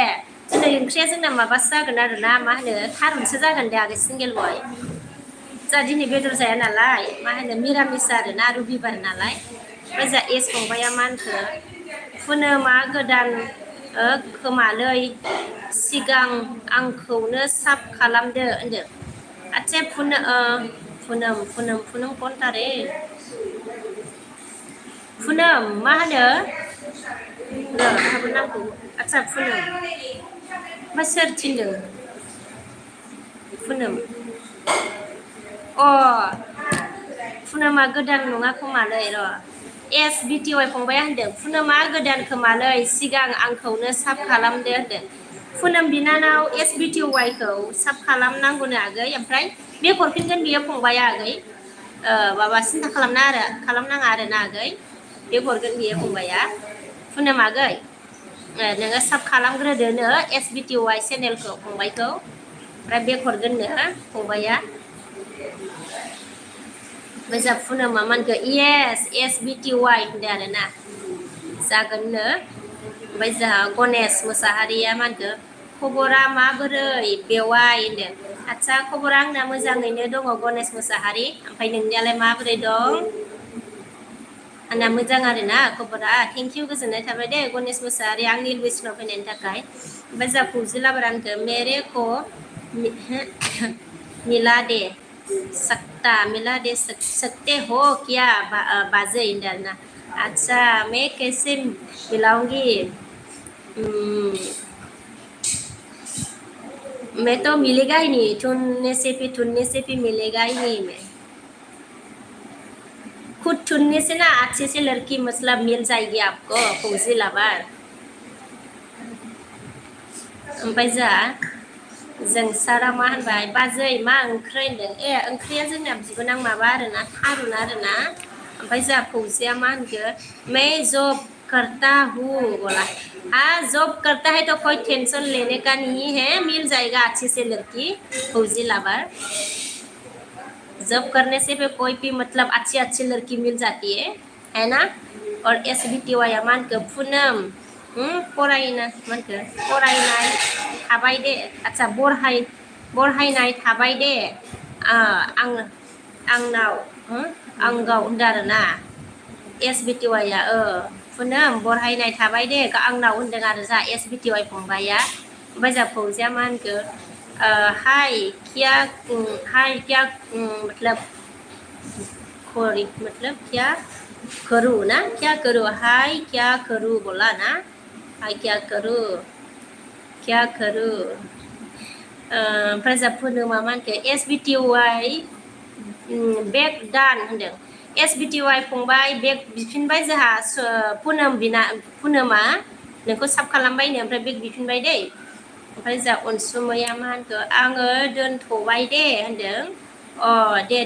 दिनै ओंख्रिया जोंना माबासो जागोन आरोना मा होनो थारुनसो जागोन दे आगै सिंगेल बय जा दिनै बेदर जाया नालाय मा होनो मिरामिस आरोना रबिबार नालाय ओमफ्राय जा एस फंबाया मा होनखो पुनमा गोदान खोमालै सिगां आंखौनो साब खालामदो होनदों आदसा पुनम कन्टारे पुनम मा होनो हाबो नांगौ आदसा पुनम मा सोर थिनदों पुनम अ पुनमा गोदान नङा खोमालै र' एस बिटिवाइ फंबाया होनदों पुनमा गोदान खोमालै सिगां आंखौनो साब खालामदो होनदों पुनम बिनानाव एस बिटिवाइखौ साब खालामनांगौनो आगै ओमफ्राय बे हरफिनगोन बियो फंबाया आगै माबा सिन्था खालामनाङा आरोना आगै बे हरगोन बियो फंबाया पुनम आगै नोङो साब खालामग्रोदोनो एस बिटिवाइ चेनेलखौ फंबायखौ ओमफ्राय बेक हरगोननो फंबाया ओमफ्राय जा पुनमा मानखो इएस एस बिटिवाइ होनदों आरोना जागोननो ओमफ्राय जोंहा गनेश मोसाहारिया मा होनखो खबरा माबोरै बेवाइ होनदों आदसा खबरा आंना मोजाङैनो दङ गनेश मोसाहारि ओमफ्राय नोंनियालाय माबोरै दं आंना मोजां आरोना खबरा थेंक इउ गोजोननाय थाबाय दे गनेश मोसाहारि आंनि लुबैसिनाव फैनायनि थाखाय ओमफ्राय जा फौजि लाबारानखो मेरे को मिला दे सकते हो क्या बाजै होनदों आरोना अच्छा मैं कैसे मिलाऊंगी मैं तो मिलेगा ही नहीं ठुनने से भी मिलेगा ही नहीं मैं खुद ठुनने से ना अच्छे से लड़की मतलब मिल जाएगी आपको फौजी लाबार ओमफ्राय जा जों सारा मा होनबाय बाजै मा ओंख्रि होनदों ए ओंख्रिया जोंना बिबोनां माबा आरोना थारुन आरोना ओमफ्राय जा फौजिया मा होनखो मैं जब करता हूँ बोला हाँ जब करता है तो कोई टेंशन लेने का नहीं है मिल जाएगा अच्छे से लड़की फौजी लाबार जब करने से भी कोई भी मतलब अच्छी अच्छी लड़की मिल जाती है ना और एस बी टी वाई मान के पुनम फरायना मानखो फरायनाय थाबाय दे आदसा बरहायनाय थाबाय दे आंनाव आंगाव होनदों आरोना S B T via Punam बरहायनाय थाबाय दे आंनाव होनदों आरो जा एस बि टि वाइ फंबाया ओमफ्राय जा फौजिया मा होनखो हाय क्या मतलब क्या करूँ ना क्या करूँ हाय क्या करूँ बोला ना हाय क्या करूँ ओमफ्राय जा पुनमा मा होनखो एस बि टि वाइ बेक दान होनदों SBTY फंबाय बेग बिफिनबाय जोंहा पुनोमा नोंखौ साब खालामबायनो ओमफ्राय बेग बिफिनबाय दै ओमफ्राय जा अनसुमैया मा होनखो आङो दोनथ'बाय दे होनदों दे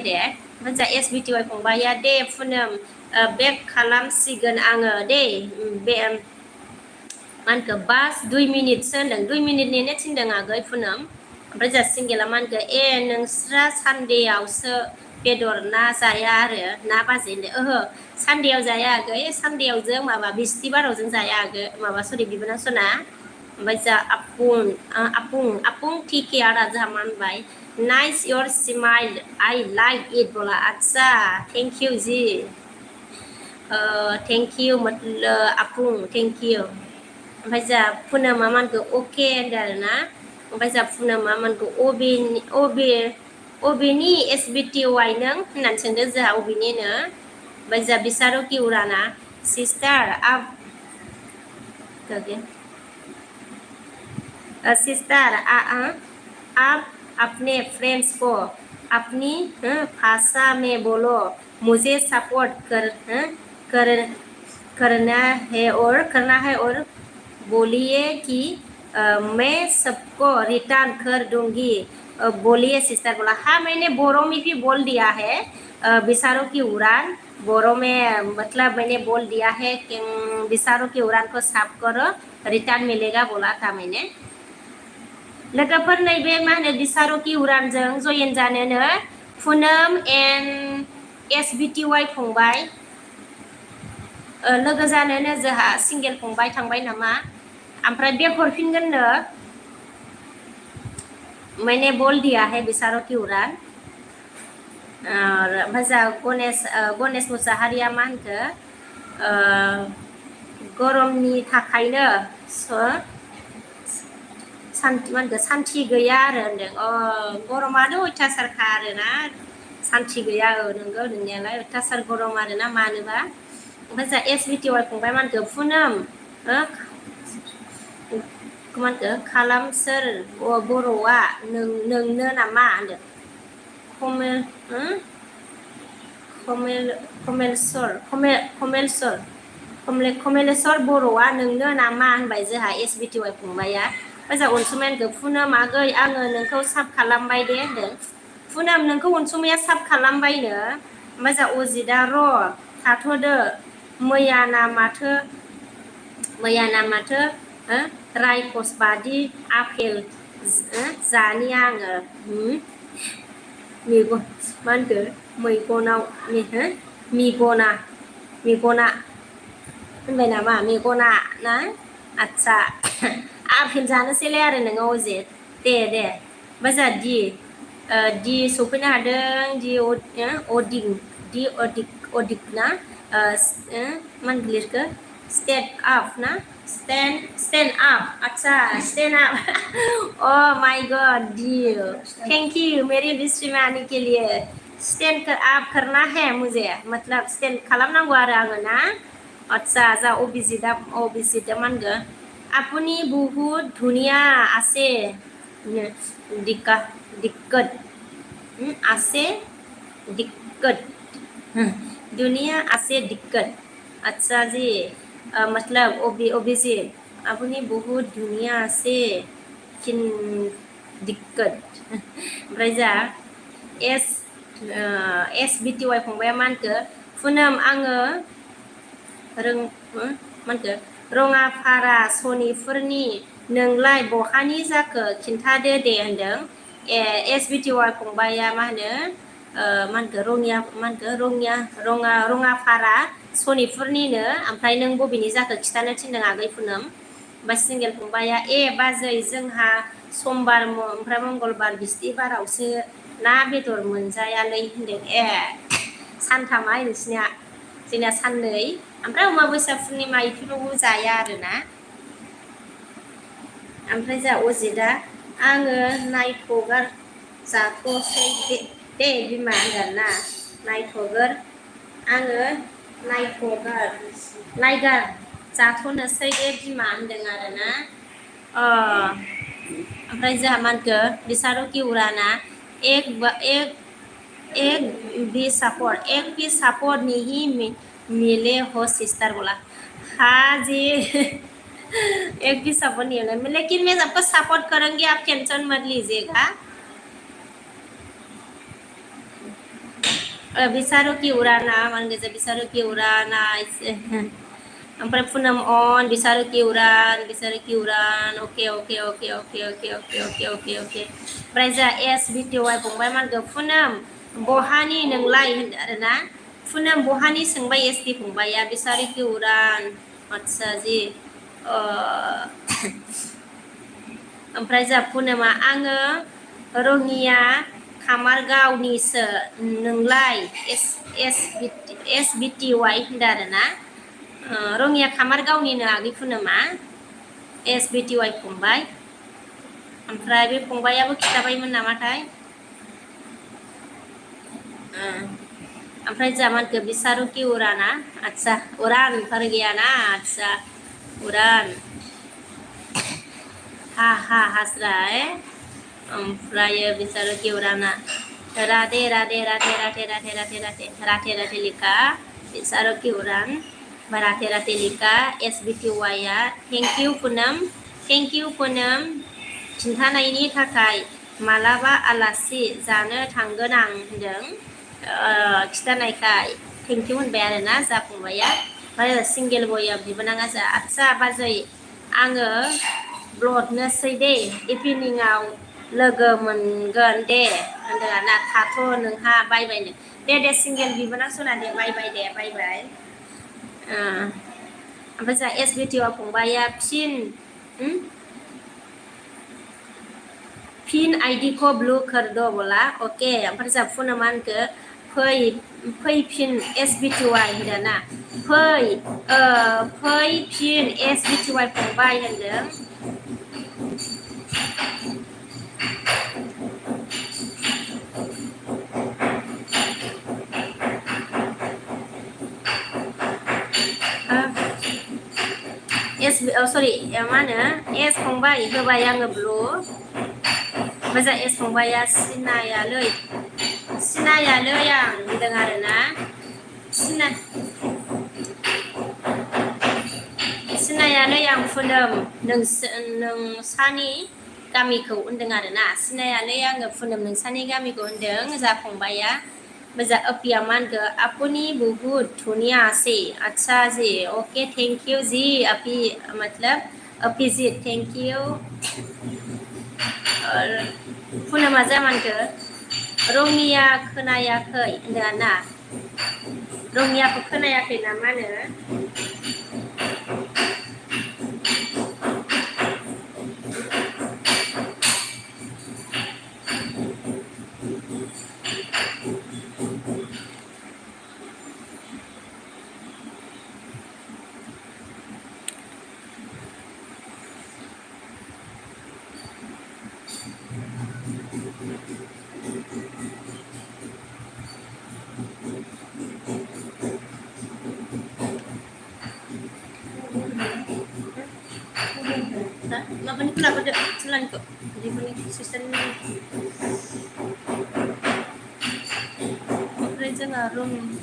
ओमफ्राय जा SBTY फंबाया दे पुनोम बेग खालामसिगोन आङो दे बे मा होनखो बास 2 मिनिटसो होनदों 2 मिनिट नेनो थिनदों आगै पुनोम ओमफ्राय जा सिंगेला मा होनखो नोंस्रा सानदेआवसो बेदर ना जाया आरो ना बाजै होनदों ओहो सानदेआव जाया आगै सानदेआव जों माबा बिस्थिबाराव जों जाया आगै माबा सरि बिबोनां सना ओमफ्राय जा आपुं ठीक है आदा जोंहा मा होनबाय nice your smile I like it बोला अच्छा thank you ji thank you मतलब आपुं थैंक यू ओमफ्राय जा पुनोमा मा होनखो अके होनदों आरो ना ओमफ्राय जा पुनोमा मा होनखो अबेनि SBTY नों होननानै सोंदों जोंहा अबेनिनो ओमफ्राय जा बिसारो कि उराना सिस्टार सिस्टार आप अपने फ्रेंड्स को अपनी भाषा में बोलो मुझे सपोर्ट कर करना है और बोलिए कि मैं सबको रिटर्न कर दूंगी बोलिए सिस्टर बोला हाँ मैंने बोरो में भी बोल दिया है बिसारो की उड़ान बोरो में मतलब मैंने बोल दिया है कि बिसारो की उड़ान को साफ करो रिटर्न मिलेगा बोला था मैंने लोगोफोर नैबे मा होनो बिसारो की उड़ानजों जयेन जानोनो पुनम एन्ड SBTY फंबाय लोगो जानोनो जोंहा सिंगेल फंबाय थांबाय नामा ओमफ्राय बेग हरफिनगोननो मैंने बोल दिया है बिसारो की उड़ान ओमफ्राय जा गणेश मुसाहारिया मा होनखो गरमनि थाखायनो मा होनखो सान्थि गैया आरो होनदों गरमानो अयथासारखा आरोना सान्थि गैया नोंगौ नोंनियालाय अयथासार गरम आरोना मानोबा ओमफ्राय जा SBTY फंबाय मा होनखो पुनम मा होनखो खालामसोर बर'आ नोंनो नामा होनदों कमलेश्वर बर'आ नोंनो नामा होनबाय जोंहा SBTY फंबाया ओमफ्राय जा अनसुमाया होनखो पुनम आगै आङो नोंखौ साब खालामबाय दे होनदों पुनम नोंखौ अनसुमाया साब खालामबायनो ओमफ्राय जा अजितआ थाथ'दो मैयाना माथो रायखस बादि आपेल जानि आङो मेगन मा होनखो मैगनाव मेगना होनबाय नामा मेगना ना आदसा आपेल जानोसैलाय आरो नोङो अजित दे ओमफ्राय जा दि सफैनो हादों अदिक ना मा लिरखो स्टेट आप ना स्टेन आप अच्छा स्टेन आप माय गॉड डी थैंक यू मेरी विश आने के लिए स्टेन आप करना है मुझे मतलब स्टेन खालामनांगौ आरो आङो ना अच्छा जा अभिजित मा होनगोन আপুনি बहुत ধুনীয়া আছে दिक्कत আছে दिक्कत दुनिया আছে दिक्कत अच्छा जी मतलब अभिजित আপুনি बहुत ধুনীয়া আছে दिक्कत ओमफ्राय जा SBTY फंबाया मा होनखो पुनम आङो मा होनखो रङाफारा सनिपुरनि नोंलाय बहानि जाखो खिन्थादो दे होनदों SBTY फंबाया मा होनखो रङाफारा सनिपुरनिनो ओमफ्राय नों बबेनि जाखो खिथानो थिनदों आगै पुनम ओमफ्राय सिंगेल फंबाया बाजै जोंहा समबार ओमफ्राय मंगलबार बिस्थिबारावसो ना बेदर मोनजायालै होनदों सानथामा नोंसिनिया जोंना साननै ओमफ्राय अमाबैसा पुर्निमा इफोरावबो जाया आरोना ओमफ्राय जा अजितआ आङो नायथ'गार जाथ'सै दे बिमा होनगोन ना आङो नायगार जाथ'नोसै दे बिमा होनदों आरोना ओमफ्राय जोंहा मा होनखो बिसारो कि उराना एक एक भी सपोर्ट नहीं मिले हो सिस्टर बोला। हाँ जी एक भी सपोर्ट नहीं होना, लेकिन मैं आपको सपोर्ट करूंगी, आप टेंशन मत लीजिएगा। बिसारो की उराना मान गजा बिसारो की उराना ओमफ्राय पुनम अन बिसारो की उरान okay okay okay okay okay okay okay okay okay ओमफ्राय जा एस बिटिवाय फंबाय मानगो पुनम बहानि नोंलाय होनदो आरोना पुनम बहानि सोंबाय एस डि फंबाया बिसारो की उरान आतसा जी ओमफ्राय जा पुनमआ आङो रङिया खामारगावनिसो नोंलाय एस बि टि वाइ होनदो आरोना रङिया खामारगावनिनो आगै पुनमआ एस बि टि वाइ फंबाय। ओमफ्राय बे फंबायाबो खिथाबायमोन नामाथाय ओमफ्राय जामानखो बिसारो की उराना आतसा उरान फोर गैयाना आतसा उरान हा हा हास्राय ओमफ्राय बिसारो की उराना राधे राधे राधे राधे राधे राधे राधे राधे राधे लिखा बिसारो की उरान राधे राधे लिखा एस बि टि वाइ आ थेंक इउ पुनम खिन्थानायनि थाखाय मालाबा आलासि जानो थांगोन आं होनदों खिथानायखाय थेंक इउ होनबाय आरोना जा फंबाया ओमफ्राय सिंगेल बया बिबोनाङा जा आतसा बाजै आङो ब्लडनोसै दे इभिनिंआव लोगो मोनगोन दे होनदों आरोना थाथ' नोंहा बाय बायनो दे सिंगेल बिबोनां सना दे बाय बाय दे बाय बाय ओमफ्राय जा एस बि टि वाइ फंबाया फिन आइडिखौ ब्लू कर दो बोला ओके ओमफ्राय जा पुनमानखो फैफिन एस बि टि वाइ होनदों ना फैफिन एस बि टि वाइ फंबाय होनदों सरि मा होनो एस फंबाय होबाय आङो ब्लु मोजां एस फंबाया सिनायालै आं होनदों आरोना सिनायालै आं पुनम नोंसानि गामिखौ होनदों आरोना सिनायालै आङो पुनम नोंसानि गामिखौ होनदों जा फंबाया मोजां अपिया मा होनखो आपुनि बहुत धुनिया से अच्छा जी ओके थेंक इउ जी अपी मतलब अपी जी थेंक इउ पुनमआ जामानखो रङिया खोनायाखै होनदों ना रङियाखौ खोनायाखै ना मा होनो Makan itu lah pada selan kok. Jadi punya sistem ni. Kerja ngarung.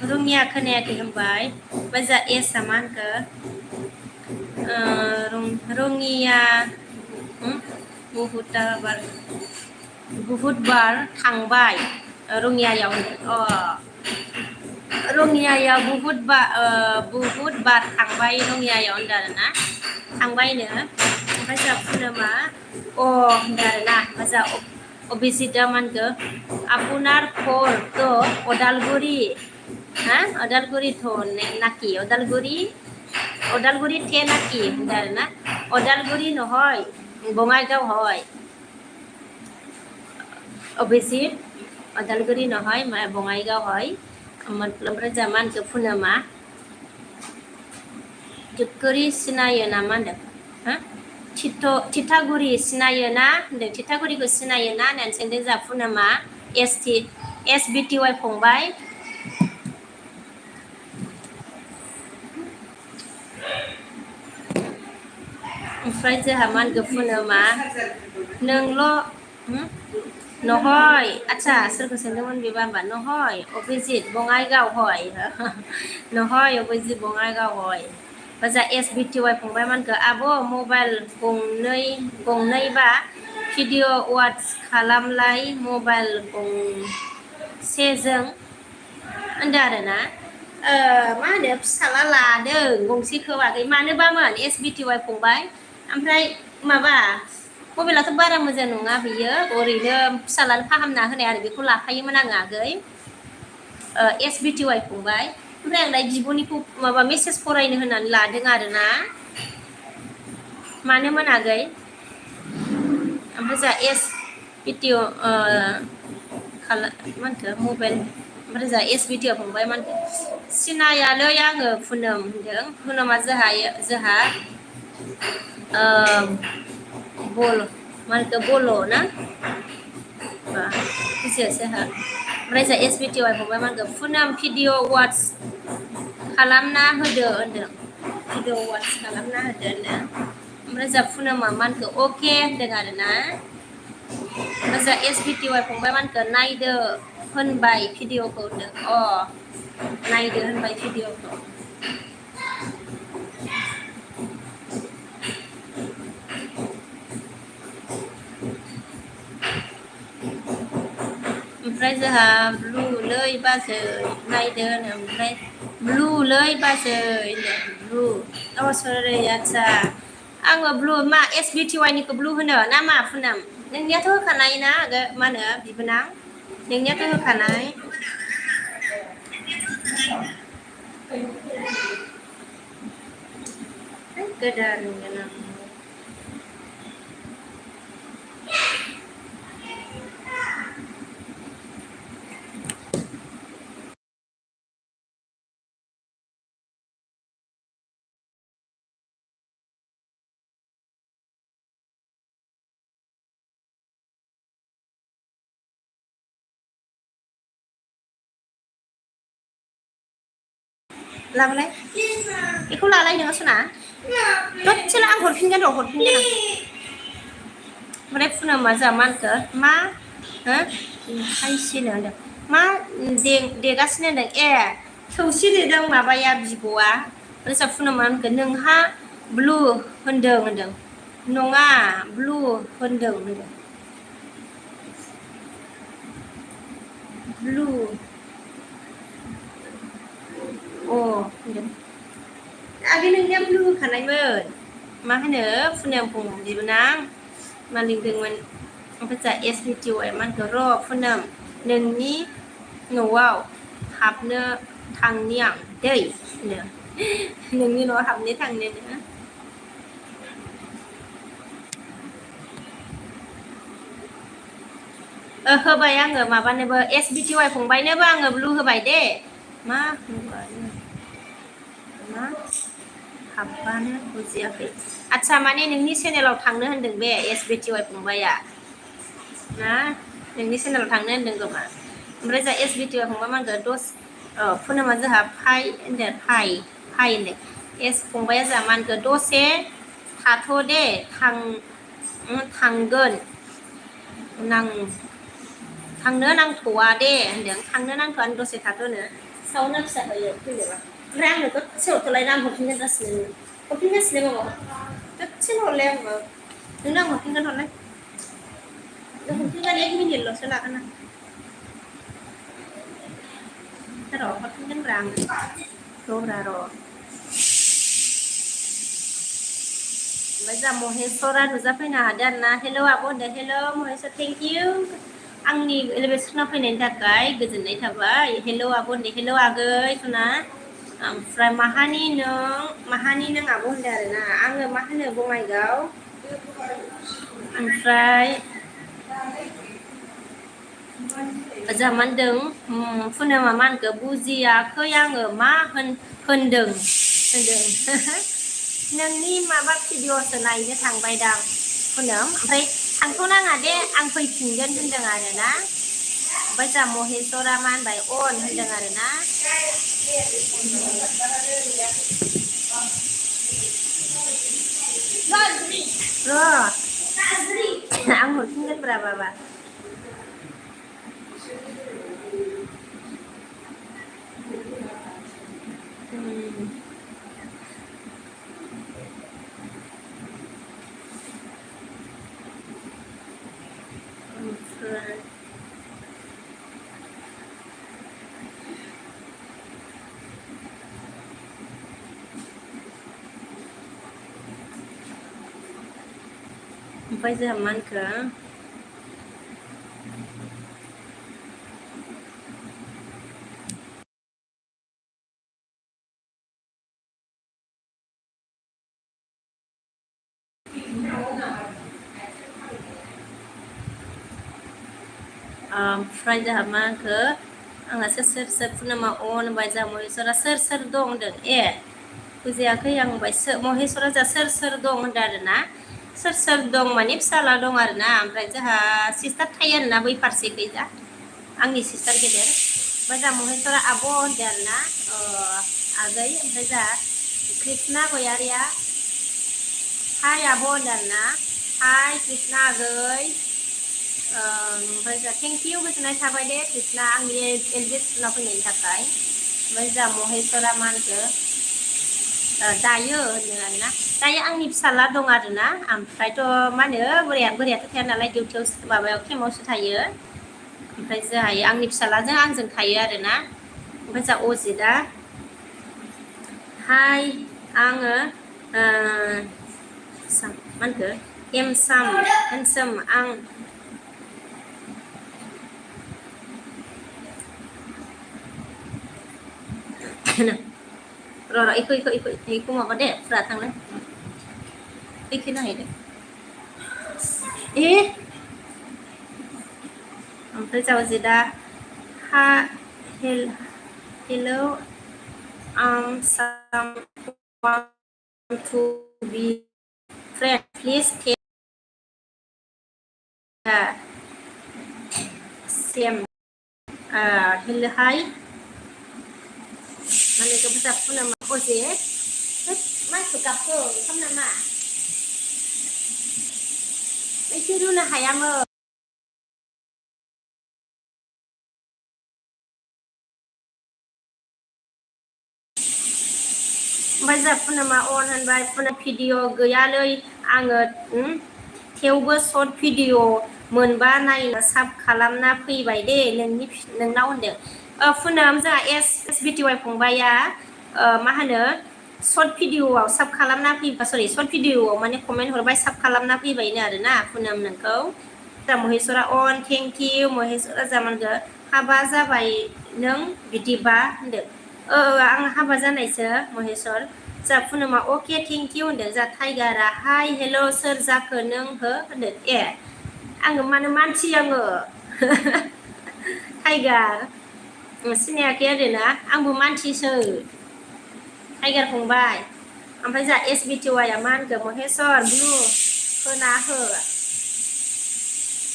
Rungnya kena ke hembai. Baca saman ke. Rungnya. Buhut bar थांबाय रङियायाव रङियायाव बुहुत बार थांबाय रङियायाव होनदों आरोना थांबायनो ओमफ्राय जा पुनमआ होनदों आरोना ओमफ्राय अभिजितआ मा होनखो आपुनार घर तो अदालगुरि अदालगुरि तो नाকি अदालगुरि थे नाকি होनदों आरोना अदालगुरि নহয় बङाइगाव হয় अभिजित अदालगुरि নহয় बङाइगाव হয় ओमफ्राय जा मा होनखो पुनमआ जुटकुरि सिनायो नामा होनदों थिथागुरि सिनायो ना होनदों थिथागुरिखौ सिनायो ना होननानै सोंदों जा पुनमआ एस बि टि वाइ फंबाय ओमफ्राय जोंहा मा होनखो पुनमआ নহয় আচ্ছা सोरखौ सोंदोंमोन बेबा होमबा নহয় अभिजित बङाइगाव हय নহয় अभिजित बङाइगाव हय ओजा SBTY फंबाय मानखो आब' मबाइल गंनै बा भिडिअ वाट्स खालामलाय मबाइल गंसेजों होनदों आरोना मा होनो फिसाला लादों गंसेखौ आगै मानोबामोन SBTY फंबाय ओमफ्राय माबा मबाइलाथ' बारा मोजां नङा बियो ओरैनो फिसालानो फाहामना होनाय आरो बेखौ लाखायोमोन आङो आगै SBTY फंबाय ओमफ्राय आं दा बिब'निखौ माबा मेसेज फरायनो होननानै लादों आरोना मानोमोन आगै ओमफ्राय जा SBTY मा होनखो मबाइल ओमफ्राय जा SBTY फंबाय मानखो सिनायालै आङो पुनम होनदों पुनमा जोंहा बल मानखो बल' ना बुजियासै आंहा ओमफ्राय जा SBTY फंबाय मानखो पुनम भिडिअ वाट्स खालामना होदो होनदों भिडिअ वाट्स खालामना होदो होनदों ओमफ्राय जा पुनमा मानखो अके होनदों आरोना ओमफ्राय जा SBTY फंबाय मानखो नायदो होनबाय भिडिअखौ होनदों नायदो होनबाय भिडिअखौ ओमफ्राय जोंहा ब्लुलै बाजै नायदो ओमफ्राय ब्लुलै बाजै ब्लु सरि आदसा आङो ब्लु मा SBTY निखौ ब्लु होनो ना मा पुनम नोंनियाथ' होखानाय ना मा होनो बिबोनां नोंनियाथ' होखानाय गोदान गोनां लाबोलाय बेखौ लालाय नोङो सना दसेल' आं हरफिनगोन आं ओमफ्राय पुनमा जोंहा मा होनखो मा खायसिनो होनदों मा देगासिनो होनदों थौसि देदों माबाया बिब'आ ओमफ्राय जोंहा पुनमा होनखो नोंहा ब्लु होनदों नङा ब्लु होनदों ब्लु होनदों आगै नोंनिया ब्लु होखानायमोन मा होनो पुनम बिबोनां मा लिंदोंमोन ओमफ्राय जा SBTY मा होनखो र' पुनम नोंनि न'आव हाबनो थांनि आं दै होनो नोंनि न'आव हाबनो थांनो होबाय आङो माबानोबो SBTY फंबायनोबो आङो ब्लु होबाय दे मा मा हाबबानो बुजियाखै आदसा माने नोंनि चेनेलाव थांनो होनदों बे SBTY फंबाया ना नोंनि चेनेलाव थांनो होनदों खोमा ओमफ्राय जा SBTY फंबाय मा होनखो पुनमा जोंहा फाइ होनदों फाइ होनदों फंबाया जोंहा मा होनखो दसे थाथ' दे थांगोन थांनो नांथ'वा दे होनदों थांनो नांथ'वानो दसे थाथ'नो सावना फिसा होयो फैनोबा ओमफ्राय आंनो दसे हरथ'लाय आं हरफिनगासिनो माबा दसेनो हरलाय आंबो नोंनो आं हरफिनगोन हरलाय हरफिनगोन 1 मिनिटल'सो लागोन आं र' हरफिनगोन ब्रा आं र' ओमफ्राय जा महेसरा नुजाफैनो हादों आरोना हेल' आब' होनदों हेल' महेसर थेंक इउ आंनि एलिभेसनाव फैनायनि थाखाय गोजोननाय थाबाय हेल' आब' होनदों हेल' आगै सना ओमफ्राय माहानि नों आब' होनदों आरोना आङो मा होनो बङाइगाव ओमफ्राय जाहा मा होनदों पुनमा मा होनखो बुजियाखै आङो मा होनदों नोंनि माबा भिडिअसो नायनो थांबाय दां पुनम ओमफ्राय थांथ'नाङा दे आं फैफिनगोन होनदों आरोना ओमफ्राय जा महेसरा मा होनबाय अन होनदों आरोना र' आं हरफिनगोनब्रा बाबा ओमफ्राय जोंहा मा होनखो ओमफ्राय जोंहा मा होनखो आंहा सोर पुर्णिमा अन होनबाय जोंहा महेश्वरा सोर दं होनदों बुजियाखै आं होनबाय महेश्वरा जोंहा सोर दं होनदों आरो ना सोर दं माने फिसाला दं आरो ना ओमफ्राय जोंहा सिस्टार थायो आरोना बै फारसेखैजा आंनि सिस्टार गेदेर ओमफ्राय जोंहा महेश्वरा आब' होनदों आरो ना आगै ओमफ्राय जोंहा कृष्णा गयारिया हाय आब' होनदों आरो ना हाय कृष्णा आगै ओमफ्राय जोंहा थेंक इउ गोजोननाय थाबाय दे कृष्णा आंनि एलबि स्कुलाव फैनायनि थाखाय ओमफ्राय जोंहा महेश्वरा मा होनखो दायो होनदों आरोना दायो आंनि फिसाला दं आरोना ओमफ्रायथ' मा होनो बोरायाथ' थाया नालाय डिउटियाव माबायाव केम्पआवसो थायो ओमफ्राय जोंहा आंनि फिसालाजों आंजों थायो आरोना ओमफ्राय जोंहा अजितआ हाय आङो मा होनखो हेन्डसाम आं र' इखौ माबा दे फुरा थांनो इखौ नायदो ओमफ्राय जावजि दा हा हेलौ साम want to be friend please take same hello hi mana ke besar pun nama apa sih mas suka apa kamu nama itu dulu nah hayam ओमफ्राय जोंहा पुर्णिमा अन होनबाय पुर्णिमा भिडिअ गैयालै आङो थेवबो सर्ट भिडिअ मोनबा नायनो साब खालामना फैबाय दे नोंनाव होनदों पुनम जोंहा एस बि टि वाइ फंबाया मा होनो सर्ट भिडिअआव साब खालामना फैबा सरि सर्ट भिडिअआव माने कमेन्ट हरबाय साब खालामना फैबायनो आरोना पुनम नोंखौ महेश्वरा अन थेंक इउ महेश्वरा जामानगो हाबा जाबाय नों बिदिबा होनदों आं हाबा जानायसो महेश्वर जा पुनमआ अके थेंक इउ होनदों जा टाइगारा हाय हेल' सोर जाखो नों हो होनदों आङो मानो मानसि आङो टाइगार सिनायाखै आरोना आंबो मानसिसो टाइगार फंबाय ओमफ्राय जा एस बि टि वाइआ मा होनखो महेश्वर ब्लु होना हो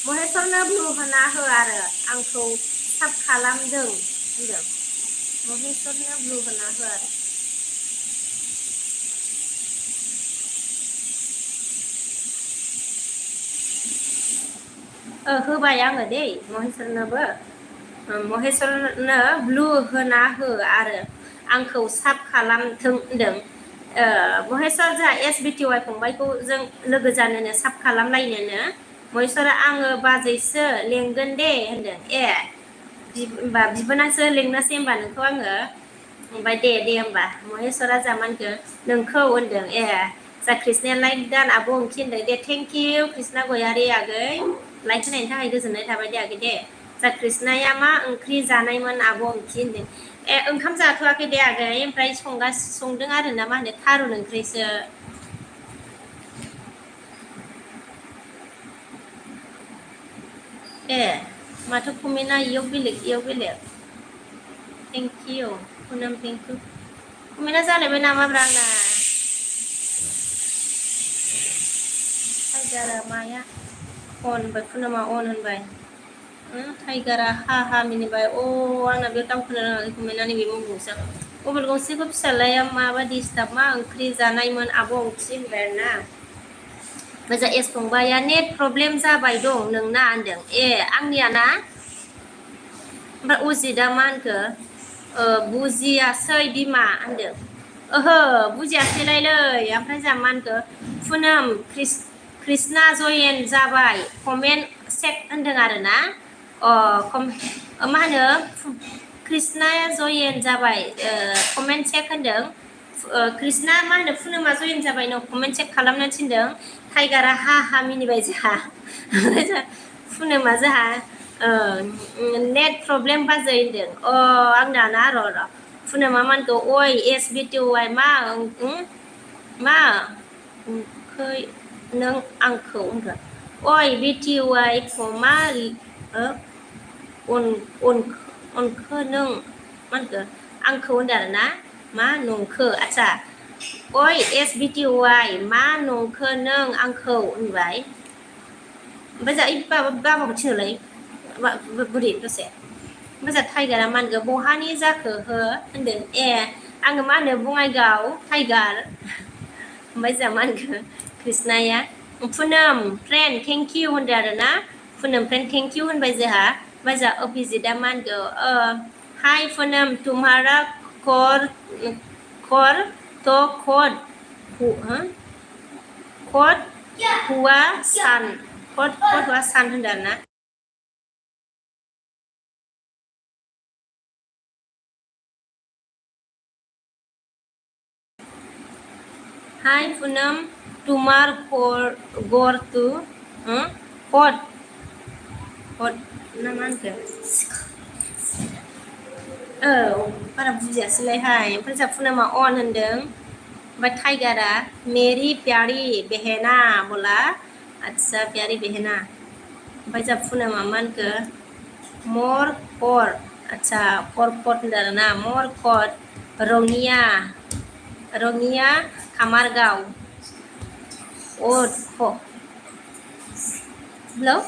महेश्वरनो ब्लु होना हो आरो आंखौ साब खालामदों होनदों महेश्वरनो ब्लु होना हो आरो होबाय आङो दै महेश्वरनोबो महेश्वरनो ब्लु होना हो आरो आंखौ साब खालामथों होनदों महेश्वर जोंहा एस बि टि वाइ फंबायखौ जों लोगो जानोनो साब खालामलायनोनो महेश्वरा आङो बाजैसो लेंगोन दे होनदों होमबा बिबोनांसो लेंनोसै होमबा नोंखौ आङो ओमफ्राय दे होमबा महेश्वरा जामानखो नोंखौ होनदों जा कृष्णाया लाइक दान आब' ओंथि होनदों दे थेंक इउ कृष्णा गयारि आगै लाइक होनायनि थाखाय गोजोननाय थाबाय दे आगै दे जा कृष्णाया मा ओंख्रि जानायमोन आब' ओंथि होनदों ओंखाम जाथ'वाखै दे आगै ओमफ्राय संदों आरो ना मा होनो थारुन ओंख्रिसो माथो कमेन्टआ इयाव बेलेग thank you Punam thank you कमेन्टआ जालायबाय नामाब्रा आंना टाइगारा माया अन होनबाय पुनमआ अन होनबाय टाइगारा हा मिनिबाय आंना बे दावखोनो रोङाखै कमेन्टआ नैबे मबाइल गंसेखौ फिसालाया माबा डिस्टार्ब मा ओंख्रि जानायमोन आब' ओंख्रि होनबाय आरोना मोजां एस फंबाया नेट प्रब्लेम जाबाय दं नोंना होनदों ए आंनिया ना ओमफ्राय अजितआ मा होनखो बुजियासै बिमा होनदों ओहो बुजियासैलायलै ओमफ्राय जोंहा मा होनखो पुनम कृष्णा जयेन जाबाय कमेन्ट सेक होनदों आरो ना मा होनो कृष्णाया जयेन जाबाय कमेन्ट चेक होनदों कृष्णा मा होनो पुनमआ जयेन जाबाय न कमेन्ट चेक खालामनो थिनदों टाइगारा हा हा मिनिबाय जोंहा ओमफ्राय पुनमआ जोंहा नेट प्रब्लेम बाजै होनदों आंना ना र' पुनमआ मा होनखो अय एस बि टि वाइ मा खै नों आंखौ होनखो अय बि टि वाइ मा अनखो नों मा होनखो आंखौ होनदों आरो ना मा नंखो आदसा अय एस बि टि वाइ मा नंखो नों आंखौ होनबाय ओमफ्राय जा बाबाखौ थिनहरलाय बुरि दसे ओमफ्राय जा टाइगारा मा होनखो बहानि जाखो हो होनदों ए आङो मा होनो बङाइगाव टाइगार ओमफ्राय जा मा होनखो कृष्णाया पुनम फ्रेन्ड थेंक इउ होनदों आरो ना पुनम फ्रेन्ड थेंक इउ होनबाय जोंहा ओमफ्राय जा अभिजितआ मा होनखो हाय पुनम तुम्हारा कर तो खद हुआ सान होनदों आरो ना हाय पुनम तुमार गौर तु खद ना मा होनखो औ बारा बुजियासैलायहाय ओमफ्राय जा पुनमआ अन होनदों ओमफ्राय टाइगारा मेरी प्यारी बेहेना बोला आदसा प्यारी बेहेना ओमफ्राय जा पुनमआ मा होनखो मर कर आदसा कर होनदों आरो ना मर कर रङिया कामारगाव हेल'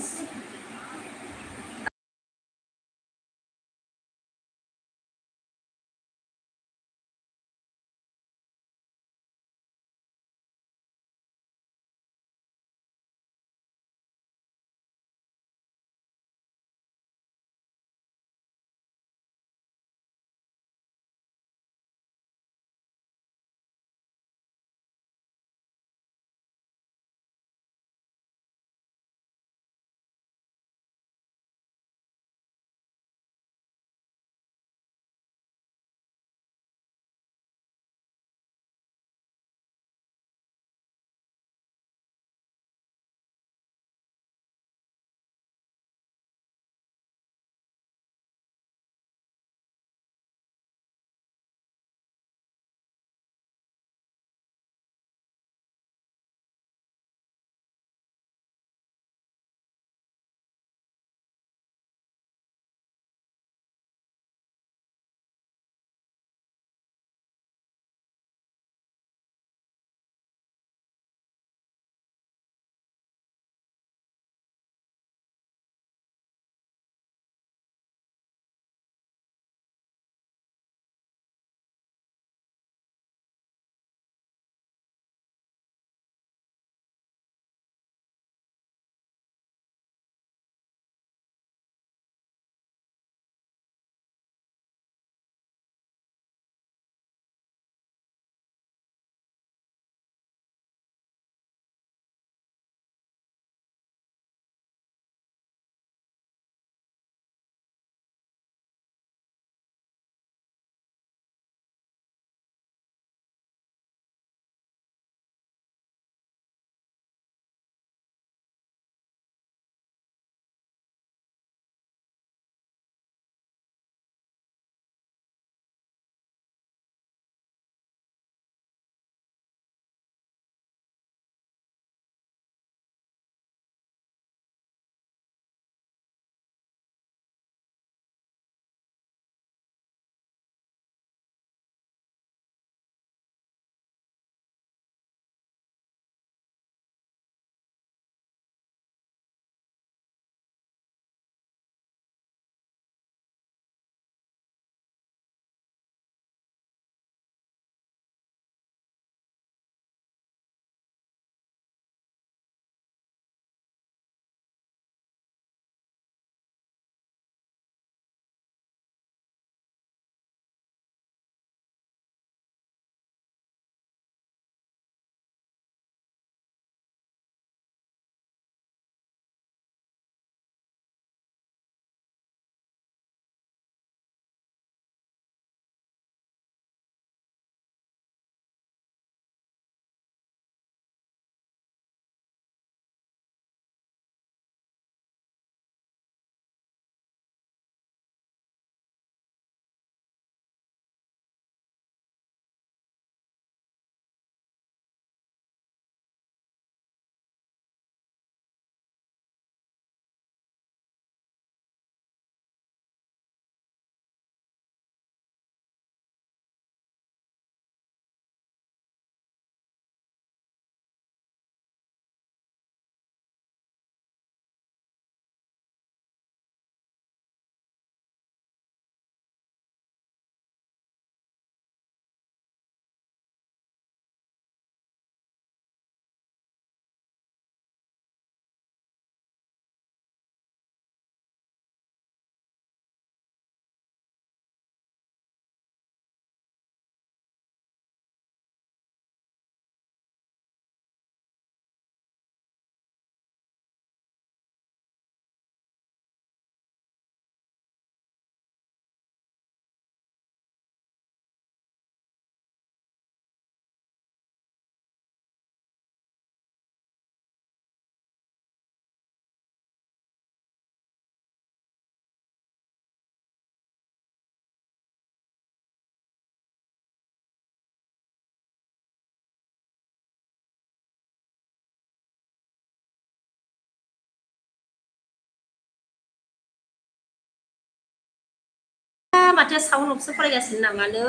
माथो साउन्ड अपसो फरायगासिनो नामालै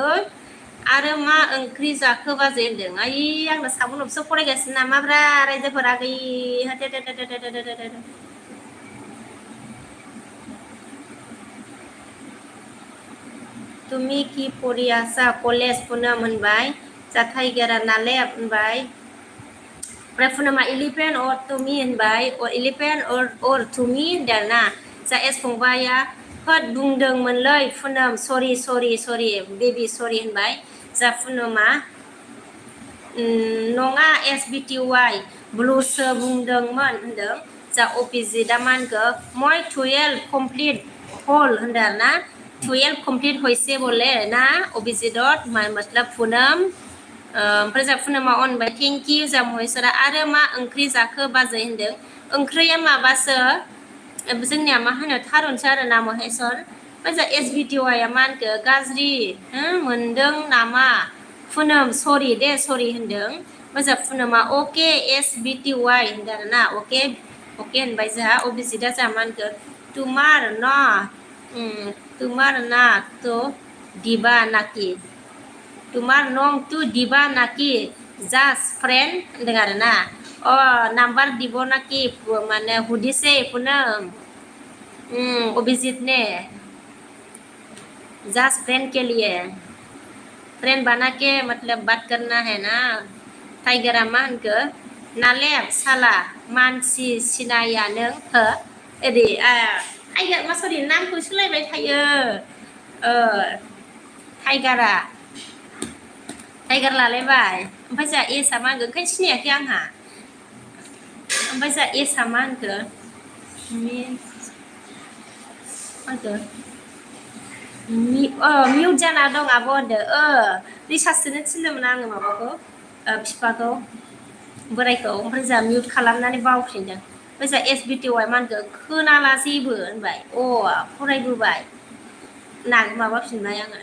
आरो मा ओंख्रि जाखो बाजै होनदों आइ आंना साउन्ड अपसो फरायगासिनो नामाब्रा रायजोफोरा गै तुम्ही की पढ़ी आसा कलेज पुनम होनबाय जा टाइगारा नाले होनबाय ओमफ्राय पुनमा 11 or तुम्ही होनबाय 11 or तुम्ही होनदों आरोना जा एस फंबाया होद बुंदोंमोनलै पुनम सरि बेबि सरि होनबाय जा पुनमा नङा SBTY ब्लुसो बुंदोंमोन होनदों जा अपिजिटआ मा होनखो मय 12 कमप्लिट हल होनदों आरोना 12 कमप्लिट हयसे बोले ना अभिजितत मतलब पुनम ओमफ्राय जा पुनमा अनबाय थेंक इउ जा महेसरा आरो मा ओंख्रि जाखो बाजै होनदों ओंख्रिया माबासो जोंनिया मा होनो थारुनसो आरोना महेसर ओमफ्राय जा SBTY आ मा होनखो गाज्रि मोनदों नामा पुनम सरि दे सरि होनदों ओमफ्राय जा पुनमा अके SBTY होनदों आरोना अके होनबाय जोंहा अभिजितआ जा मा होनखो तुम्हार ना तो दिबा नाकी तुम्हार नं तु दिबा नाकी जास्ट फ्रेंड होनदों आरोना नाम्बार দিব नाकी माने हुदिसे पुनम अभिजित ने जस्ट फ्रेंड के लिए फ्रेंड बना के मतलब बात करना है ना टाइगारा मा होनखो नालेब साला मानसि सिनाया नों हो एदि टाइगार मा सरि नामखौ सोलायबाय थायो टाइगार लालायबाय ओमफ्राय जा एसआ मा होनखो ओंखायनो सिनायाखै आंहा ओमफ्राय जा एसआ मा होनखो मिउट जाना दं आब' होनदो रिसार्ज सोनो थिनदोंमोन आङो माबाखौ बिफाखौ बोरायखौ ओमफ्राय जा मिउट खालामनानै बावफिनदों ओमफ्राय जा SBTY मा होनखो खोनाला जेबो होनबाय फरायबोबाय माबाफिनबाय आङो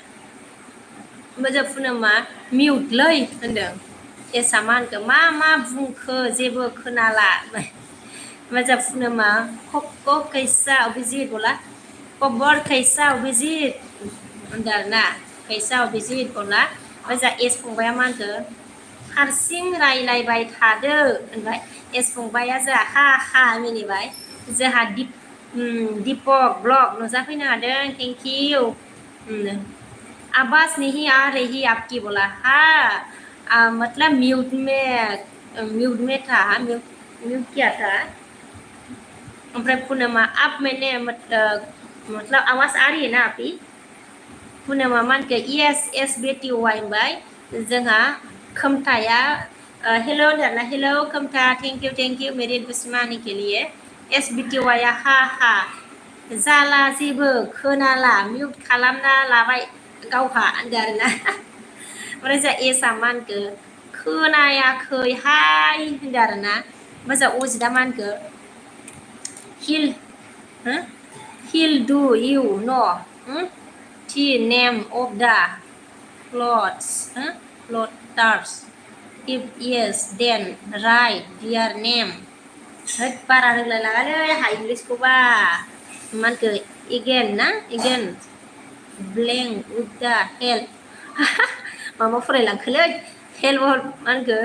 ओमफ्राय जा पुनमा मिउटलै होनदों एसआ मा होनखो मा बुंखो जेबो खोनाला ओमफ्राय जा पुनमा खक्क कैसा अभिजित बोला खबर कैसा अभिजित होनदों आरोना कैसा अभिजित बोला ओमफ्राय जा एस फंबाया मा होनखो हारसिं रायलायबाय थादो होनबाय एस फंबाया जोंहा हा मिनिबाय जोंहा दीपक ब्लग नुजाफैनो हादों थेंक इउ आवाज नहीं आ रही आपकी बोला मतलब म्यूट में था म्यूट किया था ओमफ्राय पुनमा अब मैंने मतलब आवाज आ रही है ना आपकी पुनमा मा होनखो yes SBTY होनबाय जोंहा खोमथाया हेलो होनदोंना हेलो खोमथा थेंक इउ मेरे दुश्मनी के लिए SBTY आ हा जाला जेबो खोनाला मिउट खालामना लाबाय गावहा होनदों आरोना ओमफ्राय जा एसआ मा होनखो खोनायाखैहाय होनदों आरोना ओमफ्राय जा अजितआ मा होनखो हिल डु इउ नो the name of the plotters if yes then write their name बारा रोंलाय लाङालै हा इंलिसखौबा मानखो again blank with the help मामा फरायलांखोलै help मानखो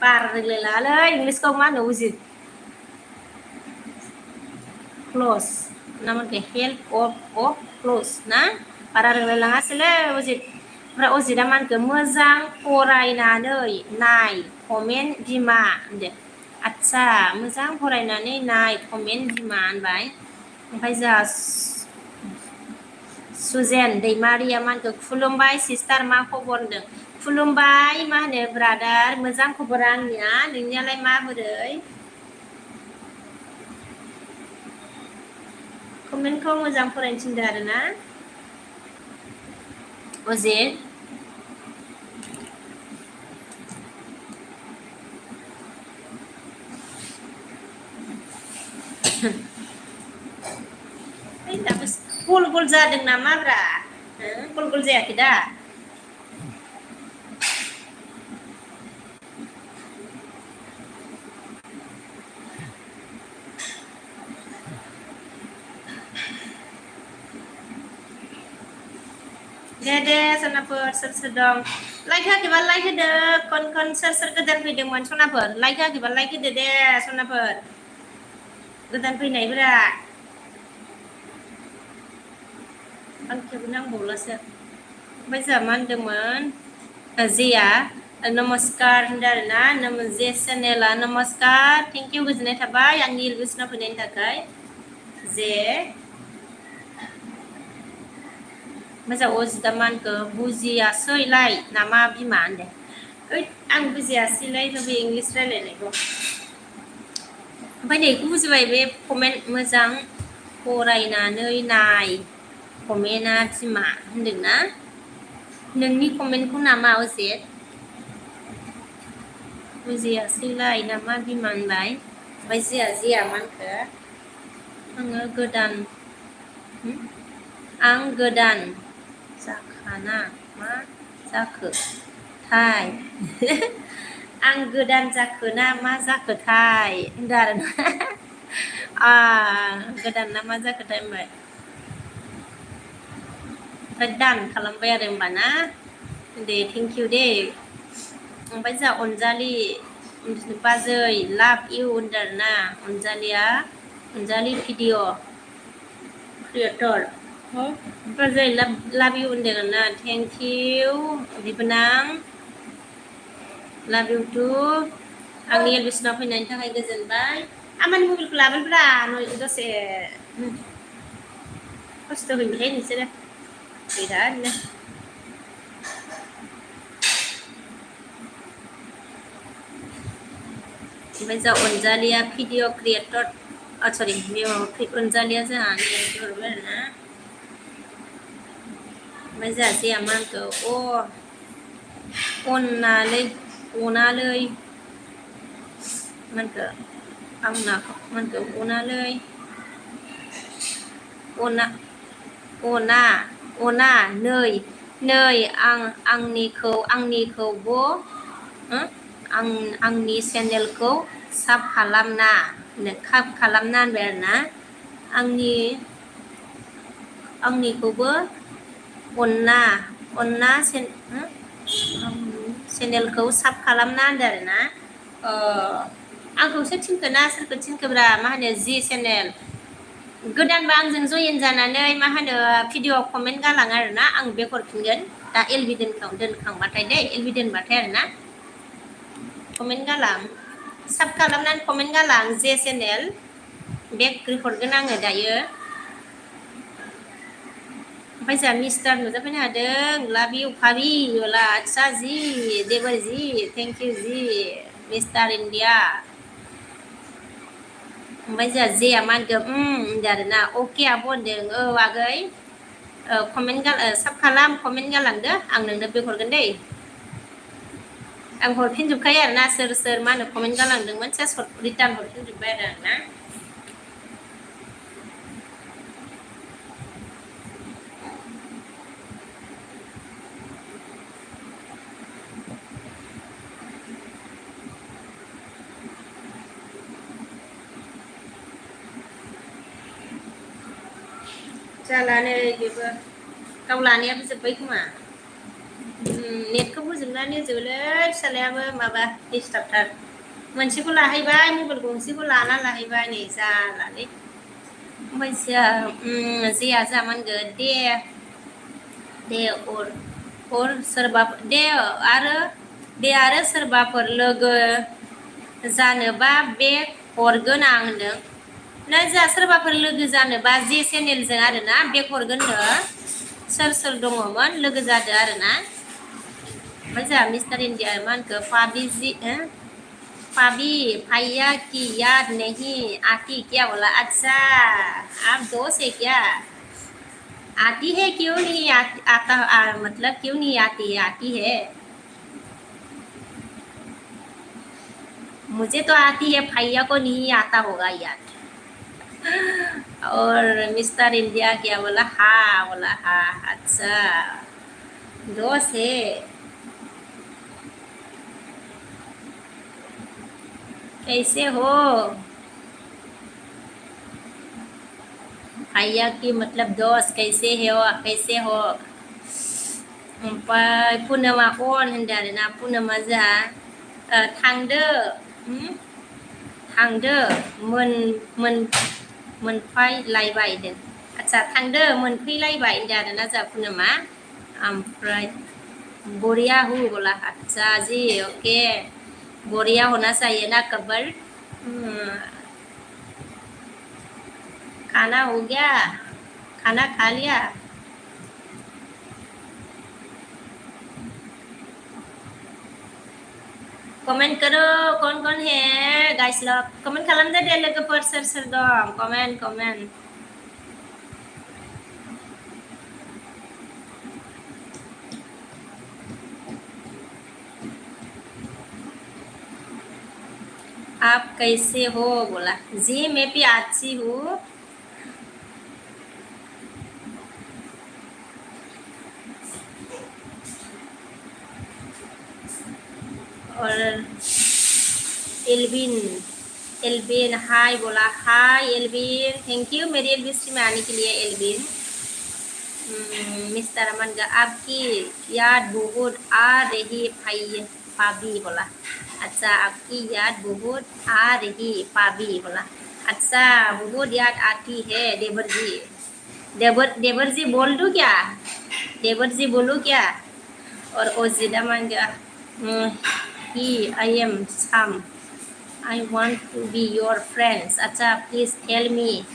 बारा रोंलाय लाङालै इंलिसखौ मा होनो उजित क्ल'ज ना मानखो help of close ना बारा रोंलाय लाङासैलै उजित ओमफ्राय अजितआ मा होनखो मोजां फरायनानै नाय कमेन्ट बिमा होनदो आदसा मोजां फरायनानै नाय कमेन्ट बिमा होनबाय ओमफ्राय जोंहा सुजेन दैमारिया मा होनखो खुलुमबाय सिस्टार मा खबर होनदों खुलुमबाय मा होनो ब्रादार मोजां खबरा आंनिया नोंनियालाय माबोरै कमेन्टखौ मोजां फरायनो थिनदों आरोना अजित दाबो गल जादों नामाब्रा गल जायाखै दा दे सनाफोर सोर दं लाइक होआखैबा लाइक होदो कन सोर गोदान फैदोंमोन सनाफोर लाइक होआखैबा लाइक होदो दे सनाफोर गोदान फैनायफोरा आंखौबो नांबावलासो ओमफ्राय जोंहा मा होनदोंमोन जेया नमस्कार होनदों आरोना जे चेनेला नमस्कार थेंक इउ गोजोननाय थाबाय आंनि इलबेसनाव फैनायनि थाखाय जे मोजां अजिदा मानखौ बुजियासैलाय नामा बिमा होनदों ओइ आं बुजियासैलाय बे इंलिस रायलायनायखौ ओमफ्राय नैखौ बुजिबाय बे कमेन्ट मोजां फरायनानै नाय कमेन्टआ बिमा होनदोंना नोंनि कमेन्टखौ नामा अजे बुजियासैलाय नामा बिमा होनबाय ओमफ्राय जिया मानखो आङो गोदान आं गोदान जाखाना मा जाखो थाय आं गोदान जाखोना मा जाखोथाय होनदों आरोना गोदान ना मा जाखोथाय होनबाय ओमफ्राय दान खालामबाय आरो होमबा ना दे थेंक इउ दे ओमफ्राय जोंहा अनजालि बाजै लाभ इउ होनदों आरोना अनजालि भिडिअ क्रिएटर बाजै लाभ इउ होनदों आरोना थेंक इउ बिबोनां लाभ इउ टु आंनि एलबिसनाव फैनायनि थाखाय गोजोनबाय आंनि मबाइलखौ लाबोब्रा दसे खस्थ' होयोहाय नोंसोरो बिरादनो ओमफ्राय जोंहा अनजालिया भिडिअ क्रिएटर सरि अनजालिया जोंहा हरबाय आरोना ओमफ्राय जोंहा जेया मानखौ अनालै मानखौ आंना मानखौ अनालै अना नै आंनिखौबो आंनि चेनेलखौ साब खालामना होनबाय आरोना आंनिखौबो अन्ना चेनेलखौ साब खालामना होनदों आरोना आंखौसो थिनखोना सोरखौ थिनखोब्रा मा होनो जि चेनेल गोदानबा आंजों जयेन जानानै मा होनो भिडिअ कमेन्ट गालां आरोना आं बेक हरफिनगोन दा एलबि दोनखांबाथाय दे एलबि दोनबाथाय आरोना कमेन्ट गालां साब खालामनानै कमेन्ट गालां जे चेनेल बेक हरगोन आङो दायो ओमफ्राय जोंहा मिस्टार नुजाफैनो हादों लाभ इउ भाबि आदसा जि देबोर जि थेंक इउ जि मिस्टार इण्डिया ओमफ्राय जोंहा जेया मा होनदों होनदों आरोना अके आब' होनदों आगै साब खालाम कमेन्ट गालांदो आं नोंनो बेक हरगोन दै आं हरफिनजोबखायो आरोना सोर मा होनो कमेन्ट गालांदोंमोन सेस रिटार्न हरफिनजोब्बाय आरोना जालानो बेबो गाव लानायाबो जोब्बाय खोमा नेटखौ फोजोबनानै जोबोलै फिसालायाबो माबा डिस्टार्बथार मोनसेखौ लाहैबाय मबाइल गंसेखौ लाना लाहैबाय नै जालालै ओमफ्राय जेया जोंहा मा होनगोन दे सोरबा आरो सोरबाफोर लोगो जानोबा बे हरगोन आं होनदों ना जोंहा सोरबाफोर लोगो जानोबा जे चेनेलजों आरोना बेक हरगोननो सोर दङमोन लोगो जादो आरोना ओमफ्राय जोंहा मिस्टार इण्डिया मा होनखो पाबी भैया की याद नहीं आती क्या बोला अच्छा आप दोस्त है क्या आती है क्यों नहीं आता मतलब क्यों नहीं आती है आती है मुझे तो आती है भैया को नहीं आता होगा यार और मिस्टर इंडिया क्या बोला हाँ अच्छा दोस्त है कैसे हो भैया की मतलब दोस्त कैसे हो ओमफ्राय पुर्णिमा अन होनदों आरो ना पुर्णिमा जोंहा थांदो थांदो मोनफैलायबाय होनदों आच्छा थांदो मोनफैलायबाय होनदों आरो ना जोंहा पुर्णिमा ओमफ्राय बढ़िया हूँ बोला अच्छा जी ओके बढ़िया होना चाहिए ना कबल खाना हो गया खाना खा लिया कमेंट करो कौन कौन है गाइस लोग कमेंट खालामदो दे लोगोफोर सोर सोर दं कमेंट कमेंट आप कैसे हो बोला जी मैं भी अच्छी हूँ और एल्विन एल्विन हाय बोला हाय एल्विन थैंक यू मेरी एल्विन स्ट्रीम में आने के लिए एल्विन मिस्टर अमन का आपकी याद बहुत आ रही भाई भाभी बोला अच्छा आपकी याद बहुत आ रही भाभी बोला अच्छा बहुत याद आती है देवर जी देवर जी बोल दूँ क्या देवर जी बोलूँ क्या और ओजिदा मांगा ही आई एम सम I want to be your friends. अच्छा please tell me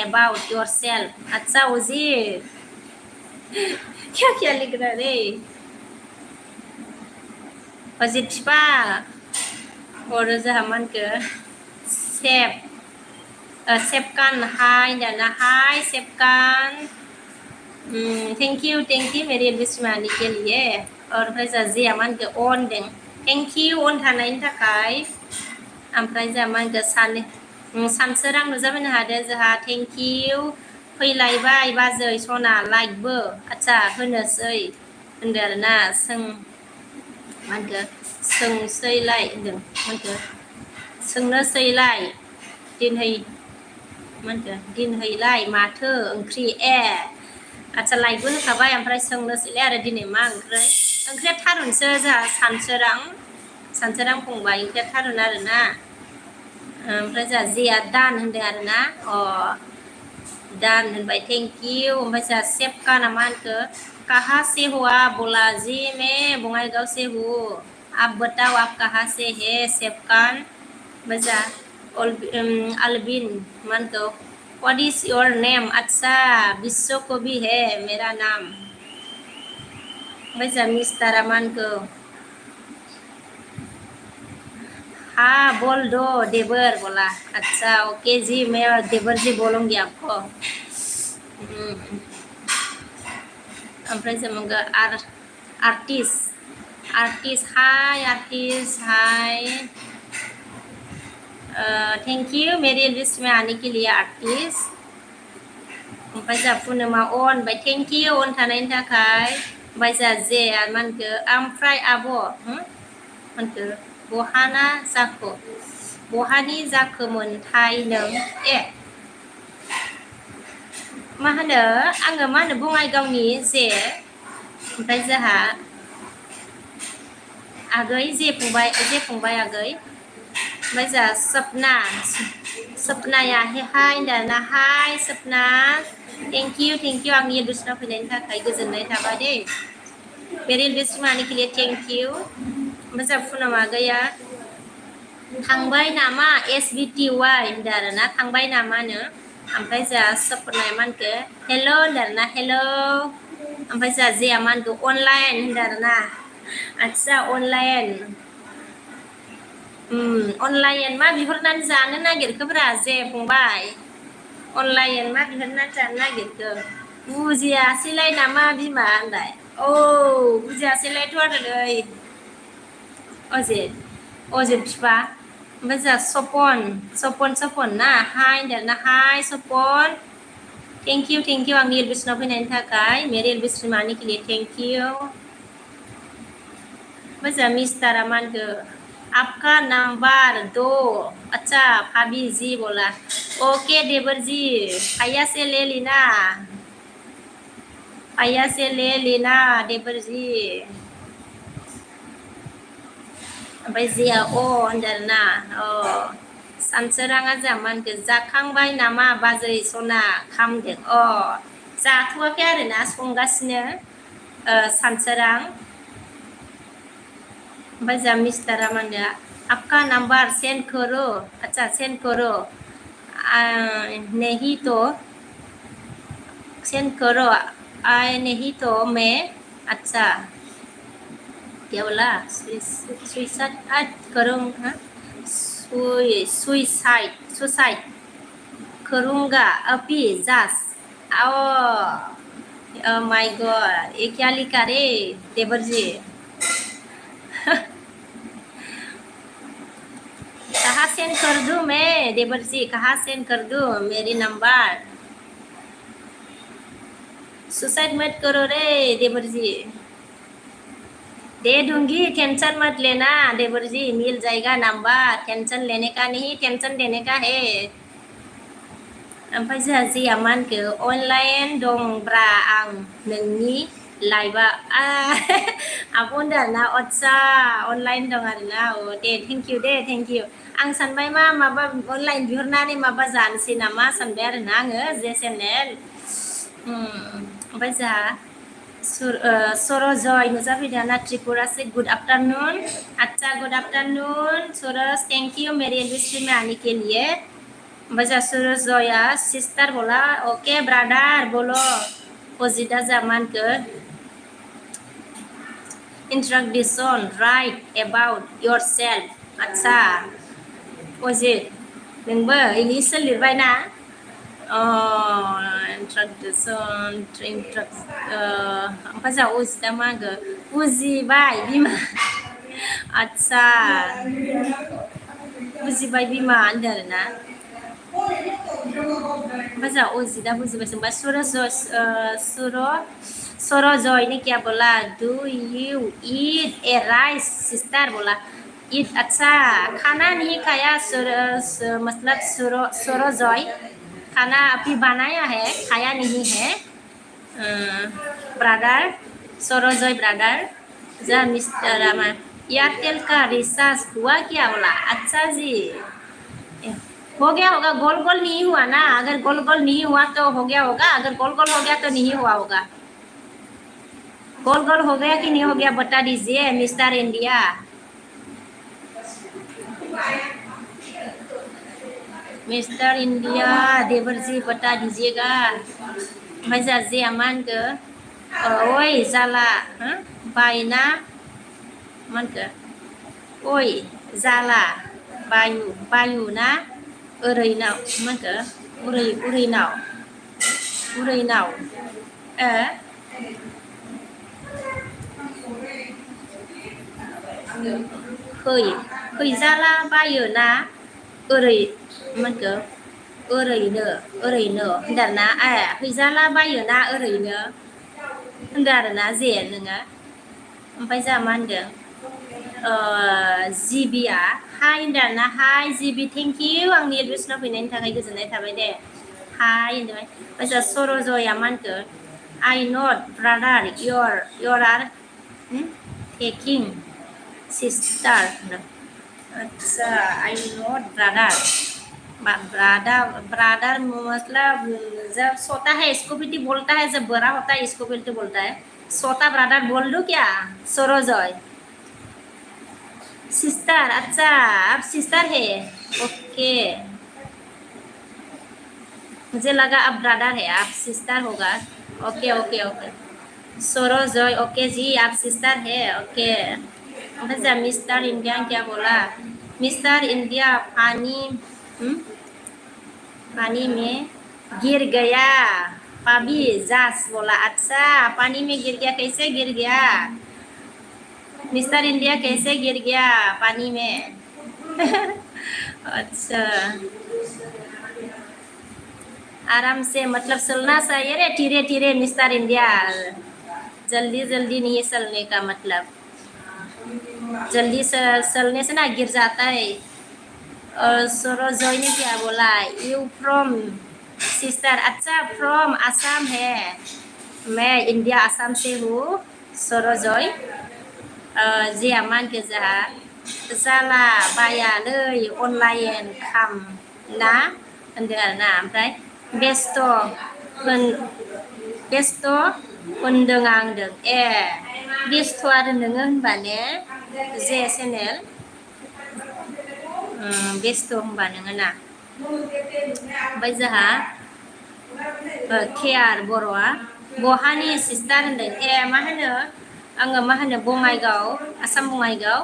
about yourself. अच्छा ओजी क्या क्या लिख रहा है रे ओजी छिपा और जहामन के सेप सेपकान हाय ना हाय सेपकान थैंक यू मेरी एडमिशन आने के लिए और भाई जी अमन के ऑन दें थैंक यू ऑन थानायनि थाखाय ओमफ्राय जोंहा मा होनगोन सानसोरां नुजाबोनो हादों जोंहा थेंक इउ फैलायबाय बाजै सना लाइकबो आच्छा होनोसै होनदों आरो ना मा होनगोन सोंसैलाय होनदों मा होनगोन सोंनोसैलाय दिनहै मा होनगोन दिनहैलाय माथो ओंख्रि ए आच्छा लाइकबो होखाबाय ओमफ्राय सोंनोसैलाय आरो दिनै मा ओंख्रिया थारुनसो जोंहा सानसोरां फंबाय ओंख्रिया थारुन आरो ना ओमफ्राय जोंहा जेआ दान होनदों आरो ना दान होनबाय थेंक इउ ओमफ्राय जोंहा सेपका ना मा होनखो कहाँ से हो आप बोला जी मैं बङाइगाव से हूँ आप बताओ आप कहाँ से है सेपकान ओमफ्राय जोंहा अलबिन मा होनखो व्हाट इज योर नेम अच्छा विश्व कवि है मेरा नाम ओमफ्राय जोंहा मिस्टारा मा होनखो हाँ बोल दो देवर बोला अच्छा ओके जी मैं देवर जी बोलूँगी आपको ओमफ्राय जों आर्टिस्ट हाय थैंक यू मेरी लिस्ट में आने के लिए आर्टिस्ट ओमफ्राय जोंहा पुर्णिमा अन बाय थेंक इउ अन थानायनि थाखाय ओमफ्राय जोंहा जे मा होनखो ओमफ्राय आब' होनखो बहानि जाखोमोनथाय नों मा होनो आङो मा होनो बङाइगावनि जे ओमफ्राय जोंहा आगै जे फंबाय आगै ओमफ्राय जोंहा सपनाया हाय होनदों हाय सपना थेंक इउ आंनि एडमिसनाव फैनायनि थाखाय गोजोननाय थाबाय दे मेरे एडमिसन आने के लिए थेंक इउ ओमफ्राय जोंहा पुनम आगैया थांबाय नामा SBTY होनदों आरो ना थांबाय नामानो ओमफ्राय जोंहा सपनाया मा होनखो हेल' होनदों आरो ना हेल' ओमफ्राय जोंहा जेया मा होनखो अनलाइन होनदों आरो ना आच्छा अनलाइन मा बिहरनानै जानो नागिरखोब्रा जे फंबाय अनलाइन मा बिहरनानै जानो नागिरखो बुजियासैलाय नामा बिमा होनलाय औ बुजियासैलायथ' आरो नै अजित बिफा ओमफ्राय जोंहा सपन ना हाय होनदों ना हाय सपन थेंक इउ आंनि एडमिसनाव फैनायनि थाखाय मेरे एडमिसन आने के लिए थेंक इउ ओमफ्राय जोंहा मिस्टारा मा होनखो आपका नंबर दो अच्छा भाभी जी बोला ओके देवर जी भैया से ले Leena Paya se le Lina Deberji ओमफ्राय जिया अ होनदोंना अ सानसोराङा जामानखो जाखांबाय नामा बाजै सना खामदों अ जाथ'वाखै आरोना संगासिनो सानसोरां ओमफ्राय जा मिस्टारा मा होनो आपका नंबर सेंड करो अच्छा सेंड करो नहीं तो सेंड करो आई नहीं तो मैं अच्छा क्या बोला सुइसाइड करूँगा सुइसाइड सुसाइड करूँगा अभी जस्ट ओ माय गॉड ये क्या लिखा रे देवर जी कहाँ सेंड कर दूँ मैं देवर जी कहाँ सेंड कर दूँ मेरी नंबर सुसाइड मत करो रे देवर जी दे दूंगी टेंशन मत लेना देवर जी मिल जाएगा नंबर टेंशन लेने का नहीं टेंशन देने का है ओमफ्राय जोंहा जिया मा होनखो अनलाइन दंब्रा आं नोंनि लाइभआ आब' होनदों आरोना आदसा अनलाइन दं आरोना औ दे थेंक इउ आं सानबाय माबा अनलाइन बिहरनानै माबा जानोसै नामा सानबाय आरोना आङो जे चेनेल ओमफ्राय जोंहा सरजय नुजाफैदों ना त्रिपुरा से गुड आफ्टरनून अच्छा good afternoon Saras thank you मेरी इंडस्ट्री में आने के लिए Baca suruh Zoya, sister bola, oke brother, bolo. Posida zaman ke introduction, write about yourself. Acha, Posit, nengba, ini selirbai na. Oh, apa sih Uzida mangga? Uzi bai bima. Acha, Uzi bai bima anda na. Baca Uzida Uzi bahasa Suro Joy ini क्या बोला do you eat a rice sister बोला eat अच्छा खाना नहीं खाया मतलब सुरो Joy खाना अभी बनाया है खाया नहीं है ब्रदर सुरो जॉय ब्रदर जा मिस्टर रामा एयरटेल का रिचार्ज हुआ क्या बोला अच्छा जी हो गया होगा गोल गोल नहीं हुआ ना अगर गोल गोल नहीं हुआ तो हो गया होगा अगर गोल गोल हो गया तो नहीं हुआ होगा गोल गोल हो गया कि नहीं हो गया बता दीजिए मिस्टर इंडिया मिस्टर इंडिया देवर जी बता दीजिएगा मजा जी अमान के ओए जाला बायना मन के ओए जाला बायु ना ओरैनाव मा होनखो उरैनाव खैजाला बायो ना ओरै मा होनखो ओरैनो होनदों आरोना खैजाला बायो ना ओरैनो होनदों आरोना जे नोङो ओमफ्राय जोंहा मा होनदों जिबिया हाय होनदों आरोना हाय जिबि थेंक इउ आंनि एडमिसनाव फैनायनि थाखाय गोजोननाय थाबाय दे हाय होनदों ओमफ्राय जोंहा सरजया मा होनखो I not brother your are taking sister अच्छा I not brother मतलब जब सोता है इसको भी बोलता है जब बड़ा होता है इसको भी बोलता है सोता ब्रदर बोल दो क्या सरोजय सिस्टर अच्छा आप सिस्टर है ओके मुझे लगा आप ब्रदर है आप सिस्टर होगा ओके ओके ओके सरोजय ओके जी आप सिस्टर है ओके अच्छा मिस्टर इंडिया क्या बोला मिस्टर इंडिया पानी में गिर गया पाबी जास बोला अच्छा पानी में गिर गया कैसे गिर गया मिस्टर इंडिया कैसे गिर गया पानी में अच्छा आराम से मतलब चलना चाहिए रे धीरे धीरे मिस्टर इंडिया जल्दी जल्दी नहीं चलने का मतलब जल्दी से चलने से ना गिर जाता है और सरोजय ने क्या बोला यू फ्रॉम सिस्टर अच्छा फ्रॉम असम है मैं इंडिया आसाम से हूँ सरजय जिया मान के जाहा जाला बायालै अनलाइन खाम ना होनदों आरो ना ओमफ्राय बेस्थ' होन बेस्थ' होनदों आं होनदों ए बेस्थ' आरो नोङो होनबा ने जे चेनेल बेस्थ' होनबा नोङो ना ओमफ्राय जोंहा केयार बर'आ बहानि सिस्टार होनदों ए मा होनो आङो मा होनो बङाइगाव आसाम बङाइगाव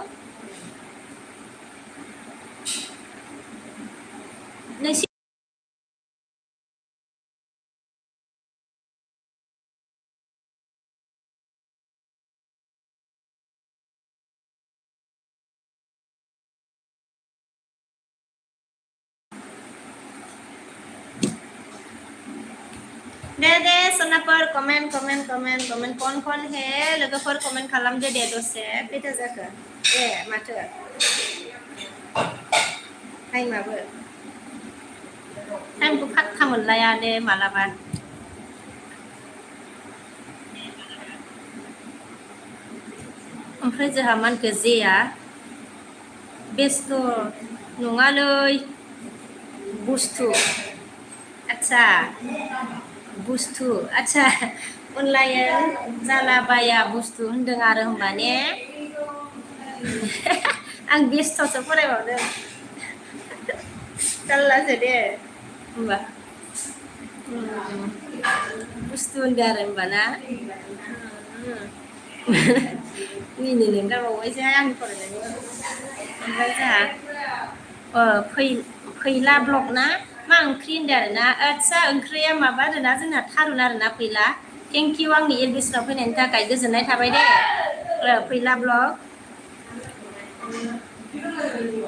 नोंसि दे सनाफोर कमेन्ट कन हे लोगोफोर कमेन्ट खालामदो दे दसे खैथा जाखो ए माथो टाइमाबो टाइमखौ फात्ता मोनलाया दे मालाबा ओमफ्राय जोंहा मानखो जेया बेस्थ' नङालै बुस्थु आच्छा बुस्थु आच्छा अनलाइन जालाबाया बुस्थु होनदों आरो होनबा ने आं बेस्थ'सो फरायबावदों जारलासो दे होनबा बुस्थु होनदों आरो होनबा ना मिनिनो ओंखारबावबायसोहाय आंनि फरायनायखौ ओमफ्राय जोंहा फैला ब्लग ना मा ओंख्रि होनदों आरो ना आच्छा ओंख्रिया माबा आरोना जोंना थारुन आरोना फैला थेंक इउ आंनि एलबिसनाव फैनायनि थाखाय गोजोननाय थाबाय दे फैला ब्लग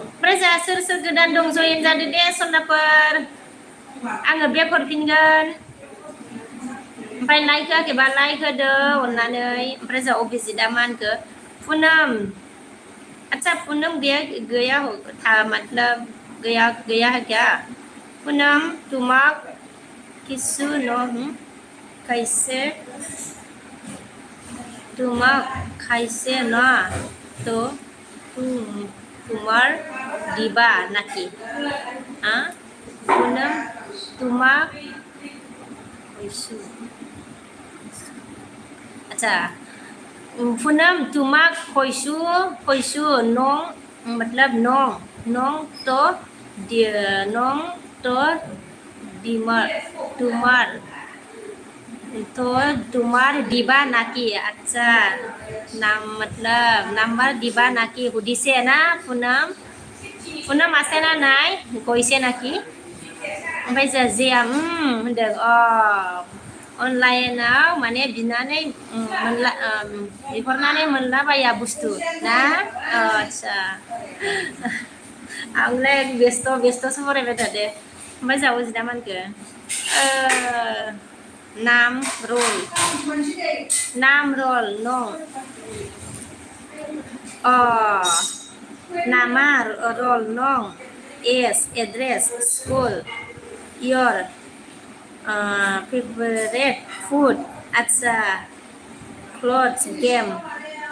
ओमफ्राय जोंहा सोर सोर गोदान दं जयेन जादो दे सन्नाफोर आङो बेक हरफिनगोन ओमफ्राय लाइक होआखैबा लाइक होदो अननानै ओमफ्राय जोंहा अभिजितआ मा होनखो पुनम अच्छा पूनम गया गया हो था मतलब गया गया है क्या पूनम तुमक किसु नो कैसे तुमक कैसे न तो तुम्हार दिबा नाकी हाँ पूनम तुमक कैसु अच्छा पूनम तुमक कैसु कैसु नों मतलब नों तो नों तो दिमार तुम्हार तो तुम्हार दिबा नाकी अच्छा नाम मतलब नंबर दिबा नाकी हुदिसे ना पूनम पूनम आसे ना नाय गइसे नाकी ओमफ्राय जोंहा जेया होनदों अनलाइनाव माने बिनानै मोनला बिहरनानै मोनलाबाया बुस्थु ना आच्छा आंलाय बेस्थ'सो फरायबाय थादो ओमफ्राय जावो जिदा मानखो नाम रल नं नामा रल नं S address school your favourite food अच्छा क्लथ्स गेम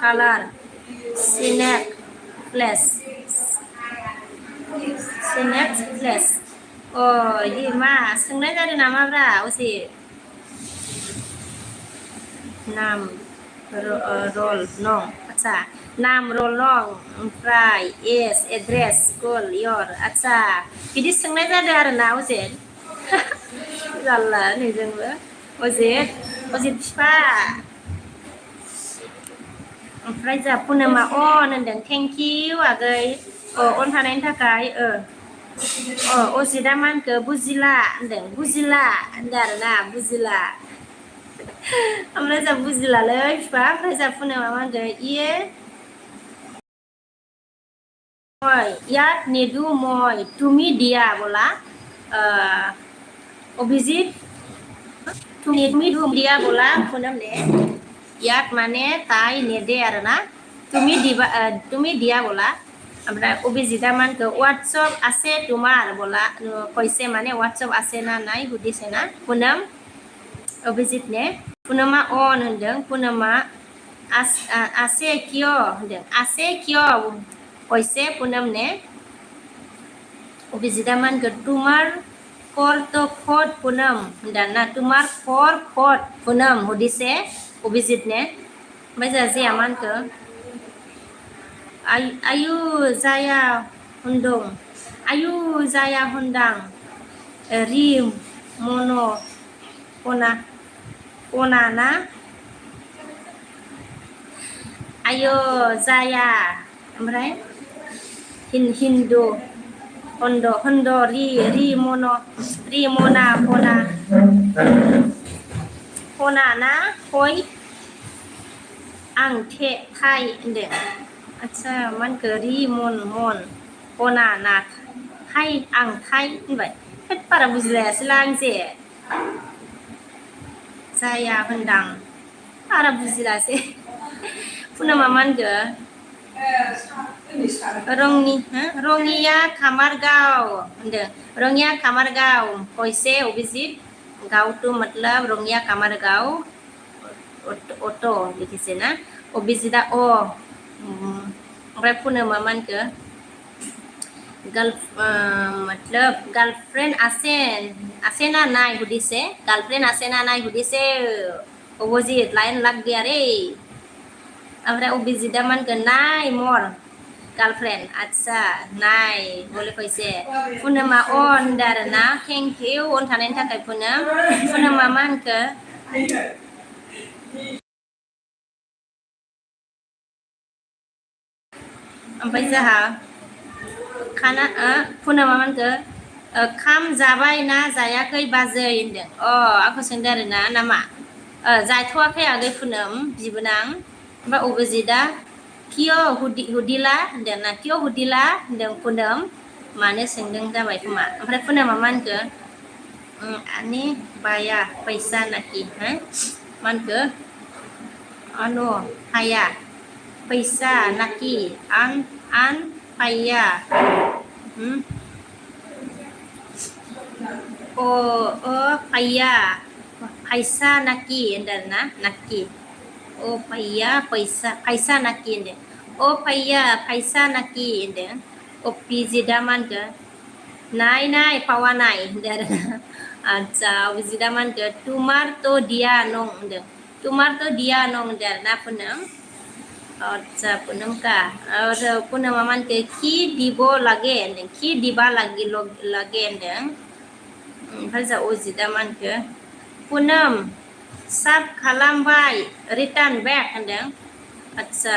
कालार स्नेक प्लेस इदि मा सोंनाय जादों नामाब्रा असे नाम रल नं आच्छा नाम रल नं ओमफ्राय एस एड्रेस स्कुल योर आच्छा बिदि सोंनाय जादों आरो ना अजेन जारला नोंजोंबो अजित बिफा ओमफ्राय जोंहा पुनोमा अन होनदों थेंक इउ आगै अन थानायनि थाखाय अजितआ मा होनखो बुजिला होनदों बुजिला होनदों आरो ना बुजिला ओमफ्राय जोंहा बुजिलालै बिफा ओमफ्राय जोंहा पुनोमा मा होनदों इये ইয়াত নিদু মই তুমি দিয়া বলা অভিজিত তুমি দিয়া বলা পুনম দে ইয়াত মানে তাই নেদে आरो ना তুমি দিয়া বলা ओमफ्राय अभिजितआ मा होनखो व्हाट्सएप আছে তোমাৰ বला কৈছে মানে व्हाट्सएप আছে ना নাই সুধিছে ना पुनम अभिजित ने Punama on होनदों punama ase kyo होनदों ase kyo oise punam ne Obisidaman ke tumar kor to khot punam dan na tumar kor khot punam hodise obisit ne baca ziaman ke ayu zaya hundong ayu zaya hundang ri mono ona na ayo zaya oमफ्राय Hindu Hondo ri mona pona na hoi ang the thai inde acha man ke ri mon pona na thai ang thai như vậy hết para buzle silang je saya hendang para buzila se puna maman ke Rongnia Kamargao Rongnia Kamargao koise obisit gao tu matlab Rongnia Kamargao auto लिखिसे ना obisida o ओमफ्राय पुनो मामान के मतलब girlfriend आसेना नाय हुदिसे girlfriend आसेना नाय हुदिसे ओबोजित line log गया रे ओमफ्राय obisida मान के नाय मोर girlfriend अच्छा नाय बोले कैसे पुनमा on darana thank you on थानायनि थाखाय पुनमा मानखो ओमफ्राय जाहा खाना पुनमा मानखो खाम जाबाय ना जायाखै बाजै होनदों आंखौ सोंदों आरोना नामा जाथ'वाखै आगै पुनम बिबोनां ओमफ्राय obisida Kyo hudila dan na kyo hudila dan punam mana sendeng जाबाय खोमा ओमफ्राय पुनमा मानखो ani baya paisa naki Mankho ano haya paisa naki an paya paya paisa naki dan na naki paisa naki inde paisa naki inde pizidaman ke nai pawanai inde acha pizidaman ke tumar to dia nong inde tumar to dia nong inde na punam acha punam ka punam aman ke ki dibo lage inde ki diba lage inde bhaja ozidaman ke punam sab खालामबाय return back होनदों आच्छा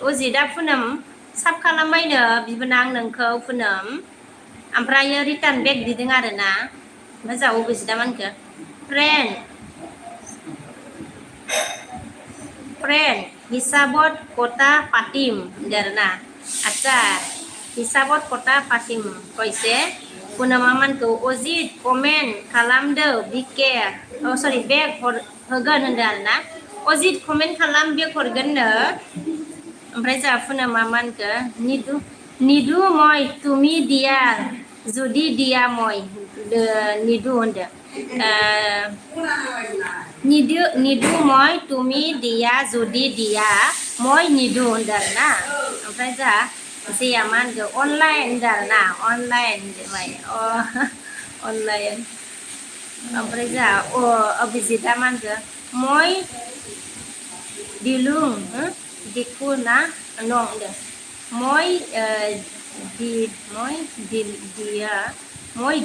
अजिदा पुनम साब खालामबायनो बिबोनां नोंखौ पुनम ओमफ्राय return back बिदों आरोना ओमफ्राय जा अजिदा मानखो friend hisabot kota patim होनदों आरोना आच्छा hisabot kota patim कैसे पुनम मानखौ अजिद कमेन्ट खालामदो बिके sorry बेग होगोन होनदों आरोना अजिद कमेन्ट खालाम बेग हरगोननो ओमफ्राय जा पुनमा मानखो निदु मय तुमि दिया जुदि दिया मय निदु होनदों निदु मय तुमि दिया जुदि दिया मय निदु होनदों आरोना ओमफ्राय जा जेया मानखो अनलाइन होनदों आरोना अनलाइन अनलाइन ओमफ्राय जा अभिजिता मानखो मय दिलुं दिखु ना नं होनदों मय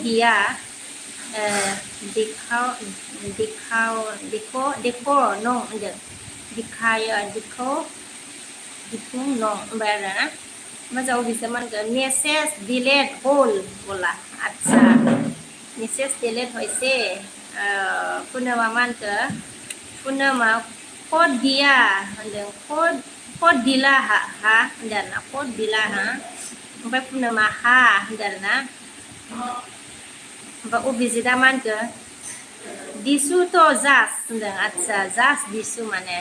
दिया देखो नं होनदों दिखायो दिखुं नं होनबाय आरोना ओमफ्राय अभिजिता मानखो मेसेज डिलेट होल बोला आच्छा मेसेज डिलेट होइसे पुनमा मानखो पुनमा खद दिया होनदों खद दिला हा होनदों आरोना खद दिला हा ओमफ्राय पुनमा हा होनदों आरोना ओमफ्राय अभिजिता मानखो दिसु तो जास होनदों आच्छा जास दिसु माने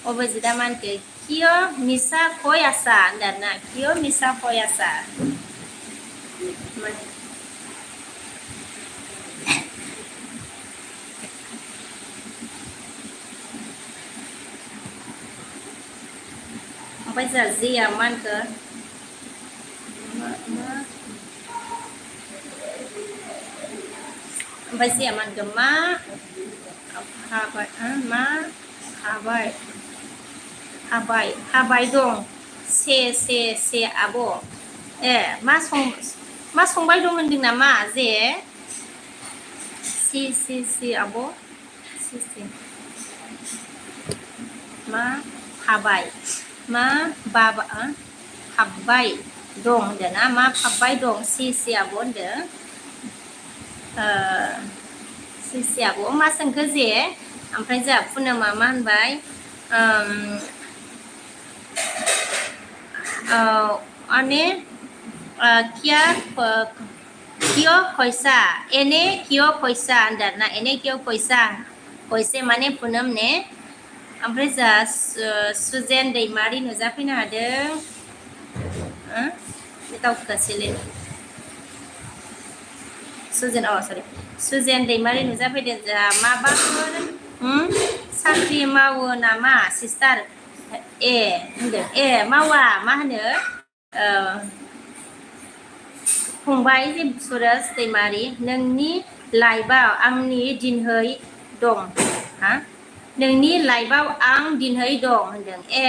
अभिजिता मानखो कियो मिसा खय आसा होनदों आरोना कियो मिसा खय आसा ओमफ्राय जोंहा जेया मा होनखो ओमफ्राय जेया मा होनखो मा हाबाय दं से आब' ए मा संबाय दं होनदों नामा जे सि आब' सि मा हाबाय मा बाबा हाबबाय दं होनदों ना मा हाबबाय दं सि आब' होनदों सि आब' मा सोंखो जे ओमफ्राय जोंहा पुनमआ मा होनबाय अने क्यों पैसा एने क्यों पैसा होनदों ना एने क्यों पैसा पैसे माने पुनम ने ओमफ्राय जोंहा सुजेन दैमारि नुजाफैनो हादों दावखोगासिनो सुजेन दैमारि नुजाफैदों जोंहा माबाफोर साख्रि मावो नामा सिस्टार ए होनदों ए मावा मा होनो फंबाय जे सुरज दैमारि नोंनि लाइफआव आंनि दिनहै दं हा नोंनि लाइफआव आं दिनहै दं होनदों ए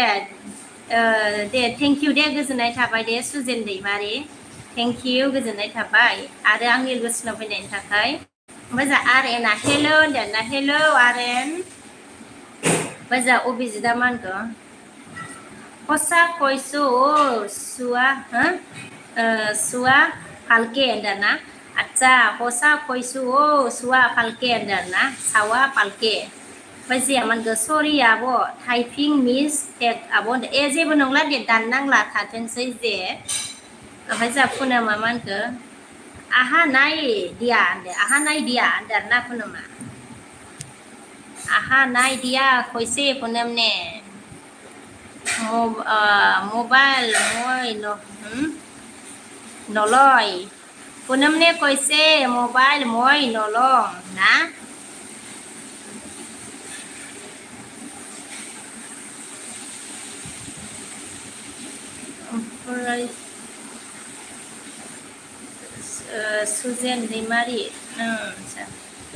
दे थेंक इउ दे गोजोननाय थाबाय दे सुजेन दैमारि थेंक इउ गोजोननाय थाबाय आरो आंनि लोगोसिनाव फैनायनि थाखाय ओमफ्राय जोंहा आर एनआ हेल' होनदों ना हेल' आर एन ओमफ्राय जोंहा अभिजितआ मा होनखो हसा कयसो सुवा फालके होनदों ना आच्छा हसा कयसो सुवा फालके होनदों ना सावा फालके ओमफ्राय जेया मा होनखो सरि आब' टाइपिं मिस्टेक आब' होनदों ए जेबो नंला दे दाननांला थाथोंसै जे ओमफ्राय जोंहा पुनमआ मा होनखो आहा नाय दिया होनदों आहा नाय दिया होनदों ना पुनमआ आहा नाय दिया कैसे पुनम ने मोबाइल मोय नलय पुनम ने कैसे मोबाइल मोय नलम ना ओमफ्राय सुजेन दैमारि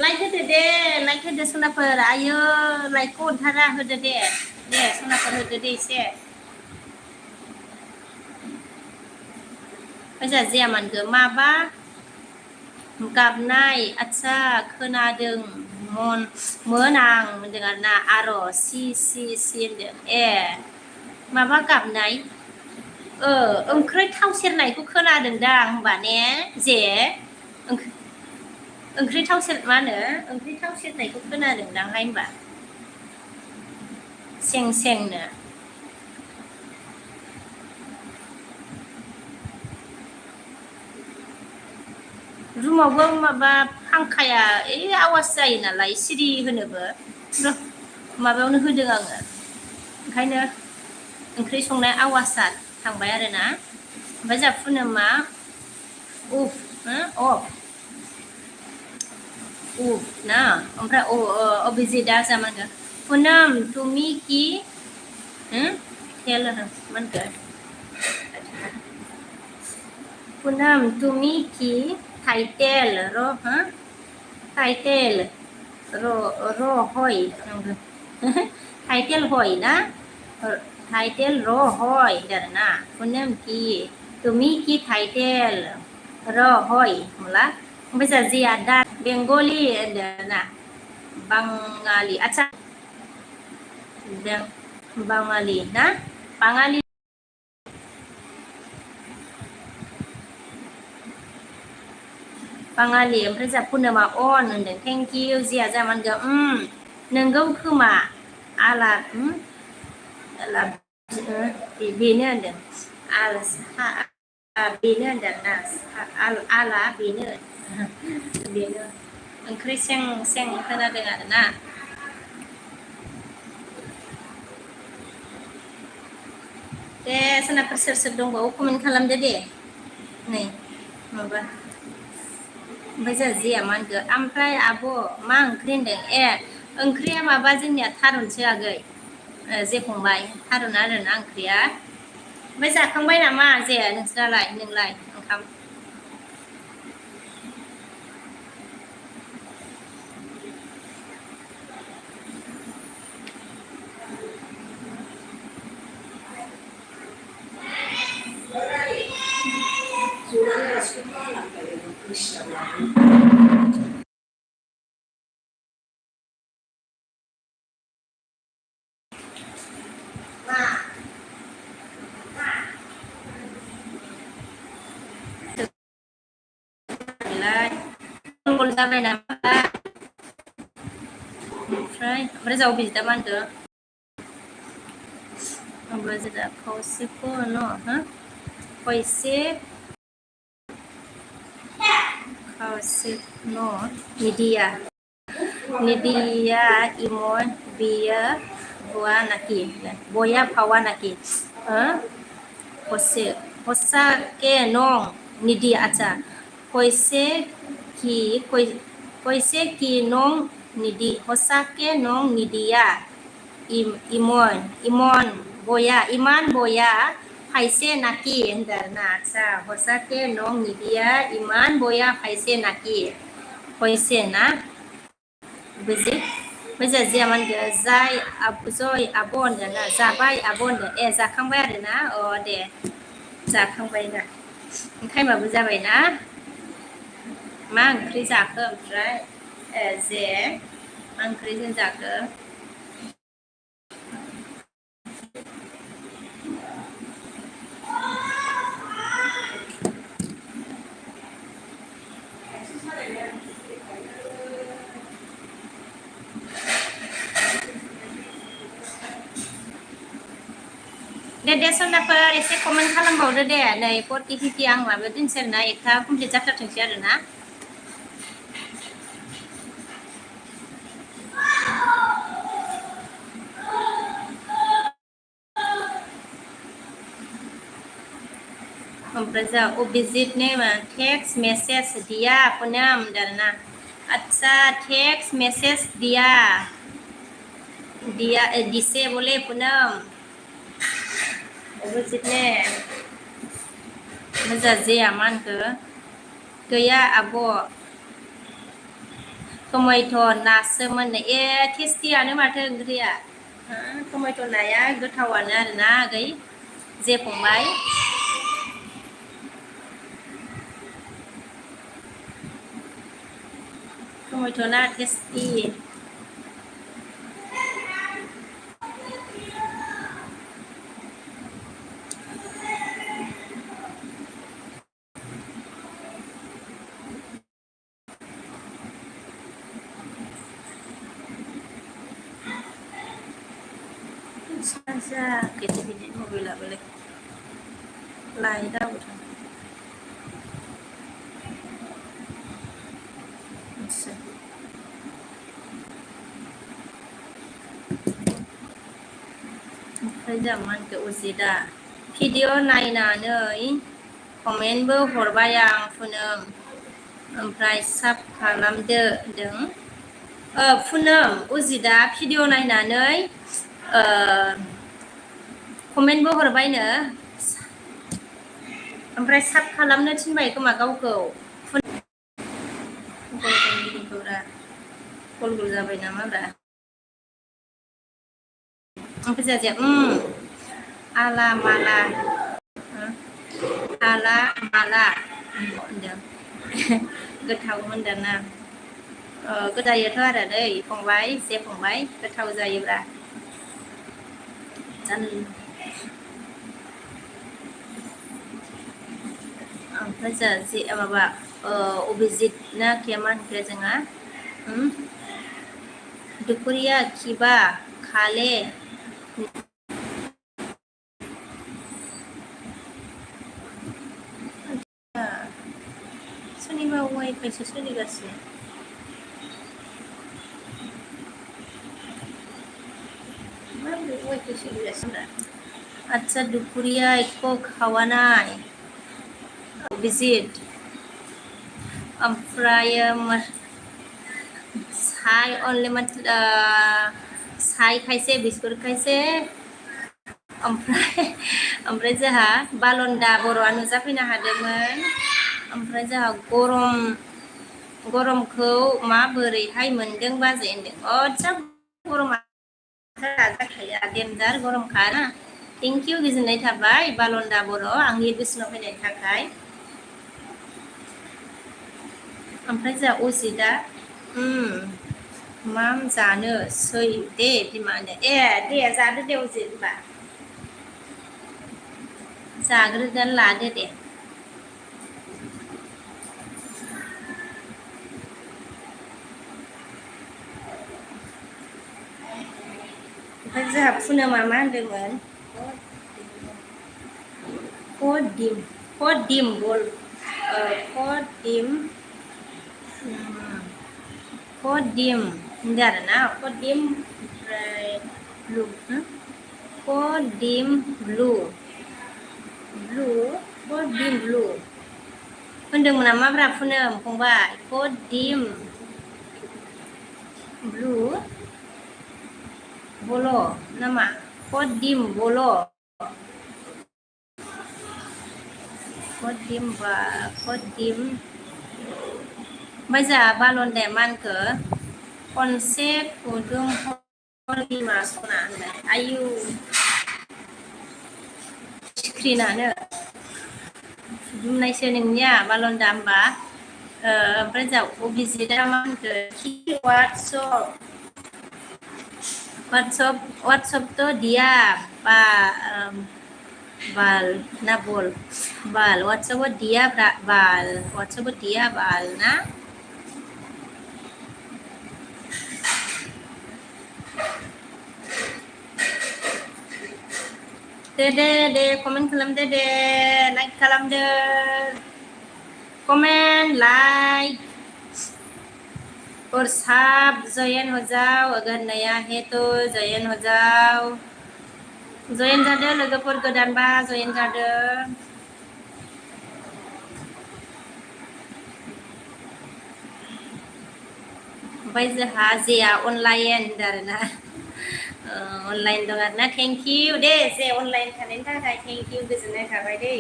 लाइक होदो दे लाइक होदो सनाफोर आयो लाइकखौ अनथारा होदो दे सनाफोर होदो दे एसे फैसा जाया मानगो माबा गाबनाय आच्छा खोनादों मोन आं होनदों आरो ना आर' सि होनदों ए माबा गाबनाय ओंख्रि थाव सेरनायखौ खोनादों दा होनबा ने जे ओंख्रि थाव मा होनो ओंख्रि थाव सेरनायखौ खोनादोंदांहाय होनबा सेंनो रुमावबो माबा फांखाया आवाज जायो नालाय सिरि होनोबो माबायावनो होदों आङो ओंखायनो ओंख्रि संनाय आवाजआ थांबाय आरोना ओमफ्राय जोंहा पुनमआ ना ओमफ्राय अभिजितआ जामानगो पुनम तुमी की खेल मानगो पुनम तुमी की टाइटेल टाइटेल हय टाइटेल हय ना टाइटेल हय ना पुनम की तुमी की टाइटेल हय मला ओमफ्राय जोंहा जिया दा बेंगलि होनदों ना बाङालि आच्छा बाङालि ना बाङालि बाङालि ओमफ्राय जोंहा पुनमआ अन होनदों थेंक इउ जिया जामानगो नोंगौ खोमा आला बेनो होनदों बेनो होनदों ना आला बेनो ओंख्रि सें खोनादों आरोना दे सोनाफोर सोर दंबावो कमेन्ट खालामदो दे नै माबा ओमफ्राय जोंहा जिया मा होनखो ओमफ्राय आब' मा ओंख्रि होनदों ए ओंख्रिया माबा जोंनिया थारुनसो आगै जे फंबाय थारुन आरोना ओंख्रिया ओमफ्राय जाखांबाय नामा जे नोंस्रालाय नोंलाय ओंखाम लाय गल जाबाय नामा ओमफ्राय जाव बिदा मा होनदो ओमफ्राय जोंना खावसेखौ न' हा खावसे खावसे न' media Nidia imon biya buah naki boya pawa naki Jose hosa ke nong nidi acha koise ki nong nidi hosa ke nong nidia imon boya iman boya paise naki endarna acha hosa ke nong nidia iman boya paise naki koise na Bezik bây giờ mình जाय जय आब'न ना जाबाय आब'न ए जाखांबाय आरोना दे जाखांबाय ना टाइमाबो जाबायना मा ओंख्रि जाखो ओमफ्राय जे मा ओंख्रिजों जाखो दे सनाफोर एसे कमेन्ट खालामबावदो दे नै 40-50 आं माबा दोनसै आरोना एकथा कमप्लिट जाथारथोंसै आरोना ओमफ्राय जा अभिजित ने टेक्स्ट मेसेज दिया पुनम डरना अच्छा टेक्स्ट मेसेज दिया दिसे बोले पुनम अभिजित ने मोजां जाया मा होनखो गैया आब' टमेट' नासोमोन ए टेस्टियानो माथो ओंख्रिया टमेट' नाया गोथावानो आरोना आगै जे फंबाय टमेट' ना टेस्टि saja gitu gini mobil boleh lain dah udah ओमफ्राय जामान ke uzida भिडिअ नायनानै कमेन्टबो हरबाय आं पुनम ओमफ्राय साब खालामदो होनदों पुनम उजिदा भिडिअ नायनानै कमेन्टबो हरबायनो ओमफ्राय साब खालामनो थिनबाय खोमा गावखौ गल गल जाबाय नामाब्रा ओमफ्राय जाजाया आला माला आला माला होनदों गोथाव होनदोंना गोदायोथ' आरो दै फंबाय जे फंबाय गोथाव जायोब्रा ओमफ्राय जे माबा अभिजित ना मा होनखो जोंहा दुपुरिया खिबा खाले सोरनिबा वाइफाइसो सोलिगासिनो माबोरै वाइफाइ सोलिगासिनो आदसा दुपुरिया एको खावानाय अभिजित ओमफ्राय साय अनलि साय खायसे बिस्कुट खायसे ओमफ्राय जोंहा बालन्दा बर'आ नुजाफैनो हादोंमोन। ओमफ्राय जोंहा गरमखौ माबोरैहाय मोनदों बाजै होनदों। जा गरमा जाखाया देनजार गरमखा ना। थेंक इउ गोजोननाय थाबाय बालन्दा बर' आंनि गोसोनाव फैनायनि थाखाय। ओमफ्राय जोंहा अजितआ माम जानो सै दे बिमानो दे जादो दे अजित होनबा जाग्रोनानै लादो दे। ओमफ्राय जोंहा पुनोमा मा होनदोंमोन खदिम बल खदिम होनदों आरोना खदिम ओमफ्राय खदिम ब्लु होनदोंमोन नामाब्रा पुनोम फंबाय खदिम ब्लु बल' नामा खदिम बल' खदिम ओमफ्राय जोंहा बालन्दाया मा होनखो खनसे खुदुम बिमा सना होनबाय आयु सिख्रिनानो फुदुमनायसो नोंनिया बालन्दा होमबा। ओमफ्राय जोंहा अभिजितआ मा होनखो व्हाट्सअप तो दिया बाल ना बोल बाल व्हाट्सअप दिया बाल ना दे कमेन्ट खालामदो दे लाइक खालामदो कमेन्ट लाइक और सब जयन हो जाओ अगर नया है तो जयन हो जाओ जयन जादो लोगोफोर गोदानबा जयन जादो। ओमफ्राय जोंहा जेया अनलाइन होनदों आरोना अनलाइन दं आरोना थेंक इउ दे जे अनलाइन थानायनि थाखाय थेंक इउ गोजोननाय थाबाय दै।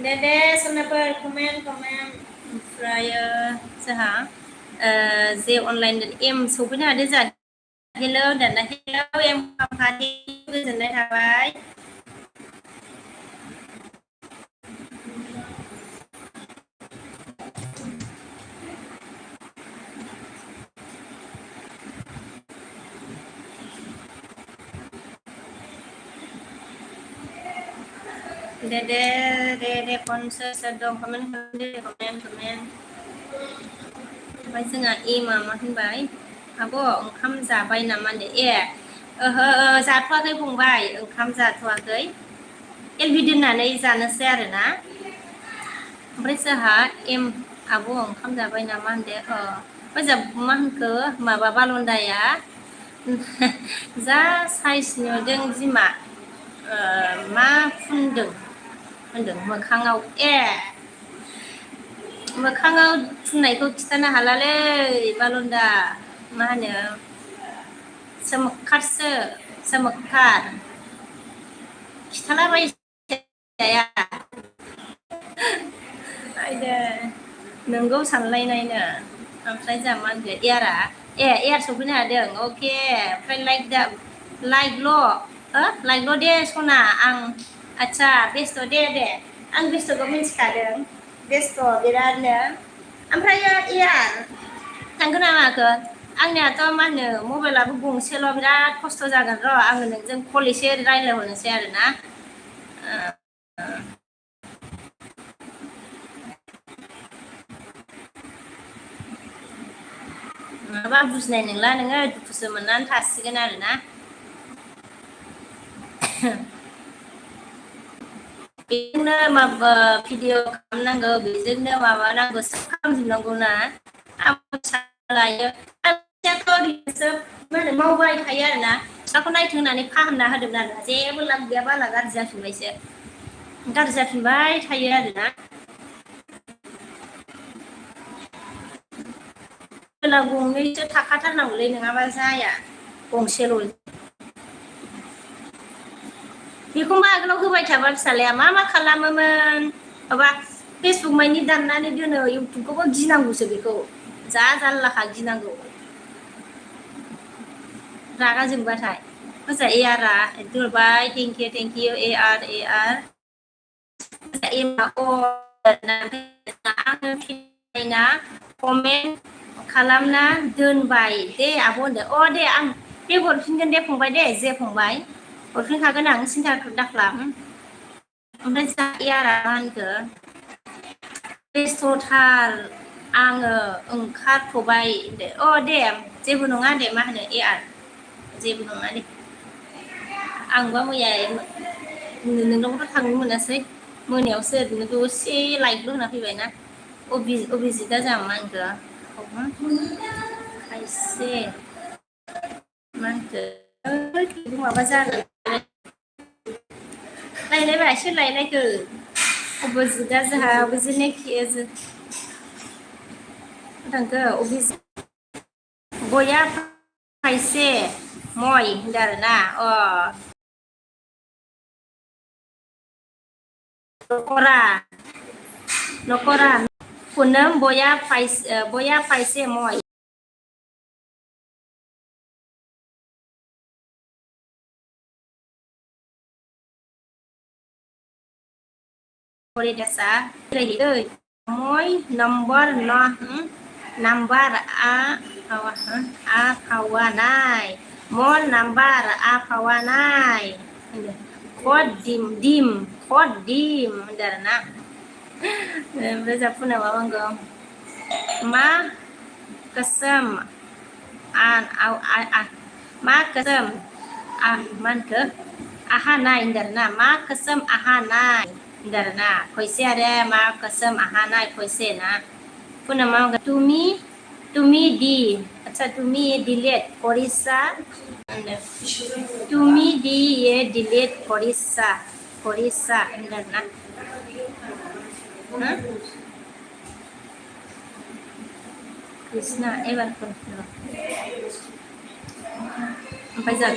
दे सोरनाफोर कमेन्ट ओमफ्राय जोंहा जे अनलाइन एम सफैनो हादों जोंहा हेलौ दाना हेलौ एम गोजोननाय थाबाय। दे सोर दं कमेन्ट खालामदो कमेन्ट ओमफ्राय जोंहा एमआ मा होनबाय आब' ओंखाम जाबाय नामा होनदो ओहो जाथ'वाखै फंबाय ओंखाम जाथ'वाखै एलबि दोननानै जानोसै आरोना। ओमफ्राय जोंहा एम आब' ओंखाम जाबाय नामा होनदो ओमफ्राय जोंहा मा होनखो माबा बालन्दाया जा साइज नुदों बिमा मा फुनदों होनदों मोखाङाव मोखाङाव फुननायखौ खिथानो हालालै बालन्दा मा होनो सोमोखार खिथालाबायजाया आयदै नोंगौ सानलायनायनो। ओमफ्राय जोंहा मा होनदो एयार सफैनो हादों अके ओमफ्राय लाइकल' दे सना आं आदसा बेस्थ' दे आं बेस्थ'खौ मिथिखादों बेस्थ' बिरादनो। ओमफ्राय एयार थांखो ना माखो आंनियाथ' मा होनो मबाइलाबो गंसेल' बिराद खस्थ' जागोन र' आङो नोंजों कल एसे रायज्लायहरनोसै आरोना। माबा बुजिनाय नंला नोङो दुखुसो मोननानै थासिगोन आरोना। बेजोंनो माबा भिडिअ खालामनांगौ बेजोंनो माबानांगौ सब खालामजोबनांगौ ना लायो मा होनो मावबाय थायो आरोना गस्लाखौ नायथों होननानै फाहामना होदोंमोन आरो जेबो लाब गैया बाला गाज्रि जाफिनबायसो गाज्रि जाफिनबाय थायो आरोना होला गंनैसो थाखाथारनांगौलै नङाबा जाया गंसेल' बेखौ मा आगोलाव होबाय थाबा फिसालाया मा खालामोमोन माबा फेसबुक मानि दाननानै दोनो इउटुबखौबो गिनांगौसो बेखौ जा जारलाखा गिनांगौ रागा जोंबाथाय मोजा एआरआ दोनबाय थेंकिउ एआर आङो कमेन्ट खालामना दोनबाय दे आब' होनदो अ दे आं बे हरफिनगोन दे फंबाय दे जे फंबाय हरफिनखागोन आं सिन्था दाखालाम ओमफ्राय जा एआरआ मा होनखो बेस्थ'थार आङो ओंखारथ'बाय अ दे जेबो नङा दे मा होनो एआर जेबो नङा दे आंबा मैया नोंनावथ' थांनो मोनासै मोनायावसो ओरैनो दसे लाइटल' होना फैबायना अबिजितआ जाहा मा होनखो खायसे मा होनखो माबा जागोन लायलायबाय सोर लायलायखो अबिजितआ जोंहा अबिजितनि थांखो अबिजित गया खायसे मय होनदों आरोना अ नखरा पुनम बया पाइसे मय desa moi number a kawanai mon number a kawanai kod dim darna belajar pun apa bangga ma kesem ma kesem man ke ahanai darna ma kesem ahanai darna koise ada ma kesem ahanai koise na pun nama tumi di acha tumi delete korisa tumi di ye delete korisa darna Krishna ebar ओमफ्राय जा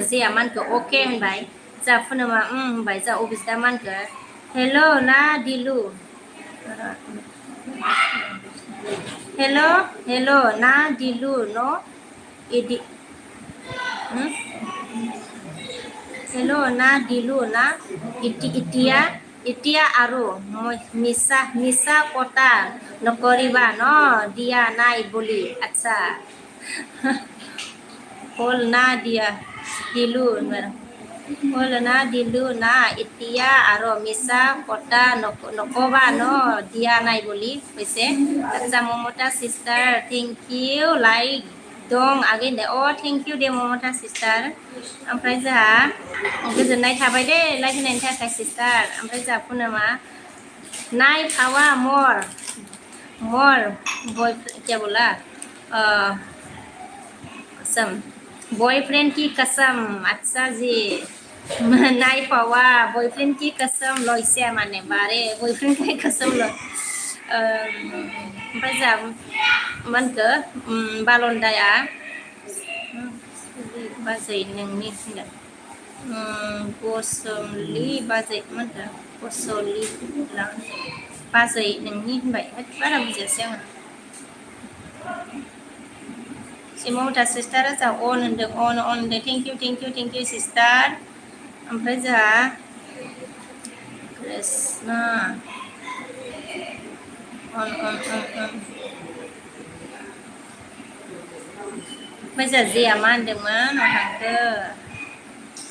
जेया मानखो अके होनबाय जा फुनमा होनबाय जा अबिजितआ मानखो हेल' ना दिलु हेल' ना दिलु न' इदि हेल' ना दिलु ना इटिया आरो मिसा कटा नकरिबा न दिया नाइ बोली अच्छा Hol na dia dilu hol na dilu na itia aro misa kota nokoba no dia nai boli hoise acha momota sister thank you like dong again de oh thank you de momota sister ओमफ्राय जोहा गोजोननाय थाबाय दे like होनायनि थाखाय sister ओमफ्राय जोहा पुनमआ नाइ फावा मर बय क्या बोला कसम बॉयफ्रेंड की कसम अच्छा जी नाइ पावा बॉयफ्रेंड की कसम लयसे माने बारे बॉयफ्रेंड की कसम ल ओमफ्राय जा मानखो बालन्दाया बाजै नोंनि गसमलि बाजै मानखो गसलि बाजै नोंनि होनबाय बारा बुजियासै आङो Simota sister जा अन होनदों अन होनदों थेंक इउ सिस्टार ओमफ्राय जोहा कृष्णा अन ओमफ्राय जोहा जेया मा होनदोंमोन थांखो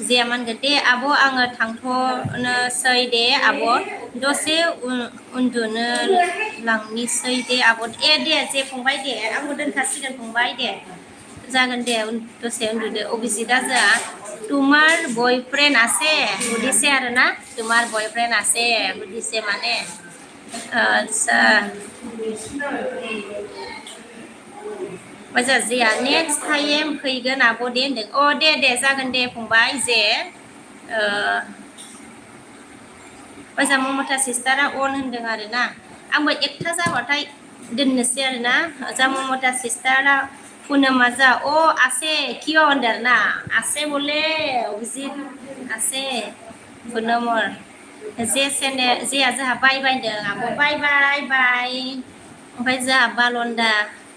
जेया मा होनगोन दे आब' आङो थांथ'नोसै दे आब' दसे उन्दुनो लांनिसै दे आब' दे जे फंबाय दे आंबो दोनखासिगोन फंबाय दे जागोन दे दसे उन्दुदो अबिजितआ जोहा तुमार बयफ्रेन्ड आसे बुदिसे आरोना तुमार बयफ्रेन्ड आसे बुदिसे माने आच्छा बाजा जेया नेक्स्ट टाइम फैगोन आब' दे होनदों अ दे जागोन दे फंबाय जे बाजा ममता सिस्टारा अन होनदों आरो ना आंबो एकथा जाबाथाय दोननोसै आरो ना जा ममता सिस्टारा पुनम जा ओ आसे किय होनदों आरो ना आसे बले अभिजित आसे पुनमर जे सेने जेया जोंहा बाय बायदों आब' बाय ओमफ्राय जोंहा बालन्दा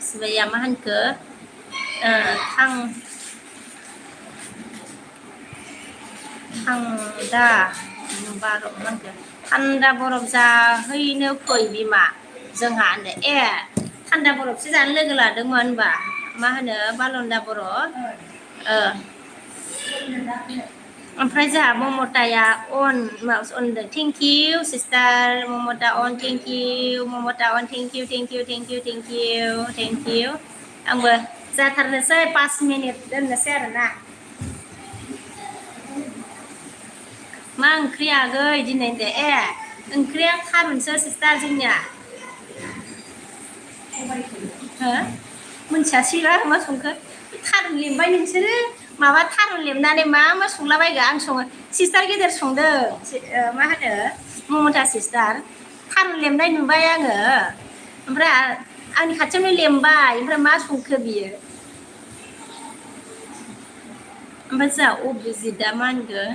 सिबाया मा होनखो थान्दा बार मा होनखो थान्दा बरफ जाहैनो फै बिमा जोंहा होनदो ए थान्दा बरफसो जानो लोगो लादोंमोन होनबा मा होनो बालन्दा बर' ओमफ्राय जोंहा ममताया अन होनदों थेंक इउ सिस्टार ममता अन थेंक इउ ममता अन थेंक इउ आंबो जाथारनोसै 5 मिनिट दोननोसै आरोना मा ओंख्रि आगै दिनै दे ए ओंख्रिया थारुनसो सिस्टार जोंनिया हो मोनथियासैबा मा संखो थारुन लेमबाय नोंसोरो माबा थारुन लेमनानै मा संलाबायगो आं सङो सिस्टार गेदेर संदों मा होनो ममता सिस्टार थारुन लेमनाय नुबाय आङो ओमफ्राय आंनि खाथियावनो लेमबाय ओमफ्राय मा संखो बियो ओमफ्राय जोंहा अभिजितआ मा होनगोन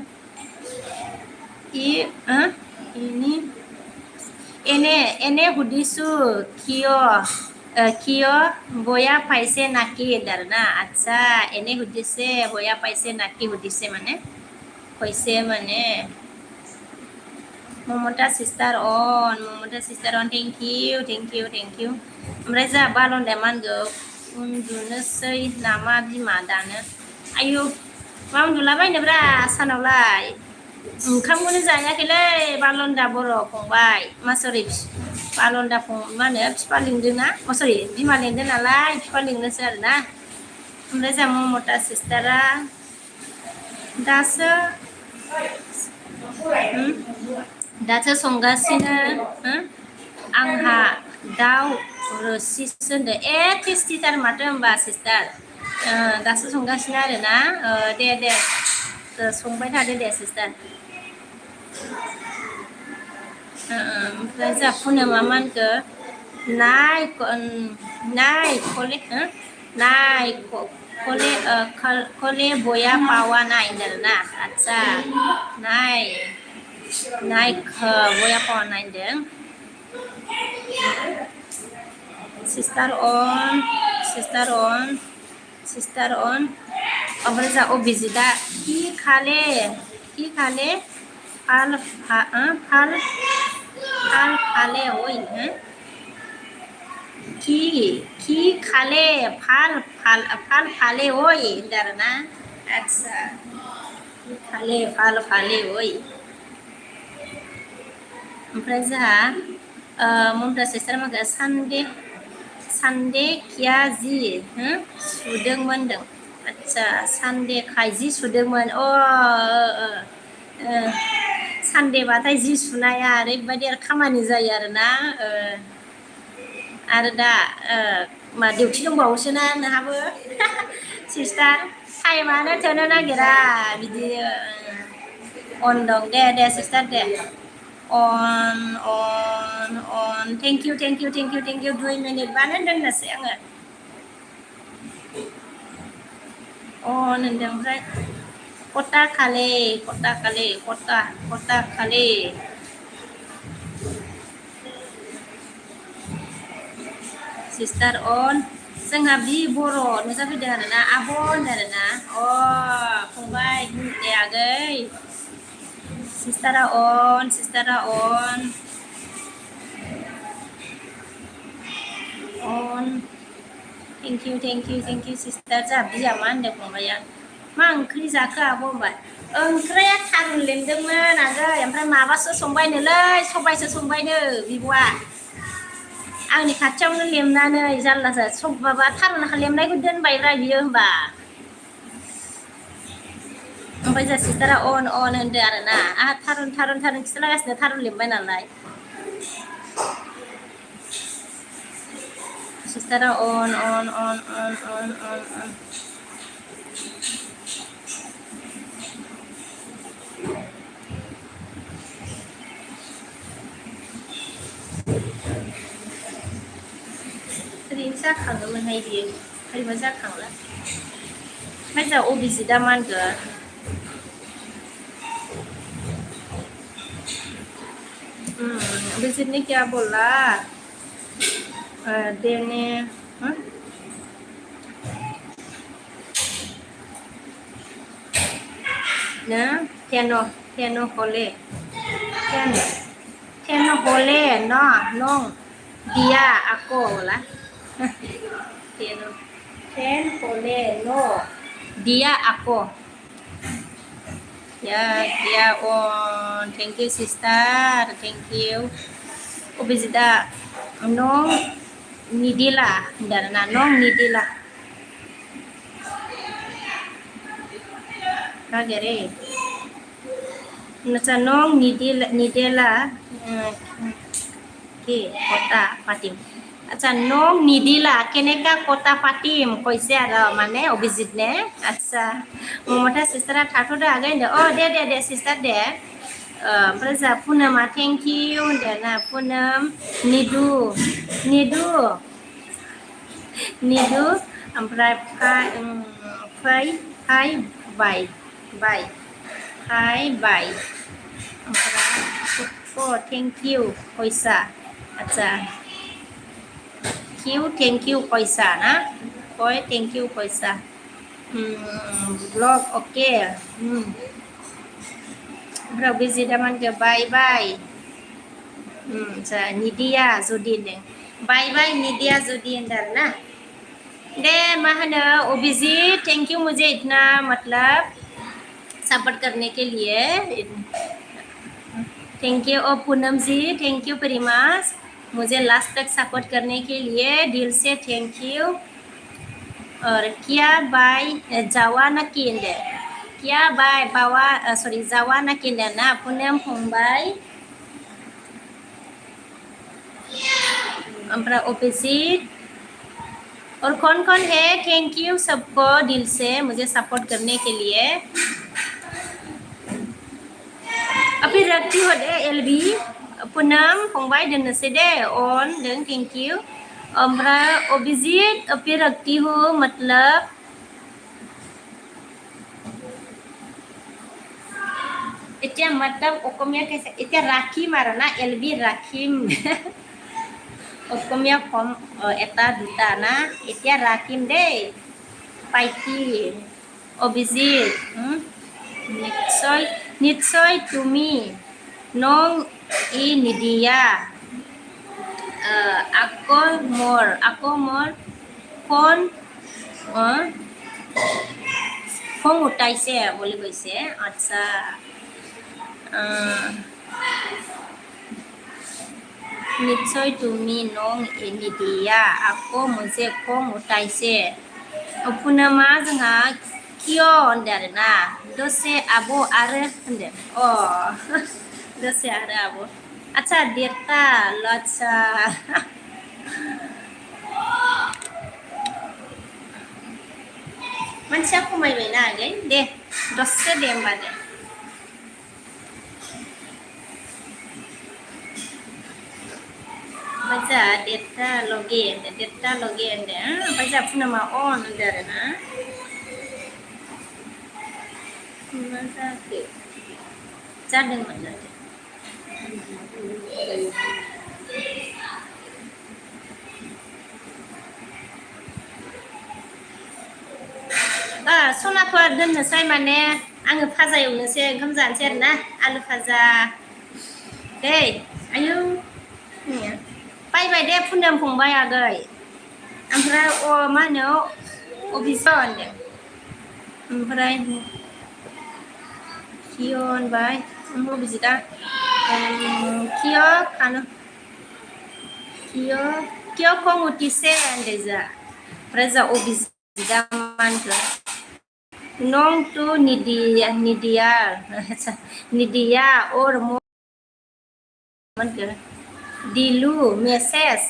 ini ene hudisu kio boya paise naki darna acha ene hudise boya paise naki hudise mane Mamata sister अन थेंक इउ ओमफ्राय जोंहा बालन्दाया मा होनगौ उन्दुनोसै नामा बिमा दानो आयु मा उन्दुलाबायनोब्रा सानावलाय ओंखामखौनो जायाखैलै बालन्दा बर' फंबाय मा सरि बालन्दा मा होनो बिफा लिंदों ना सरि बिमा लिंदों नालाय बिफा लिंनोसै आरो ना ओमफ्राय जोंहा ममता सिस्टारा दासो संगासिनो आंहा दाउ रोसिसो होनदो ए टेस्टिथार माथो होनबा सिस्टार दासो संगासिनो आरो ना दे संबाय थादो दे सिस्टार ओमफ्राय जोंहा पुनमआ मा होनखो कले बया पावा नाय होनदों ना आदसा नाय बया पावा नाय होनदों सिस्टार अन ओमफ्राय जोंहा अभिजितआ कि खाले फाल फाले ओइ कि खाले फाल फाले ओइ होनदों आरो ना आदसा फाल फाले ओइ ओमफ्राय जोंहा ममता सिस्टार माखो सानदे किया जि सुदोंमोन होनदों आदसा सानदे खाय जि सुदोंमोन सानदेबाथाय जि सुनाया ओरैबायदि आरो खामानि जायो आरोना आरो दा मा डिउटि दंबावोसो ना नोंहाबो सिस्टार टाइमानो थोनो नागिरा बिदि अन दं दे सिस्टार दे अन थेंक इउ 2 मिनिटबानो दोननोसै आङो अन होनदों ओमफ्राय कटा खाले सिस्टार अन जोंहा बि बर' नुजाफैदों आरोना आब' होनदों आरोना फंबाय दे आगै सिस्टारा अन थेंक इउ सिस्टार जोंहा बिया मा होनदों फंबाया मा ओंख्रि जाखो आब' होनबाय ओंख्रिया थारुन लेमदोंमोन आगै ओमफ्राय माबासो संबायनोलै सबायसो संबायनो बिब'आ आंनि खाथियावनो लेमनानै जारलासो माबा थारुन लेमनायखौ दोनबायब्रा बियो होनबा ओमफ्राय जोंहा सिस्टारा अन होनदो आरोना आंहा थारुन खिथालागासिनो थारुन लेमबाय नालाय sister on Tadi जाखाङोमोन हाय बियो हायबा जाखांला ओमफ्राय जा अबिजिदा मा होनगोन अभिजित ने क्या बोला देने ना Tiano hole Tiano hole no nong dia aku lah Tiano hole no dia aku ya dia on thank you sister thank you Obizida nong nidila darana nong nidila kagere nong nidila ke kota patim আচ্ছা নং নিদিলা কেনেকা কটা পাতিম কৈছে আৰু মানে অভিজিত নে আচ্ছা মমতা সিস্টারা থাকোতে আগে দে অ দে সিস্টার দে ओमफ्राय जा पुनमा थेंक इउ होनदो ना पुनम निदु ओमफ्राय फाय बाय ओमफ्राय थेंक इउ पैसा আচ্ছা thank you पैसा ना कोई thank you पैसा blog okay Bro busy daman ke bye Nidia Zudin bye Nidia Zudin dar ना दे मा होनो ओबीजी थैंक यू मुझे इतना मतलब सपोर्ट करने के लिए थैंक यू ओ पूनम जी थैंक यू वेरी मच मुझे लास्ट तक सपोर्ट करने के लिए दिल से थैंक यू और क्या बाय जावा नाकिन दे क्या बाय बावा सॉरी जावा नाकिन दे ना पूनम फंबाय ओमफ्राय अभिजीत और कौन है थैंक यू सबको दिल से मुझे सपोर्ट करने के लिए अभी रखती हो दे एलबी पूनम फंबाय दोननोसै दे ऑन दों थैंक यू ओमफ्राय अभिजीत अभी रखती हूँ मतलब इतना मतलब ओकमिया कैसे इतना राखीम आरो ना एलबी राखीम ओकमिया फॉर्म एटा दुटा ना इतना राखीम दे पाइकी अभिजीत নিশ্চয় তুমি নং ই নিদিয়া আকৌ মোৰ ফোন খং উঠাইছে বুলি কৈছে আচ্ছা নিশ্চয় তুমি নং ই নিদিয়া আকৌ मुझे খং उठाইছে पुनमा जोंहा किय होनदों आरो ना दसे आब' आरो होनदों दसे आरो आब' आच्छा देरता आच्छा मानसिया खमायबायना आगै दे दसे दे होमबा दे बाजा देरता लगे दे ओमफ्राय जा पुनमा अन होनदों आरो ना मा जाखो जादोंमोन सनाफोर दोननोसै माने आङो फाजा एवनोसै ओंखाम जानोसै आरो ना आलु फाजा दै आयौ बायबाय दे पुनम फंबाय आगै ओमफ्राय मा होनो अभिजित होनदों ओमफ्राय किय होनबाय अभिजितआ किय खं उठिसे होनदों जा ओमफ्राय जा अभिजितआ मा होनखो नं टू निदिया और दिलु message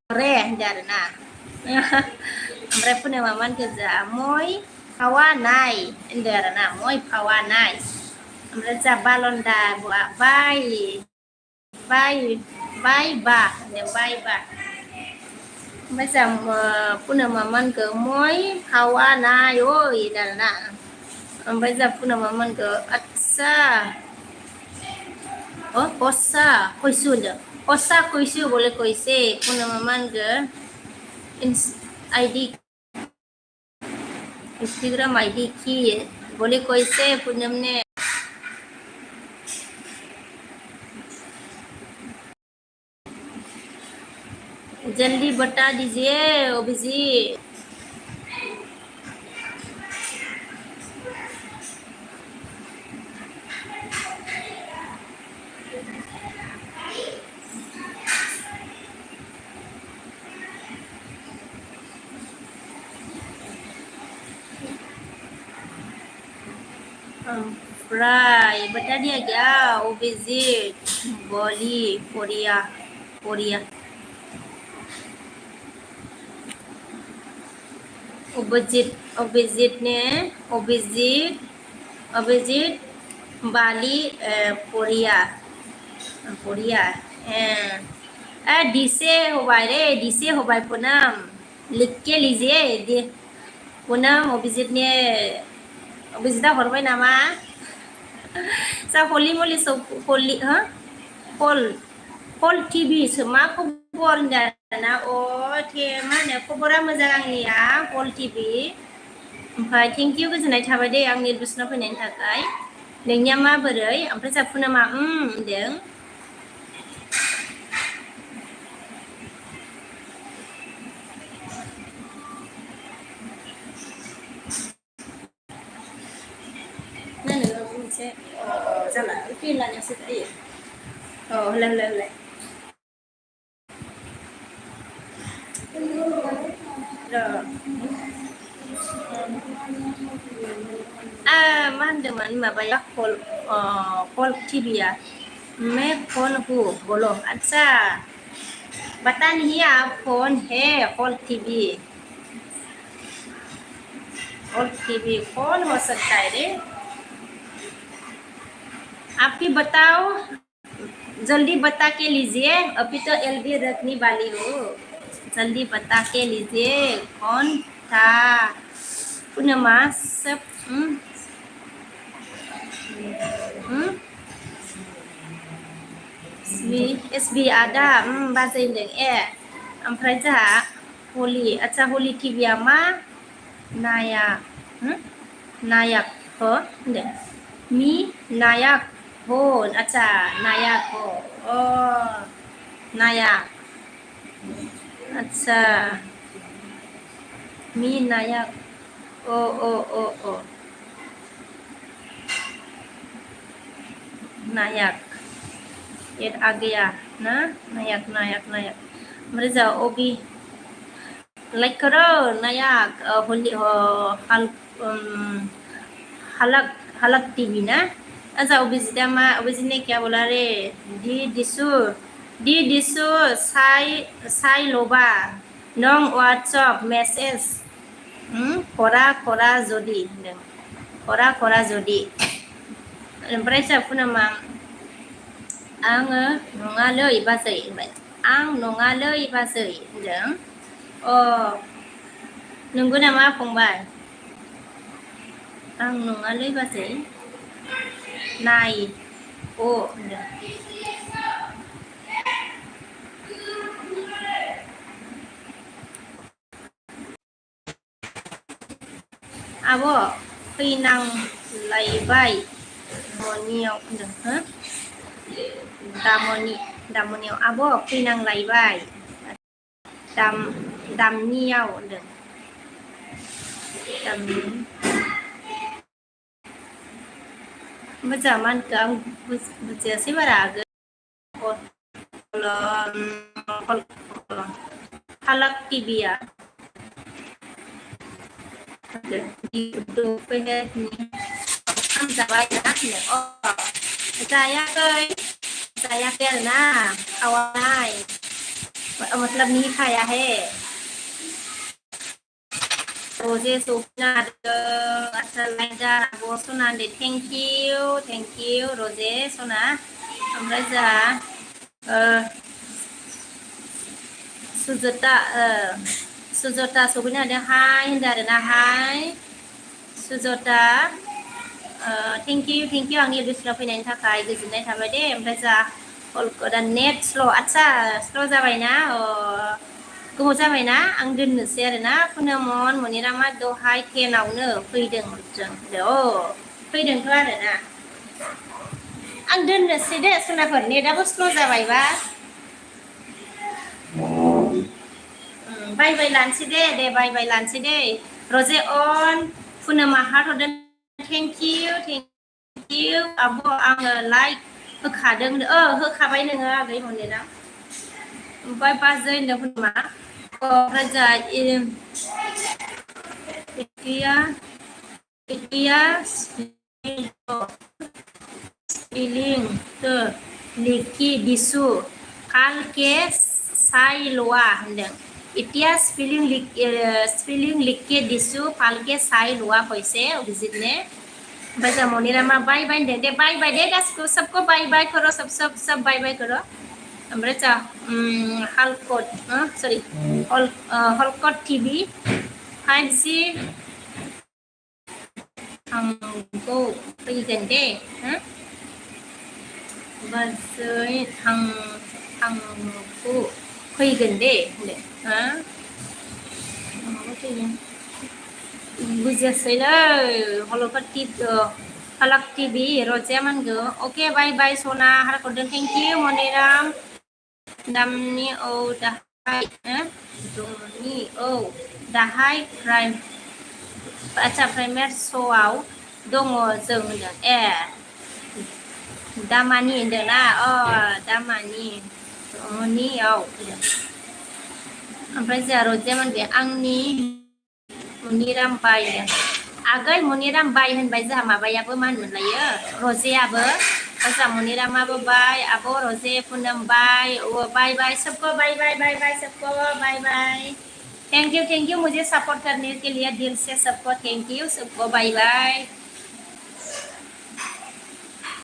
Bore darna. Omprai punya maman kerja moi pawanai darna moi pawanai. Omprai ja balonda buat bai ba bai ba. Macam punya maman ke moi pawanai oi darna. Omprai ja punya maman ke atsa. Oh, kosa koisu je. Kosa koisu boleh koise punya maman ke ID Instagram ID की बोले कैसे पूनम ने जल्दी बता दीजिए Abhijit fry बता दिया क्या अभिजीत बोली कोरिया कोरिया अभिजीत ने अभिजीत बाली कोरिया कोरिया डिसे होबाय रे डिसे होबाय पूनम लिख के लीजिए पूनम अभिजीत ने अभिजीता हरबाय नामा जा हलि मलि हलि हो हल टिभि सो मा खबर होनदाना थे मा होनो खबरा मोजां आंनिया हल टिभि ओमफ्राय थेंक इउ गोजोननाय थाबाय दे आंनि एडमिसनाव फैनायनि थाखाय नोंनिया माबोरै ओमफ्राय जा पूनमआ होनदों मोनसे जाला फैलानोसो जायो होलाय होलाय मा होनदोंमोन माबाया कल टिभिया मैं कौन हूँ बोलो अच्छा बता नहीं आप कौन है कल टीवी कौन हो सकता है रे आप भी बताओ जल्दी बता के लीजिए अभी तो एलबी रखने वाली हो जल्दी बता के लीजिए कौन था पूर्णिमा सब SB ada bahasa Indonesia ओमफ्राय जोंहा हलि अच्छा हलि टिभिया मा नायक नायक हो होनदों मी नायक हो अच्छा नायक हो नायक अच्छा मी नायक ओ नायक ये आ गया ना नायक ओमफ्राय जा अबि लाइक करो नायक हलि हलक टीवी ना अच्छा अभिजीत मा अभिजीत ने क्या बोला रे दी दिसु साई लोबा नं व्हाट्सएप मेसेज खरा जदि खरा जदि ओमफ्राय जा पूनमआ आङो नङालै बाजै होनबाय आं नङालै बाजै होनदों नंगौ नामा फंबाय आं नङालै बाजै नाय होनदों आब' फैनांलायबाय न'नियाव होनदों हो दामनियाव आब' फैनांलायबाय दामनियाव होनदों दामनि मोजां मा होनखो आं बुजियासै बारा हालाक टिभिया जाबाय जायाखै आरोना खावानाय मतलब नहीं खाया है रोजे सफना आसा लाइदा आब' सना दे थेंक इउ रोजे सना ओमफ्राय जोंहा सुजता सुजता सफैनो हादों हाय होनदों आरोना हाय सुजता थेंक इउ आंनि दस्रा फैनायनि थाखाय गोजोननाय थाबाय दे ओमफ्राय जा अलकदा नेट स्ल' आदसा स्ल' जाबायना गोबाव जाबायना आं दोननोसै आरोना पुनमन मनिरामा दहाय 10आवनो फैदों जों फैदोंथ' आरोना आं दोननोसै दे सनाफोर नेटआबो स्ल' जाबायबा बाय बाय लानोसै दे बाय बाय लानोसै दे रजे अन पुनमआ हार्ट हरदों थेंक इउ आब' आङो लाइक होखादों होखाबाय नोङो आगै मनिरा ओमफ्राय बाजै होनदों पुनमआ ओमफ्राय जा इटिया स्पेलिं लिखि दिसु काल के साइलवा होनदों इटिया स्पेलिं लिख के दिसु फाल के साइलवा कैसे अभिजित ने ओमफ्राय जा मनिरामा बाय बाय होनदों दे बाय बाय दे गासिखौबो सबको बाय बाय करो सब बाय बाय करो ओमफ्राय जा हलकट सरि हलकट टिभि 5G आंखौ फैगोन दे बाजै आंखौ फैगोन दे होनदों बुजियासैलै हलक टिभि रजिया मानगो अके बाय बाय सना हारकरदों थेंक इउ मनिराम दामनि दाहाय दमनि दाहाय आदसा प्राइमार श'आव दङ जों होनदों दामानि होनदों ना दामानि मनियाव ओमफ्राय जोंहा रजिया मानगो आंनि मनिराम बाय आगै मनिराम बाय होनबाय जोंहा माबायाबो मा होनमोनलायो रजेयाबो जोंहा मनिरामाबो बाय आब' रजे पुनम बाय बाय बाय सबको बाय बाय बाय बाय सबको बाय बाय थैंक यू मुझे सपोर्ट करने के लिए दिल से सबको थैंक यू सबको बाय बाय